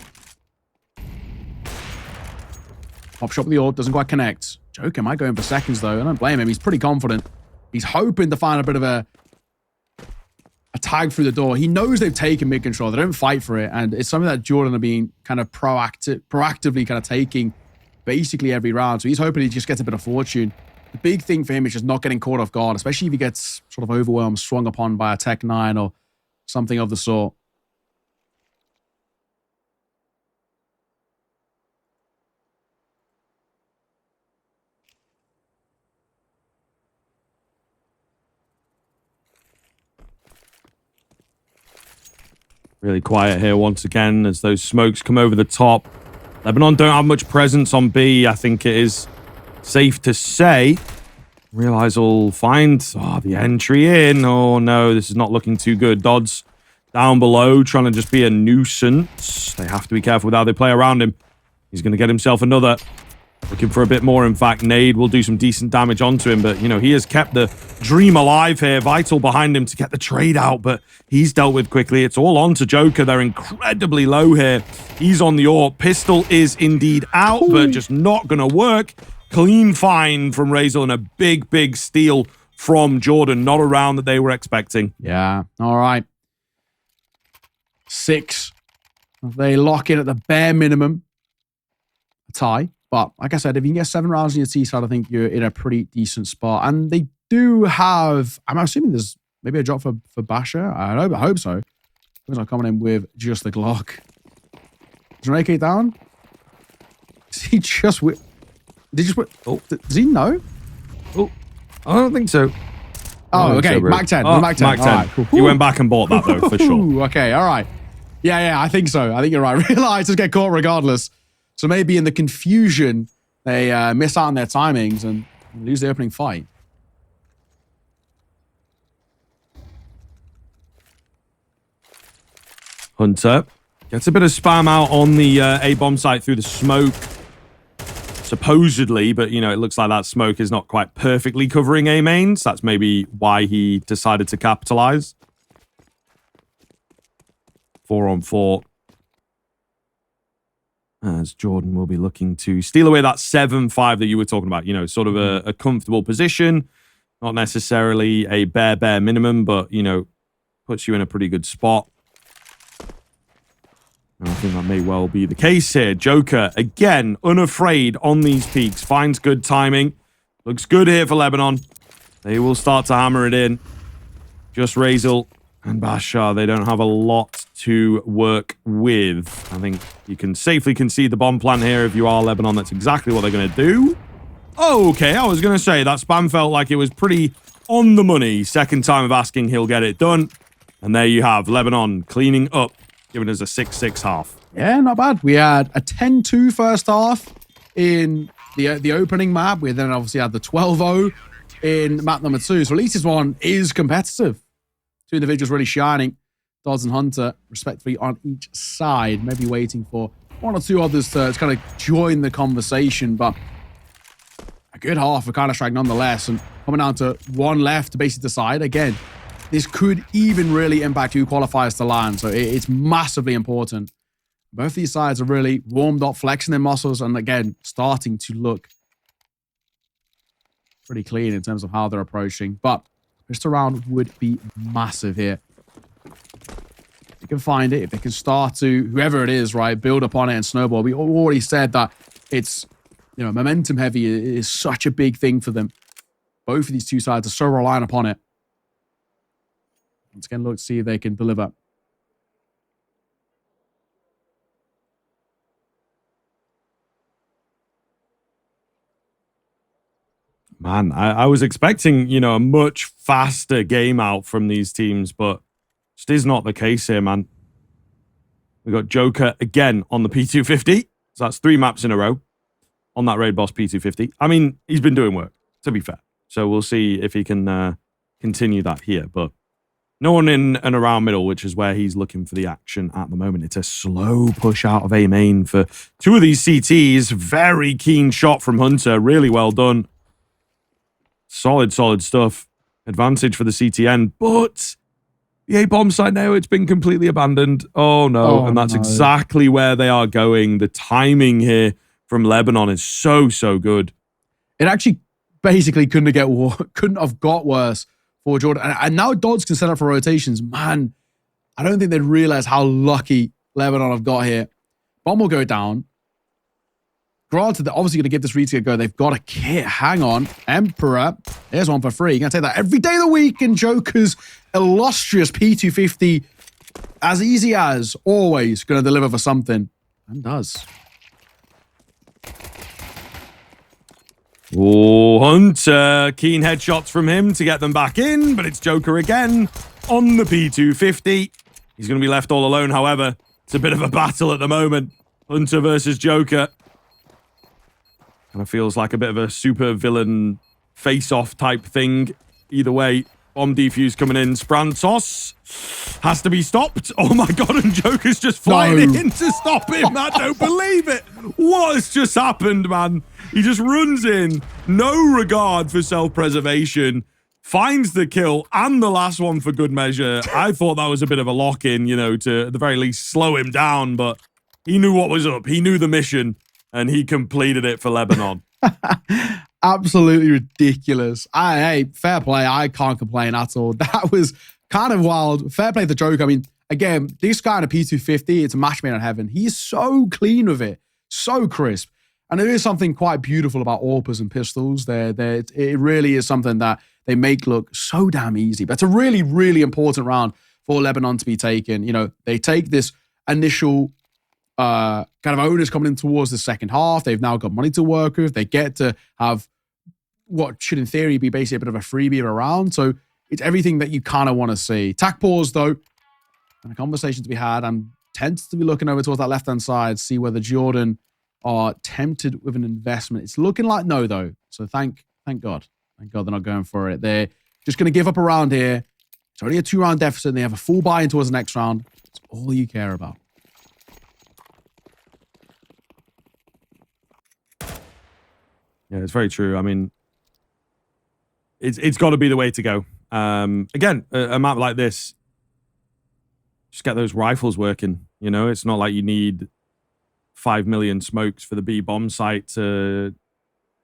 Speaker 2: Pop shot with the orb, doesn't quite connect. Joker might go in for seconds though. I don't blame him. He's pretty confident. He's hoping to find a bit of a tag through the door. He knows they've taken mid control. They don't fight for it. And it's something that Jordan are being kind of proactively kind of taking basically every round. So he's hoping he just gets a bit of fortune. The big thing for him is just not getting caught off guard, especially if he gets sort of overwhelmed, swung upon by a Tech 9 or something of the sort.
Speaker 1: Really quiet here once again as those smokes come over the top. Lebanon don't have much presence on B, I think it is safe to say. Realize we'll find the entry in. Oh no, this is not looking too good. Dodds down below, trying to just be a nuisance. They have to be careful with how they play around him. He's going to get himself another. Looking for a bit more. In fact, Nade will do some decent damage onto him, but, you know, he has kept the dream alive here. Vital behind him to get the trade out, but he's dealt with quickly. It's all on to Joker. They're incredibly low here. He's on the AWP. Pistol is indeed out, but just not going to work. Clean find from Razel and a big, big steal from Jordan. Not a round that they were expecting.
Speaker 2: Yeah, all right. 6. They lock in at the bare minimum. A tie. But like I said, if you can get 7 rounds in your T-side, I think you're in a pretty decent spot. And they do have, I'm assuming there's maybe a drop for Basher. I hope so. He's not coming in with just the Glock. Is AK down? Is he just with... Did he just... Oh, does he know?
Speaker 1: Oh, I don't think so.
Speaker 2: Oh, okay. Mac 10.
Speaker 1: Oh,
Speaker 2: Mac 10.
Speaker 1: Mac 10.
Speaker 2: All right, cool.
Speaker 1: He went back and bought that, though, for sure.
Speaker 2: Okay, all right. Yeah, I think so. I think you're right. Realize just get caught regardless. So maybe in the confusion, they miss out on their timings and lose the opening fight.
Speaker 1: Hunter gets a bit of spam out on the A bomb site through the smoke, supposedly, but, you know, it looks like that smoke is not quite perfectly covering A mains. That's maybe why he decided to capitalize. 4-on-4. As Jordan will be looking to steal away that 7-5 that you were talking about. You know, sort of a comfortable position. Not necessarily a bare minimum, but, you know, puts you in a pretty good spot. And I think that may well be the case here. Joker, again, unafraid on these peaks. Finds good timing. Looks good here for Lebanon. They will start to hammer it in. Just Razel and Bashar, they don't have a lot to work with. I think you can safely concede the bomb plant here if you are Lebanon. That's exactly what they're going to do. Oh, okay, I was going to say that spam felt like it was pretty on the money. Second time of asking, he'll get it done. And there you have Lebanon cleaning up, giving us a 6-6 half.
Speaker 2: Yeah, not bad. We had a 10-2 first half in the opening map. We then obviously had the 12-0 in map number 2. So at least this one is competitive. Two individuals really shining. Dodds and Hunter, respectively, on each side. Maybe waiting for one or two others to kind of join the conversation. But a good half for Counter-Strike nonetheless. And coming down to one left to basically decide. Again, this could even really impact who qualifies to LAN. So it's massively important. Both these sides are really warmed up, flexing their muscles, and again, starting to look pretty clean in terms of how they're approaching. But first round would be massive here. If they can find it, if they can start to, whoever it is, right, build upon it and snowball. We already said that it's, you know, momentum heavy is such a big thing for them. Both of these two sides are so reliant upon it. Let's again look to see if they can deliver.
Speaker 1: Man, I was expecting, you know, a much faster game out from these teams, but just is not the case here, man. We got Joker again on the P250. So that's 3 maps in a row on that Raid Boss P250. I mean, he's been doing work, to be fair. So we'll see if he can continue that here. But no one in and around middle, which is where he's looking for the action at the moment. It's a slow push out of A main for 2 of these CTs. Very keen shot from Hunter. Really well done. Solid stuff. Advantage for the CTN, but the A-bomb site now, it's been completely abandoned. Oh, no. And that's exactly where they are going. The timing here from Lebanon is so good.
Speaker 2: It actually basically couldn't have got worse for Jordan. And now Dodds can set up for rotations. Man, I don't think they'd realize how lucky Lebanon have got here. Bomb will go down. Granted, they're obviously going to give this retake a go. They've got a kit. Hang on. Emperor. There's one for free. You're going to take that every day of the week in Joker's illustrious P250. As easy as always going to deliver for something. And does.
Speaker 1: Oh, Hunter. Keen headshots from him to get them back in, but it's Joker again on the P250. He's going to be left all alone, however. It's a bit of a battle at the moment. Hunter versus Joker. Kind of feels like a bit of a super villain face-off type thing. Either way, bomb defuse coming in. Sprantos has to be stopped. Oh my god, and Joker's just flying in to stop him. I don't believe it. What has just happened, man? He just runs in, no regard for self-preservation, finds the kill and the last one for good measure. I thought that was a bit of a lock-in, you know, to at the very least slow him down, but he knew what was up. He knew the mission. And he completed it for Lebanon.
Speaker 2: Absolutely ridiculous. Hey, fair play. I can't complain at all. That was kind of wild. Fair play to Joker. I mean, again, this guy in a P250, it's a match made in heaven. He's so clean with it. So crisp. And there is something quite beautiful about AWPers and pistols. It really is something that they make look so damn easy. But it's a really, really important round for Lebanon to be taken. You know, they take this initial kind of owners coming in towards the second half. They've now got money to work with. They get to have what should in theory be basically a bit of a freebie around. So it's everything that you kind of want to see. Tac pause though, and a conversation to be had. I'm tempted to be looking over towards that left-hand side, see whether Jordan are tempted with an investment. It's looking like no though. So thank God. Thank God they're not going for it. They're just going to give up around here. It's only a 2-round deficit and they have a full buy-in towards the next round. It's all you care about.
Speaker 1: Yeah, it's very true. I mean, it's got to be the way to go. Again, a map like this, just get those rifles working. You know, it's not like you need 5 million smokes for the B bomb site to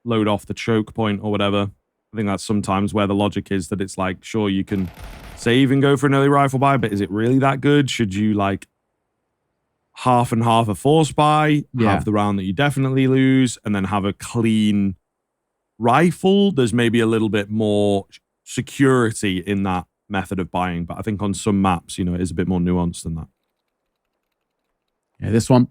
Speaker 1: load off the choke point or whatever. I think that's sometimes where the logic is, that it's like, sure, you can save and go for an early rifle buy, but is it really that good? Should you like half and half a force buy, have the round that you definitely lose, and then have a clean rifle? There's maybe a little bit more security in that method of buying, but I think on some maps, you know, it is a bit more nuanced than that.
Speaker 2: Yeah, this one.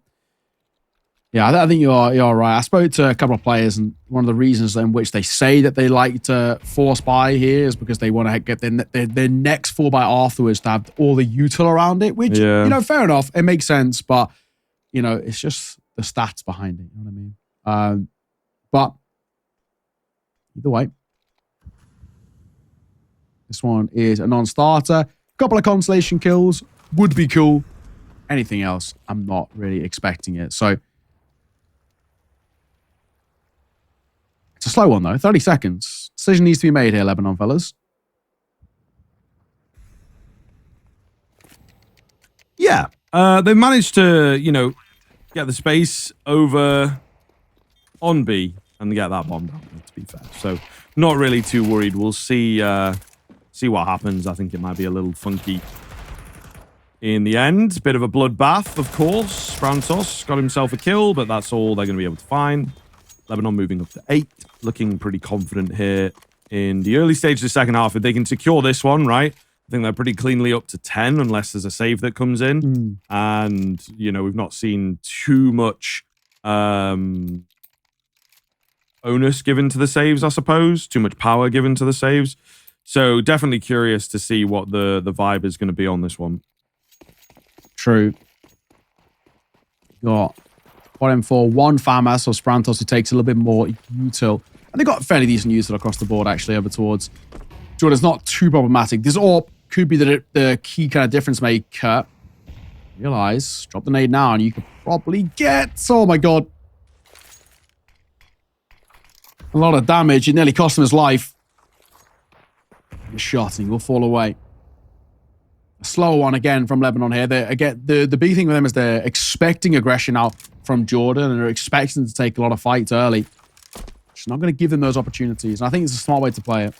Speaker 2: Yeah, I think you're right. I spoke to a couple of players, and one of the reasons in which they say that they like to force buy here is because they want to get their next 4-buy afterwards to have all the util around it, which, you know, fair enough. It makes sense, but, you know, it's just the stats behind it. You know what I mean? But either way, this one is a non-starter. A couple of consolation kills would be cool. Anything else, I'm not really expecting it. So it's a slow one, though. 30 seconds. Decision needs to be made here, Lebanon fellas.
Speaker 1: Yeah. They managed to, you know, get the space over on B and get that bomb down, to be fair. So not really too worried. We'll see what happens. I think it might be a little funky in the end. Bit of a bloodbath, of course. Brantos got himself a kill, but that's all they're going to be able to find. Lebanon moving up to 8, looking pretty confident here in the early stage of the second half. If they can secure this one, right, I think they're pretty cleanly up to 10, unless there's a save that comes in. And, you know, we've not seen too much onus given to the saves, I suppose. Too much power given to the saves. So definitely curious to see what the vibe is going to be on this one.
Speaker 2: True. Got 1M4, 1 FAMAS or Sprantos, who takes a little bit more util. And they got fairly decent util across the board, actually, over towards Jordan's not too problematic. This AWP could be the key kind of difference maker. Realize, drop the nade now, and you could probably get, oh my god, a lot of damage. It nearly cost him his life. A shot, and he will fall away. A slower one again from Lebanon here. The big thing with them is they're expecting aggression out from Jordan, and they're expecting to take a lot of fights early. She's not going to give them those opportunities, and I think it's a smart way to play it.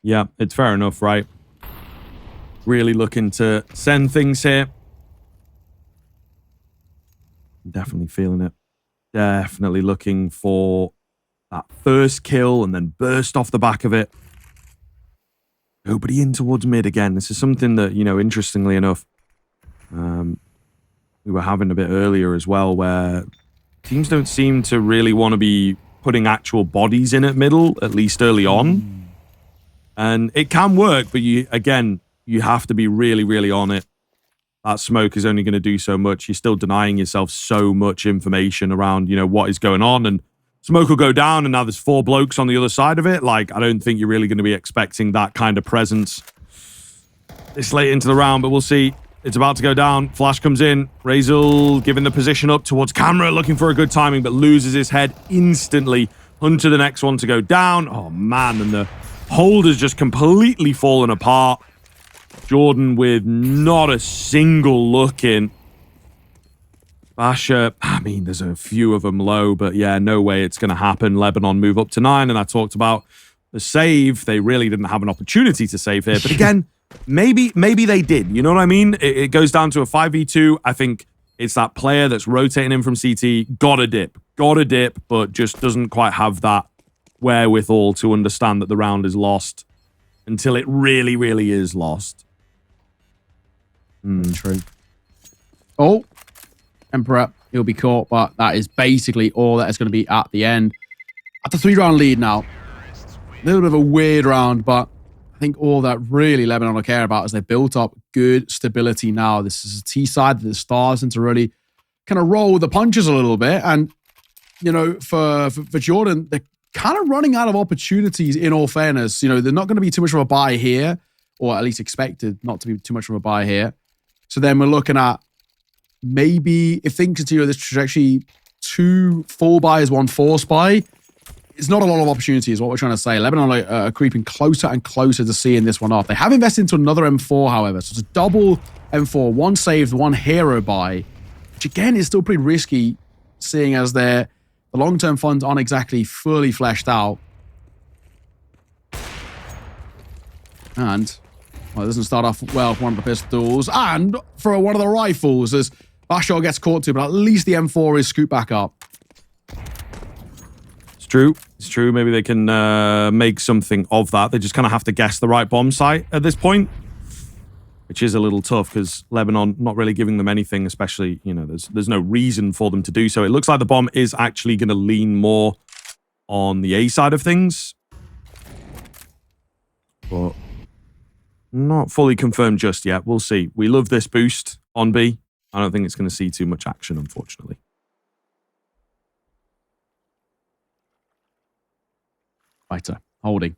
Speaker 1: Yeah, it's fair enough, right? Really looking to send things here. Definitely feeling it. Definitely looking for that first kill and then burst off the back of it. Nobody in towards mid again. This is something that, you know, interestingly enough, we were having a bit earlier as well, where teams don't seem to really want to be putting actual bodies in at middle, at least early on. And it can work, but you have to be really, really on it. That smoke is only going to do so much. You're still denying yourself so much information around, you know, what is going on. And smoke will go down, and now there's 4 blokes on the other side of it. Like, I don't think you're really going to be expecting that kind of presence this late into the round, but we'll see. It's about to go down. Flash comes in. Razel giving the position up towards camera, looking for a good timing, but loses his head instantly. Hunter, the next one to go down. Oh, man, and the hold has just completely fallen apart. Jordan with not a single look in. Basha, I mean, there's a few of them low, but yeah, no way it's going to happen. Lebanon move up to 9, and I talked about the save. They really didn't have an opportunity to save here. But again, maybe they did. You know what I mean? It goes down to a 5v2. I think it's that player that's rotating in from CT. Got a dip, but just doesn't quite have that wherewithal to understand that the round is lost until it really, really is lost.
Speaker 2: True. Oh, Emperor, he'll be caught, but that is basically all that is going to be at the end. At the 3-round lead now. A little bit of a weird round, but I think all that really Lebanon will care about is they built up good stability now. This is a T side that starts to really kind of roll the punches a little bit. And, you know, for Jordan, they're kind of running out of opportunities, in all fairness. You know, they're not going to be too much of a buy here. or at least expected not to be too much of a buy here. So then we're looking at maybe if things continue this trajectory, 2 full buys, 1 force buy. It's not a lot of opportunity is what we're trying to say. Lebanon are creeping closer and closer to seeing this one off. They have invested into another M4, however. So it's a double M4, 1 saved, 1 hero buy, which again is still pretty risky, seeing as the long-term funds aren't exactly fully fleshed out. And, well, it doesn't start off well for one of the pistols. And for one of the rifles, as Bashar gets caught too, but at least the M4 is scooped back up.
Speaker 1: It's true. Maybe they can make something of that. They just kind of have to guess the right bomb site at this point, which is a little tough because Lebanon not really giving them anything, especially, you know, there's no reason for them to do so. It looks like the bomb is actually going to lean more on the A side of things, but not fully confirmed just yet. We'll see. We love this boost on B. I don't think it's going to see too much action, unfortunately.
Speaker 2: Fighter, holding.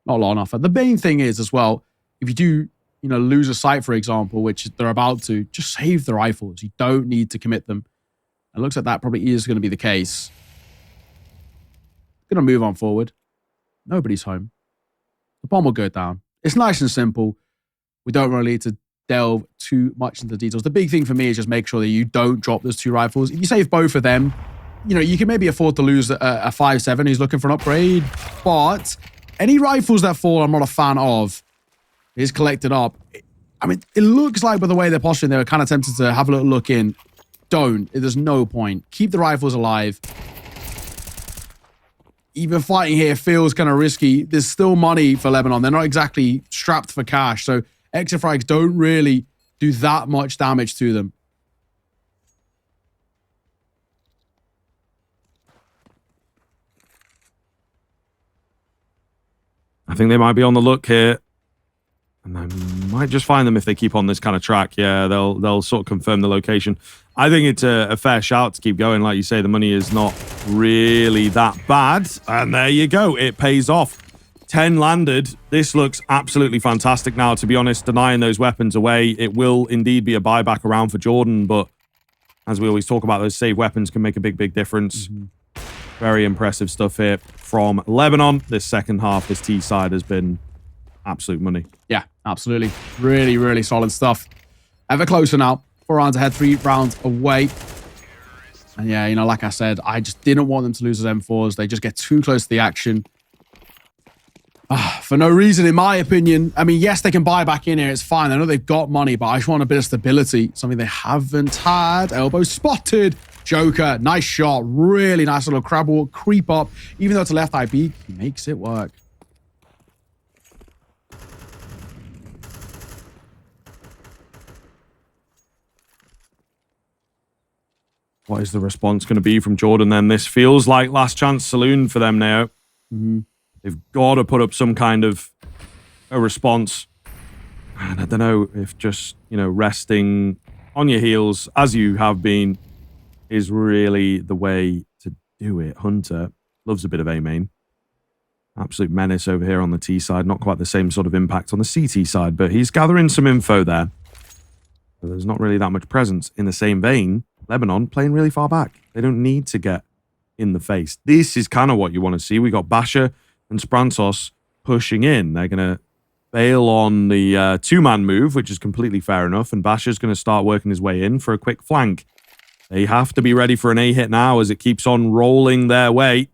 Speaker 2: Not long enough. The main thing is as well, if you do, you know, lose a site, for example, which they're about to, just save the rifles. You don't need to commit them. It looks like that probably is going to be the case. Going to move on forward. Nobody's home. The bomb will go down. It's nice and simple. We don't really need to delve too much into the details. The big thing for me is just make sure that you don't drop those 2 rifles. If you save both of them, you know, you can maybe afford to lose a 5.7 who's looking for an upgrade, but any rifles that fall I'm not a fan of is collected up. I mean, it looks like by the way they're posturing, they were kind of tempted to have a little look in. Don't. There's no point. Keep the rifles alive. Even fighting here feels kind of risky. There's still money for Lebanon. They're not exactly strapped for cash, so extra frags don't really do that much damage to them.
Speaker 1: I think they might be on the look here. And they might just find them if they keep on this kind of track. Yeah, they'll sort of confirm the location. I think it's a fair shout to keep going. Like you say, the money is not really that bad. And there you go. It pays off. 10 landed. This looks absolutely fantastic now, to be honest. Denying those weapons away. It will indeed be a buyback around for Jordan. But as we always talk about, those saved weapons can make a big, big difference. Mm-hmm. Very impressive stuff here from Lebanon. This second half, this T side has been absolute money.
Speaker 2: Yeah, absolutely. Really, really solid stuff. Ever closer now. 4 rounds ahead, 3 rounds away. And yeah, you know, like I said, I just didn't want them to lose those M4s. They just get too close to the action. For no reason, in my opinion. I mean, yes, they can buy back in here. It's fine. I know they've got money, but I just want a bit of stability. Something they haven't had. Elbow spotted. Joker, nice shot. Really nice little crab walk, creep up. Even though it's a left eye peek, he makes it work.
Speaker 1: What is the response going to be from Jordan then? This feels like last chance saloon for them now.
Speaker 2: Mm-hmm.
Speaker 1: They've got to put up some kind of a response. And I don't know if just, you know, resting on your heels as you have been is really the way to do it. Hunter loves a bit of A-main. Absolute menace over here on the T side. Not quite the same sort of impact on the CT side, but he's gathering some info there. But there's not really that much presence. In the same vein, Lebanon playing really far back. They don't need to get in the face. This is kind of what you want to see. We got Basha and Sprantos pushing in. They're going to bail on the two-man move, which is completely fair enough, and Basha's going to start working his way in for a quick flank. They have to be ready for an A-hit now as it keeps on rolling their way.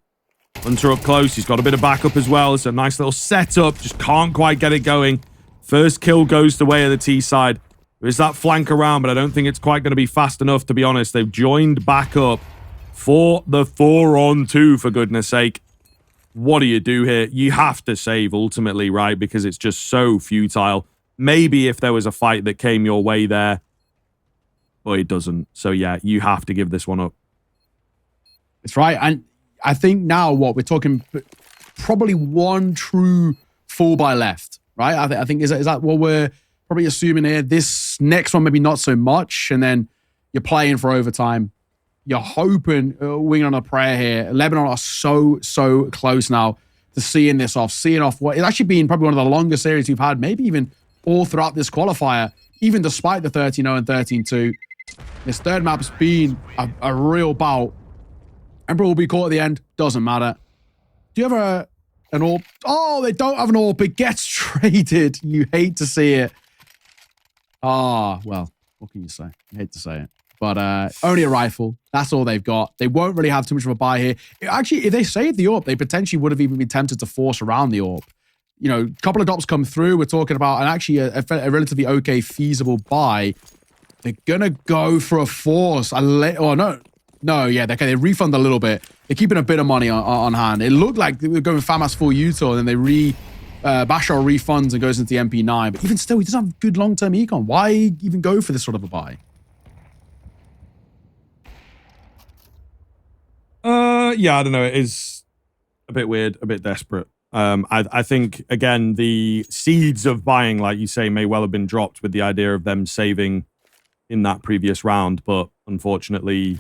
Speaker 1: Hunter up close. He's got a bit of backup as well. It's a nice little setup. Just can't quite get it going. First kill goes the way of the T side. There is that flank around, but I don't think it's quite going to be fast enough, to be honest. They've joined back up for the 4-on-2, for goodness sake. What do you do here? You have to save ultimately, right? Because it's just so futile. Maybe if there was a fight that came your way there, but it doesn't. So yeah, you have to give this one up.
Speaker 2: It's right. And I think now what we're talking, probably one true full buy left, right? I think is that what we're probably assuming here? This next one, maybe not so much. And then you're playing for overtime. You're hoping, winging on a prayer here. Lebanon are so close now to seeing off what it's actually been probably one of the longest series we've had, maybe even all throughout this qualifier, even despite the 13-0 and 13-2. This third map's been a real bout. Emperor will be caught at the end. Doesn't matter. Do you have an AWP? Oh, they don't have an AWP. It gets traded. You hate to see it. Ah, well, what can you say? I hate to say it. But only a rifle. That's all they've got. They won't really have too much of a buy here. Actually, if they saved the AWP, they potentially would have even been tempted to force around the AWP. You know, a couple of drops come through. We're talking about a relatively okay, feasible buy. They're going to go for a force. They refund a little bit. They're keeping a bit of money on hand. It looked like they were going FAMAS full UTIL, and then Bashar refunds and goes into the MP9. But even still, he doesn't have good long-term econ. Why even go for this sort of a buy?
Speaker 1: Yeah, I don't know. It is a bit weird, a bit desperate. I think, again, the seeds of buying, like you say, may well have been dropped with the idea of them saving in that previous round, but unfortunately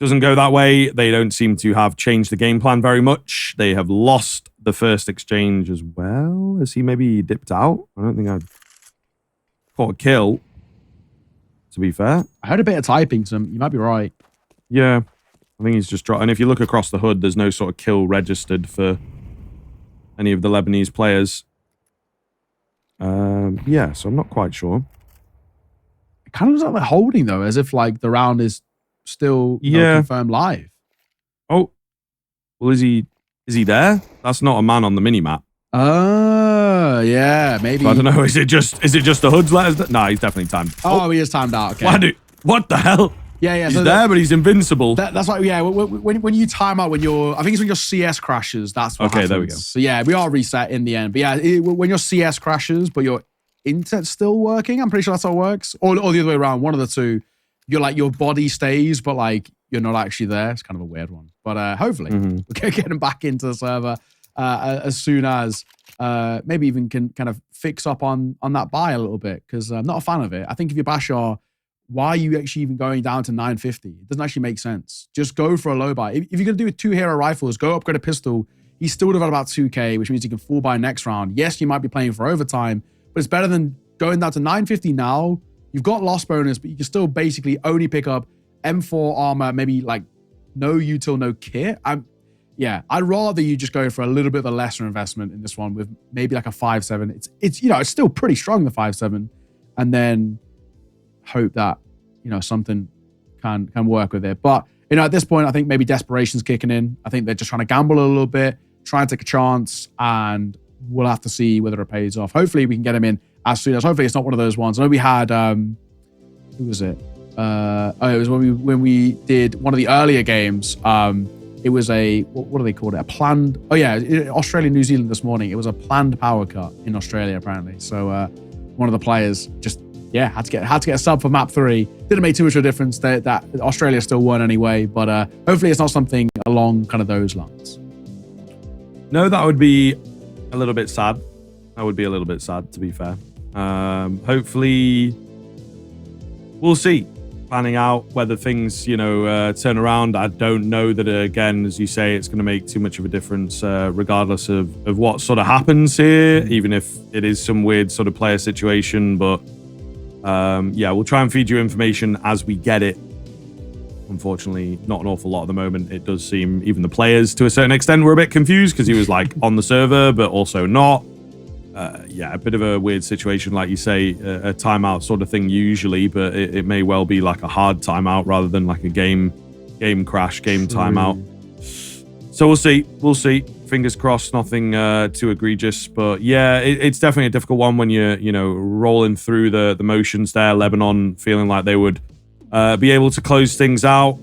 Speaker 1: doesn't go that way. They don't seem to have changed the game plan very much. They have lost the first exchange as well. Has he maybe dipped out? I don't think I've caught a kill, to be fair.
Speaker 2: I heard a bit of typing, so you might be right.
Speaker 1: Yeah, I think he's just dropped. And if you look across the hood, there's no sort of kill registered for any of the Lebanese players. Yeah, so I'm not quite sure.
Speaker 2: It kind of looks like they're holding, though, as if like the round is still confirmed live.
Speaker 1: Oh, well, is he there? That's not a man on the minimap.
Speaker 2: Oh, yeah, maybe.
Speaker 1: So I don't know. Is it just the hoods letters? No, he's definitely timed.
Speaker 2: Oh, he is timed out. Okay.
Speaker 1: What the hell?
Speaker 2: Yeah.
Speaker 1: He's there, but he's invincible.
Speaker 2: That's right. Yeah, when you time out, I think it's when your CS crashes. That's what happens.
Speaker 1: There we go.
Speaker 2: So yeah, we are reset in the end. But yeah, when your CS crashes, but your internet's still working, I'm pretty sure that's how it works. Or the other way around, one of the two. You're like, your body stays, but like you're not actually there. It's kind of a weird one. But hopefully we'll get him back into the server as soon as maybe even can kind of fix up on that buy a little bit, because I'm not a fan of it. I think if you're Bashar, why are you actually even going down to 950? It doesn't actually make sense. Just go for a low buy. If you're going to do 2 hero rifles, go upgrade a pistol. He's still would have about 2k, which means he can full buy next round. Yes, you might be playing for overtime, but it's better than going down to 950 now. You've got loss bonus, but you can still basically only pick up M4 armor, maybe like no util, no kit. I'd rather you just go for a little bit of a lesser investment in this one with maybe like a 5.7. It's still pretty strong, the 5.7, and then hope that something can work with it. But at this point, I think maybe desperation's kicking in. I think they're just trying to gamble a little bit, try and take a chance, and we'll have to see whether it pays off. Hopefully we can get him in as soon as. Hopefully it's not one of those ones. I know we had who was it? It was when we did one of the earlier games. It was what do they call it? A planned. Oh yeah, Australia, New Zealand this morning. It was a planned power cut in Australia apparently. So one of the players just had to get a sub for map 3. Didn't make too much of a difference. That Australia still won anyway. But hopefully it's not something along kind of those lines.
Speaker 1: No, that would be a little bit sad. That would be a little bit sad, to be fair. Hopefully we'll see panning out whether things turn around. I don't know that, again, as you say, it's going to make too much of a difference regardless of what sort of happens here, even if it is some weird sort of player situation. But we'll try and feed you information as we get it. Unfortunately, not an awful lot at the moment. It does seem even the players to a certain extent were a bit confused because he was like on the server but also not. A bit of a weird situation, like you say, a timeout sort of thing usually, but it may well be like a hard timeout rather than like a game crash, game timeout. So we'll see. Fingers crossed, nothing too egregious, but yeah, it's definitely a difficult one when you're rolling through the motions there. Lebanon feeling like they would be able to close things out.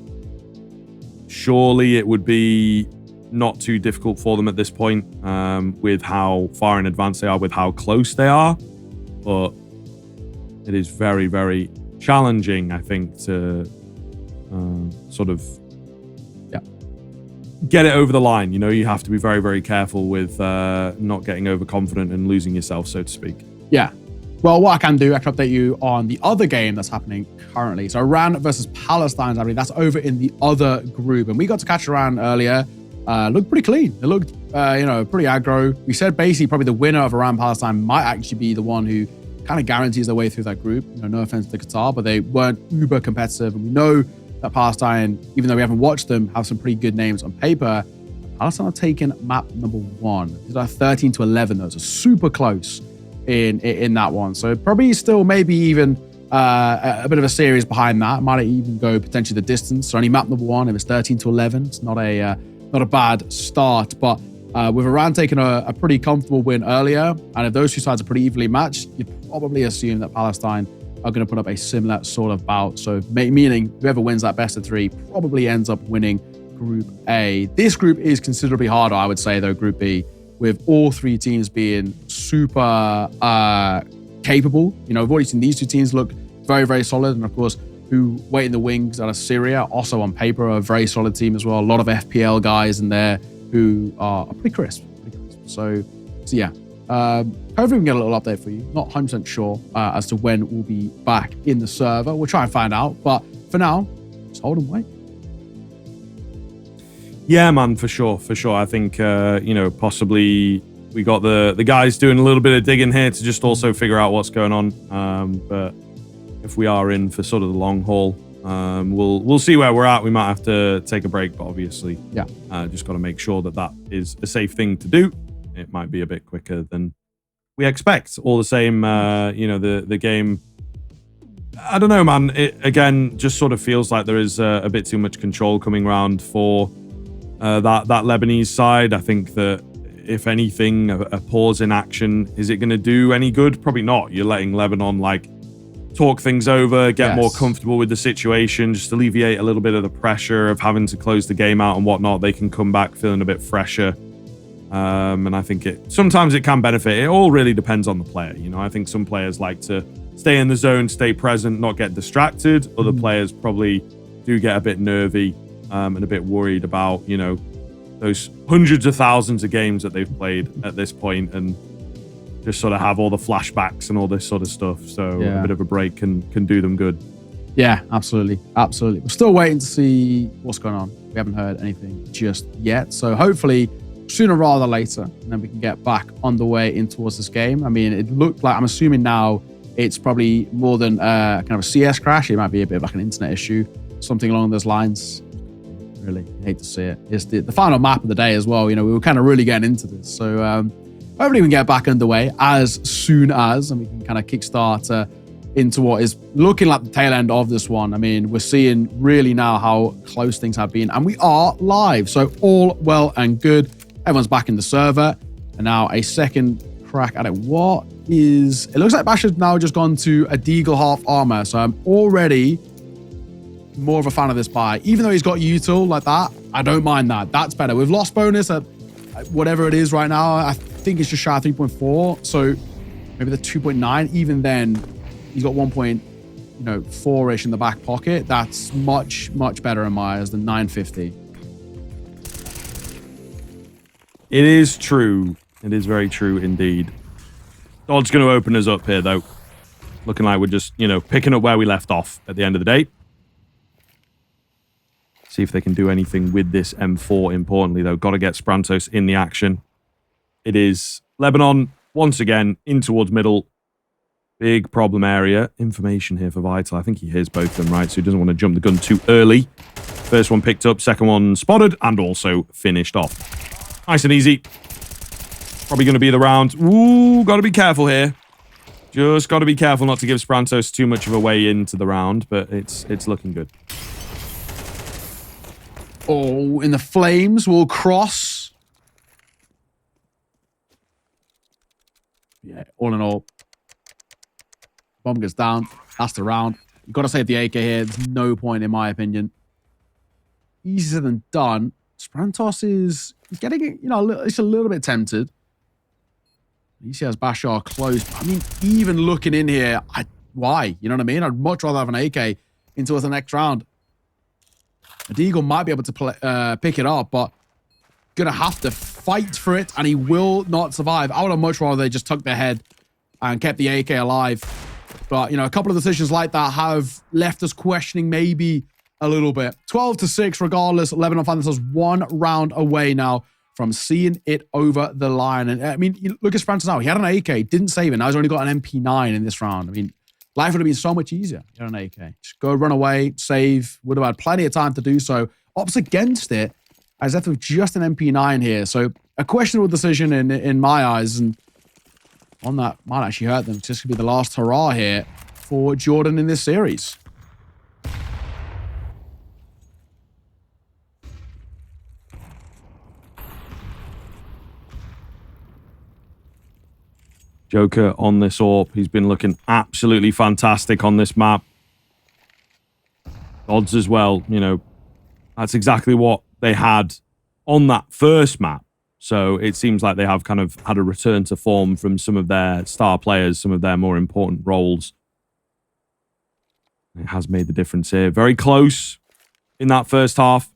Speaker 1: Surely it would be not too difficult for them at this point, with how far in advance they are, with how close they are. But it is very, very challenging, I think, to sort of get it over the line. You have to be very, very careful with not getting overconfident and losing yourself, so to speak. Yeah.
Speaker 2: Well, what I can do, I can update you on the other game that's happening currently. So Iran versus Palestine, I mean, that's over in the other group. And we got to catch Iran earlier. Looked pretty clean. It looked pretty aggro. We said basically probably the winner of Iran Palestine might actually be the one who kind of guarantees their way through that group. No offense to Qatar, but they weren't uber competitive. And we know that Palestine, even though we haven't watched them, have some pretty good names on paper. Palestine are taking map number 1. These are 13-11 though, so super close in that one. So probably still maybe even a bit of a series behind that. Might even go potentially the distance. So only map number 1, if it's 13-11, it's not a bad start. But with Iran taking a pretty comfortable win earlier, and if those two sides are pretty evenly matched, you'd probably assume that Palestine are going to put up a similar sort of bout. So meaning whoever wins that best of 3 probably ends up winning Group A. This group is considerably harder, I would say, though, Group B, with all 3 teams being super capable. We've already seen these 2 teams look very, very solid. And of course, who wait in the wings out of Syria, also on paper, a very solid team as well. A lot of FPL guys in there who are pretty crisp. So yeah. Hopefully we can get a little update for you. Not 100% sure as to when we'll be back in the server. We'll try and find out. But for now, just hold and wait.
Speaker 1: Yeah, man, for sure. I think, possibly we got the guys doing a little bit of digging here to just also figure out what's going on. But if we are in for sort of the long haul, we'll see where we're at. We might have to take a break, but obviously, just got to make sure that is a safe thing to do. It might be a bit quicker than we expect. All the same, the game, I don't know, man. It, again, just sort of feels like there is a bit too much control coming around for that Lebanese side. I think that if anything, a pause in action, is it going to do any good? Probably not. You're letting Lebanon talk things over, get more comfortable with the situation, just alleviate a little bit of the pressure of having to close the game out and whatnot. They can come back feeling a bit fresher. And I think sometimes it can benefit. It all really depends on the player. I think some players like to stay in the zone, stay present, not get distracted. Other players probably do get a bit nervy and a bit worried about, those hundreds of thousands of games that they've played at this point and just sort of have all the flashbacks and all this sort of stuff. So a bit of a break can do them good.
Speaker 2: Yeah, absolutely. We're still waiting to see what's going on. We haven't heard anything just yet. So hopefully sooner rather than later, and then we can get back on the way in towards this game. I mean, it looked like, I'm assuming now it's probably more than kind of a CS crash. It might be a bit of like an internet issue, something along those lines. Really hate to see it. It's the final map of the day as well. We were kind of really getting into this. So hopefully we can get back underway as soon as, and we can kind of kickstart into what is looking like the tail end of this one. I mean, we're seeing really now how close things have been, and we are live. So all well and good. Everyone's back in the server, and now a second crack at it. It looks like Bash has now just gone to a Deagle half armor, so I'm already more of a fan of this buy. Even though he's got util like that, I don't mind that. That's better. With loss bonus at whatever it is right now, I think it's just shy of 3.4, so maybe the 2.9. Even then, he's got 1.4-ish in the back pocket. That's much better in my eyes than 950.
Speaker 1: It is true. It is very true indeed. Dodd's going to open us up here, though. Looking like we're just, picking up where we left off at the end of the day. See if they can do anything with this M4, importantly, though. Got to get Sprantos in the action. It is Lebanon, once again, in towards middle. Big problem area. Information here for Vital. I think he hears both of them, right? So he doesn't want to jump the gun too early. First one picked up, second one spotted, and also finished off. Nice and easy. Probably going to be the round. Ooh, got to be careful here. Just got to be careful not to give Sprantos too much of a way into the round, but it's looking good.
Speaker 2: Oh, in the flames will cross. Yeah, all in all. Bomb goes down. That's the round. You've got to save the AK here. There's no point, in my opinion. Easier than done. Sprantos is getting, it's a little bit tempted. He has Bashar close. I mean, even looking in here, why? You know what I mean? I'd much rather have an AK into the next round. A Deagle might be able to pick it up, but gonna have to fight for it, and he will not survive. I would have much rather they just tucked their head and kept the AK alive. But, a couple of decisions like that have left us questioning maybe a little bit. 12-6, regardless. Lebanon find themselves one round away now from seeing it over the line. And I mean, Lucas Francis now, he had an AK, didn't save it. Now he's only got an MP9 in this round. I mean, life would have been so much easier. You had an AK. Just go run away, save. Would have had plenty of time to do so. Opts against it. IESF with just an MP9 here. So a questionable decision in my eyes. And one that might actually hurt them. It's just going to be the last hurrah here for Jordan in this series.
Speaker 1: Joker on this AWP. He's been looking absolutely fantastic on this map. Odds as well, you know, that's exactly what they had on that first map. So it seems like they have kind of had a return to form from some of their star players, some of their more important roles. It has made the difference here. Very close in that first half.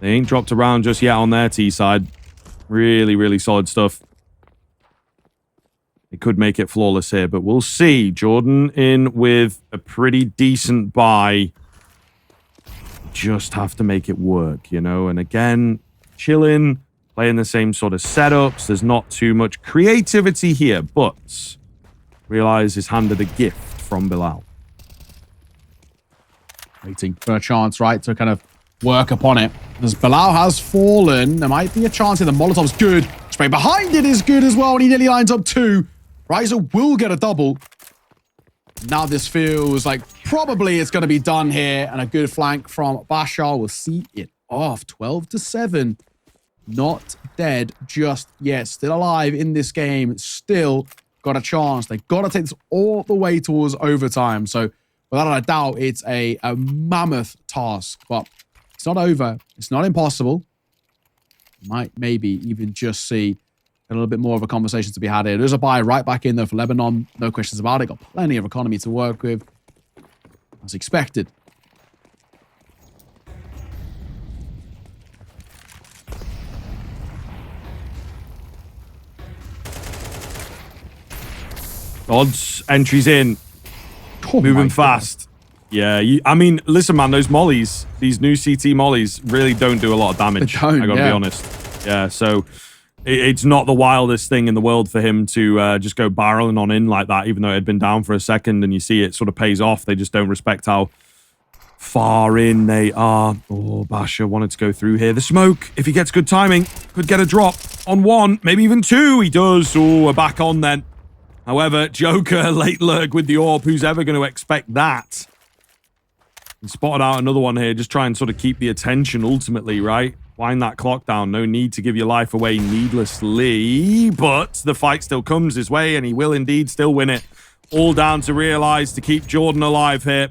Speaker 1: They ain't dropped around just yet on their T side. Really, really solid stuff. It could make it flawless here, but we'll see. Jordan in with a pretty decent buy. Just have to make it work, you know? And again, chilling, playing the same sort of setups. There's not too much creativity here, but realize is handed a gift from Bilal.
Speaker 2: Waiting for a chance, right, to kind of work upon it. As Bilal has fallen, there might be a chance here. The Molotov's good. Spray behind it is good as well, and he nearly lines up 2. Riser will get a double. Now this feels like probably it's going to be done here. And a good flank from Bashar will see it off. 12-7. Not dead just yet. Still alive in this game. Still got a chance. They got to take this all the way towards overtime. So without a doubt, it's a mammoth task. But it's not over. It's not impossible. Might maybe even just see a little bit more of a conversation to be had here. There's a buy right back in there for Lebanon. No questions about it. Got plenty of economy to work with. As expected.
Speaker 1: Odds, entries in. Oh, moving fast. Yeah, I mean, listen, man, those mollies, these new CT mollies really don't do a lot of damage. I gotta be honest. Yeah, so it's not the wildest thing in the world for him to just go barreling on in like that, even though it had been down for a second, and you see it sort of pays off. They just don't respect how far in they are. Oh, Basha wanted to go through here. The smoke, if he gets good timing, could get a drop on 1, maybe even 2. He does. Oh, we're back on then. However, Joker late lurk with the AWP. Who's ever going to expect that? He spotted out another one here. Just try and sort of keep the attention ultimately, right? Wind that clock down. No need to give your life away needlessly. But the fight still comes his way, and he will indeed still win it. All down to realize to keep Jordan alive here.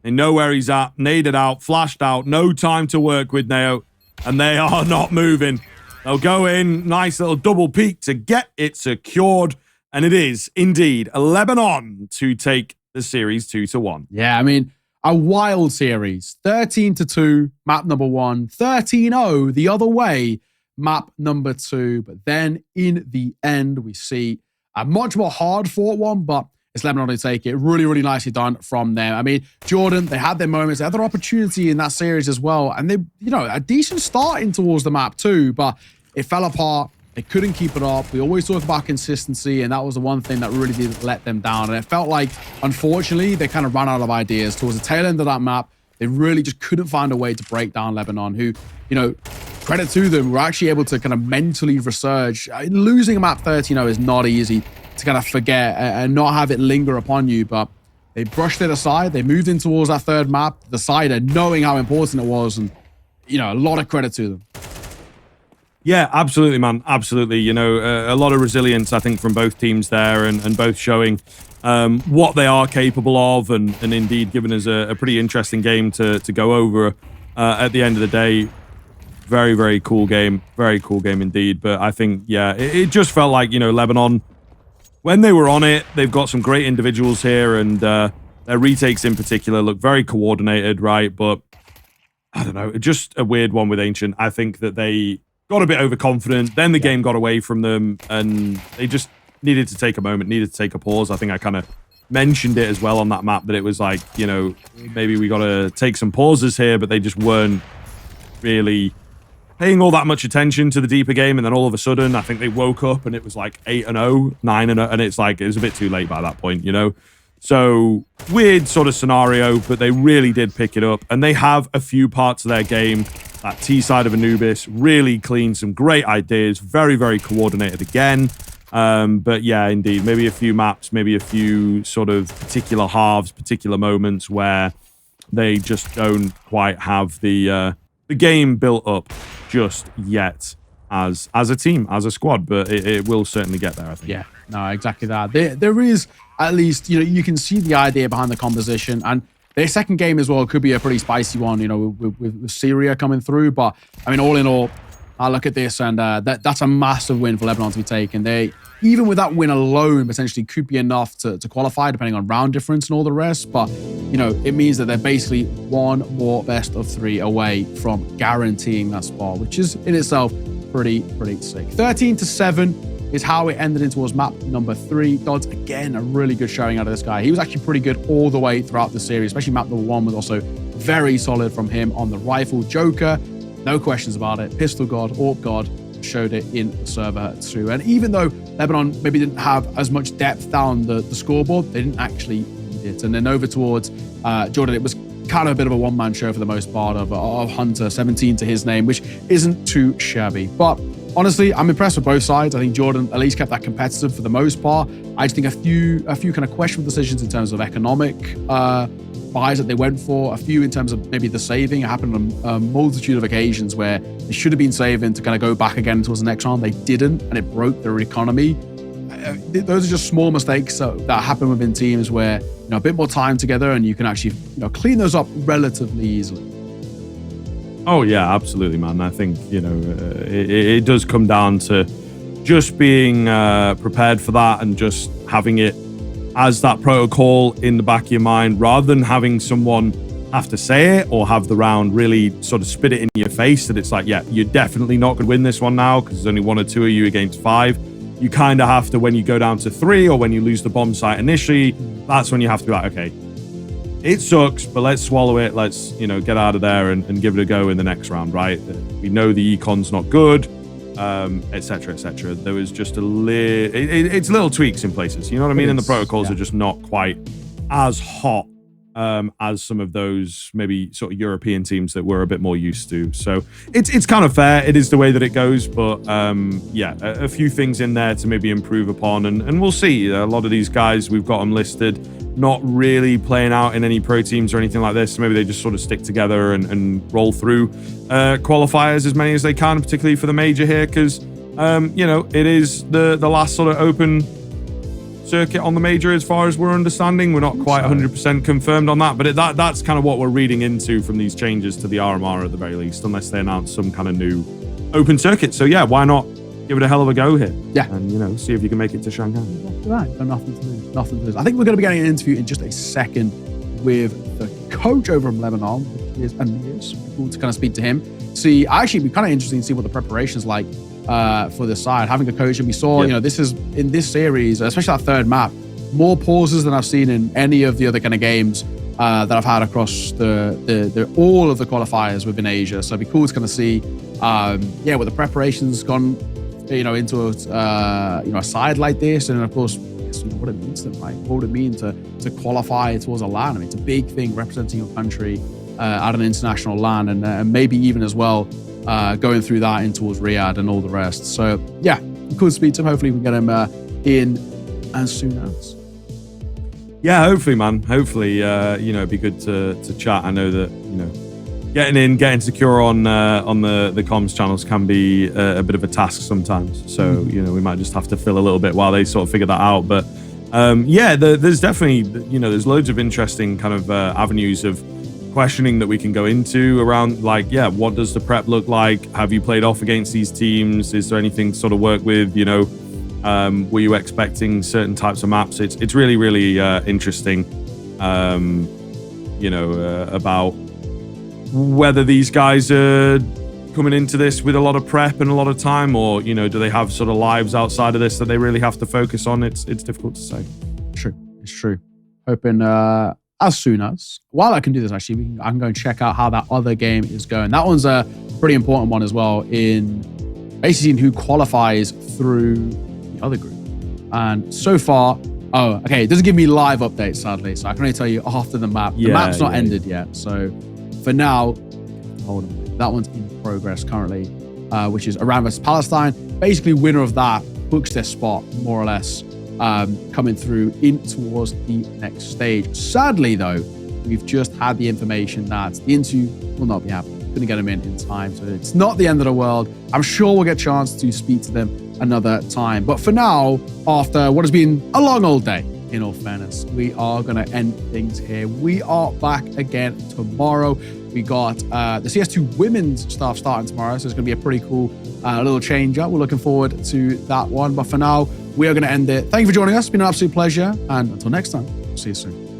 Speaker 1: They know where he's at. Naded out. Flashed out. No time to work with Neo. And they are not moving. They'll go in. Nice little double peek to get it secured. And it is indeed Lebanon to take the series 2-1.
Speaker 2: Yeah, I mean, a wild series. 13-2, map number 1. 13-0 the other way, map number 2. But then in the end, we see a much more hard-fought one, but it's Lebanon to take it. Really, really nicely done from them. I mean, Jordan, they had their moments. They had their opportunity in that series as well. And they, you know, a decent start in towards the map too, but it fell apart. They couldn't keep it up. We always talk about consistency, and that was the one thing that really did let them down. And it felt like, unfortunately, they kind of ran out of ideas. Towards the tail end of that map, they really just couldn't find a way to break down Lebanon, who, you know, credit to them, were actually able to kind of mentally resurge. Losing a map 13-0 is not easy to kind of forget and not have it linger upon you, but they brushed it aside. They moved in towards that third map, decided, knowing how important it was, and, you know, a lot of credit to them.
Speaker 1: Yeah, absolutely, man. Absolutely. You know, a lot of resilience, I think, from both teams there, and both showing what they are capable of, and indeed giving us a pretty interesting game to go over at the end of the day. Very, very cool game. Very cool game indeed. But I think, yeah, it just felt like, you know, Lebanon, when they were on it, they've got some great individuals here, and their retakes in particular look very coordinated, right? But I don't know, just a weird one with Ancient. I think that they got a bit overconfident. Then the game got away from them, and they just needed to take a moment, needed to take a pause. I think I kind of mentioned it as well on that map, that it was like, you know, maybe we got to take some pauses here, but they just weren't really paying all that much attention to the deeper game, and then all of a sudden, I think they woke up and it was like 8-0, 9-0, and it's like, it was a bit too late by that point, you know? So, weird sort of scenario, but they really did pick it up, and they have a few parts of their game. That T side of Anubis, really clean, some great ideas, very, very coordinated again. But yeah, indeed, maybe a few maps, maybe a few sort of particular halves, particular moments where they just don't quite have the game built up just yet as a team, as a squad, but it will certainly get there, I think.
Speaker 2: Yeah, no, exactly that. There is, at least, you know, you can see the idea behind the composition, and their second game as well could be a pretty spicy one, you know, with Syria coming through. But I mean, all in all, I look at this, and that's a massive win for Lebanon to be taken. They, even with that win alone, potentially could be enough to qualify, depending on round difference and all the rest. But, you know, it means that they're basically one more best of 3 away from guaranteeing that spot, which is in itself pretty sick. 13-7 is how it ended in towards map number 3. Dodds, again, a really good showing out of this guy. He was actually pretty good all the way throughout the series, especially map number 1 was also very solid from him on the rifle. Joker, no questions about it. Pistol God, Orb God, showed it in the server too. And even though Lebanon maybe didn't have as much depth down the scoreboard, they didn't actually need it. And then over towards Jordan, it was kind of a bit of a one-man show for the most part of Hunter, 17 to his name, which isn't too shabby. But honestly, I'm impressed with both sides. I think Jordan at least kept that competitive for the most part. I just think a few kind of questionable decisions in terms of economic buys that they went for, a few in terms of maybe the saving. It happened on a multitude of occasions where they should have been saving to kind of go back again towards the next round. They didn't, and it broke their economy. Those are just small mistakes that happen within teams where, you know, a bit more time together and you can actually, you know, clean those up relatively easily.
Speaker 1: Oh yeah, absolutely, man. I think, you know, it does come down to just being prepared for that and just having it as that protocol in the back of your mind, rather than having someone have to say it or have the round really sort of spit it in your face that it's like, yeah, you're definitely not going to win this one now because there's only 1 or 2 of you against 5. You kind of have to, when you go down to 3 or when you lose the bomb site initially, that's when you have to be like, okay, it sucks, but let's swallow it. Let's, you know, get out of there and give it a go in the next round, right? We know the econ's not good, etc., etc. There was just it's little tweaks in places, you know what I mean? And the protocols are just not quite as hot as some of those maybe sort of European teams that we're a bit more used to. So it's kind of fair. It is the way that it goes, but yeah, a few things in there to maybe improve upon, and we'll see. A lot of these guys, we've got them listed, not really playing out in any pro teams or anything like this. So maybe they just sort of stick together and roll through qualifiers as many as they can, particularly for the major here, because you know, it is the last sort of open circuit on the major as far as we're understanding. We're not quite 100% confirmed on that, but that's kind of what we're reading into from these changes to the RMR at the very least, unless they announce some kind of new open circuit. So yeah, why not give it a hell of a go here?
Speaker 2: Yeah.
Speaker 1: And, you know, see if you can make it to Shanghai.
Speaker 2: Right. No, nothing to lose. Nothing to lose. I think we're going to be getting an interview in just a second with the coach over in Lebanon, which is Aeneas. Cool to kind of speak to him. See, actually, it'd be kind of interesting to see what the preparation's like for this side. Having a coach, and we saw, you know, this is in this series, especially that third map, more pauses than I've seen in any of the other kind of games that I've had across the all of the qualifiers within Asia. So it'd be cool to kind of see, yeah, what the preparation's gone, you know, into a side like this, and of course, you know, what it means to them, right? What would it mean to qualify towards a LAN? I mean, it's a big thing representing your country at an international LAN, and maybe even as well going through that in towards Riyadh and all the rest. So yeah, cool to speak to him. Hopefully we can get him in as soon as.
Speaker 1: Yeah, hopefully, man. Hopefully, you know, it'd be good to chat. I know that, you know, getting secure on the comms channels can be a bit of a task sometimes. So, you know, we might just have to fill a little bit while they sort of figure that out. But yeah, there's definitely, you know, there's loads of interesting kind of avenues of questioning that we can go into around, like, yeah, what does the prep look like? Have you played off against these teams? Is there anything to sort of work with? You know, were you expecting certain types of maps? It's really, really interesting, you know, about whether these guys are coming into this with a lot of prep and a lot of time, or, you know, do they have sort of lives outside of this that they really have to focus on? It's difficult to say.
Speaker 2: True. It's true. Hoping as soon as, while I can do this, actually, I can go and check out how that other game is going. That one's a pretty important one as well, in basically seeing who qualifies through the other group. And so far, it doesn't give me live updates, sadly. So I can only tell you after the map. The map's not ended yet. So for now, hold on. That one's in progress currently, which is Iran versus Palestine. Basically, winner of that books their spot, more or less, coming through in towards the next stage. Sadly, though, we've just had the information that the interview will not be happening. Couldn't get them in time. So it's not the end of the world. I'm sure we'll get a chance to speak to them another time. But for now, after what has been a long old day, in all fairness, we are going to end things here. We are back again tomorrow. We got the CS2 women's stuff starting tomorrow, so it's going to be a pretty cool little change up. We're looking forward to that one. But for now, we are going to end it. Thank you for joining us. It's been an absolute pleasure. And until next time, see you soon.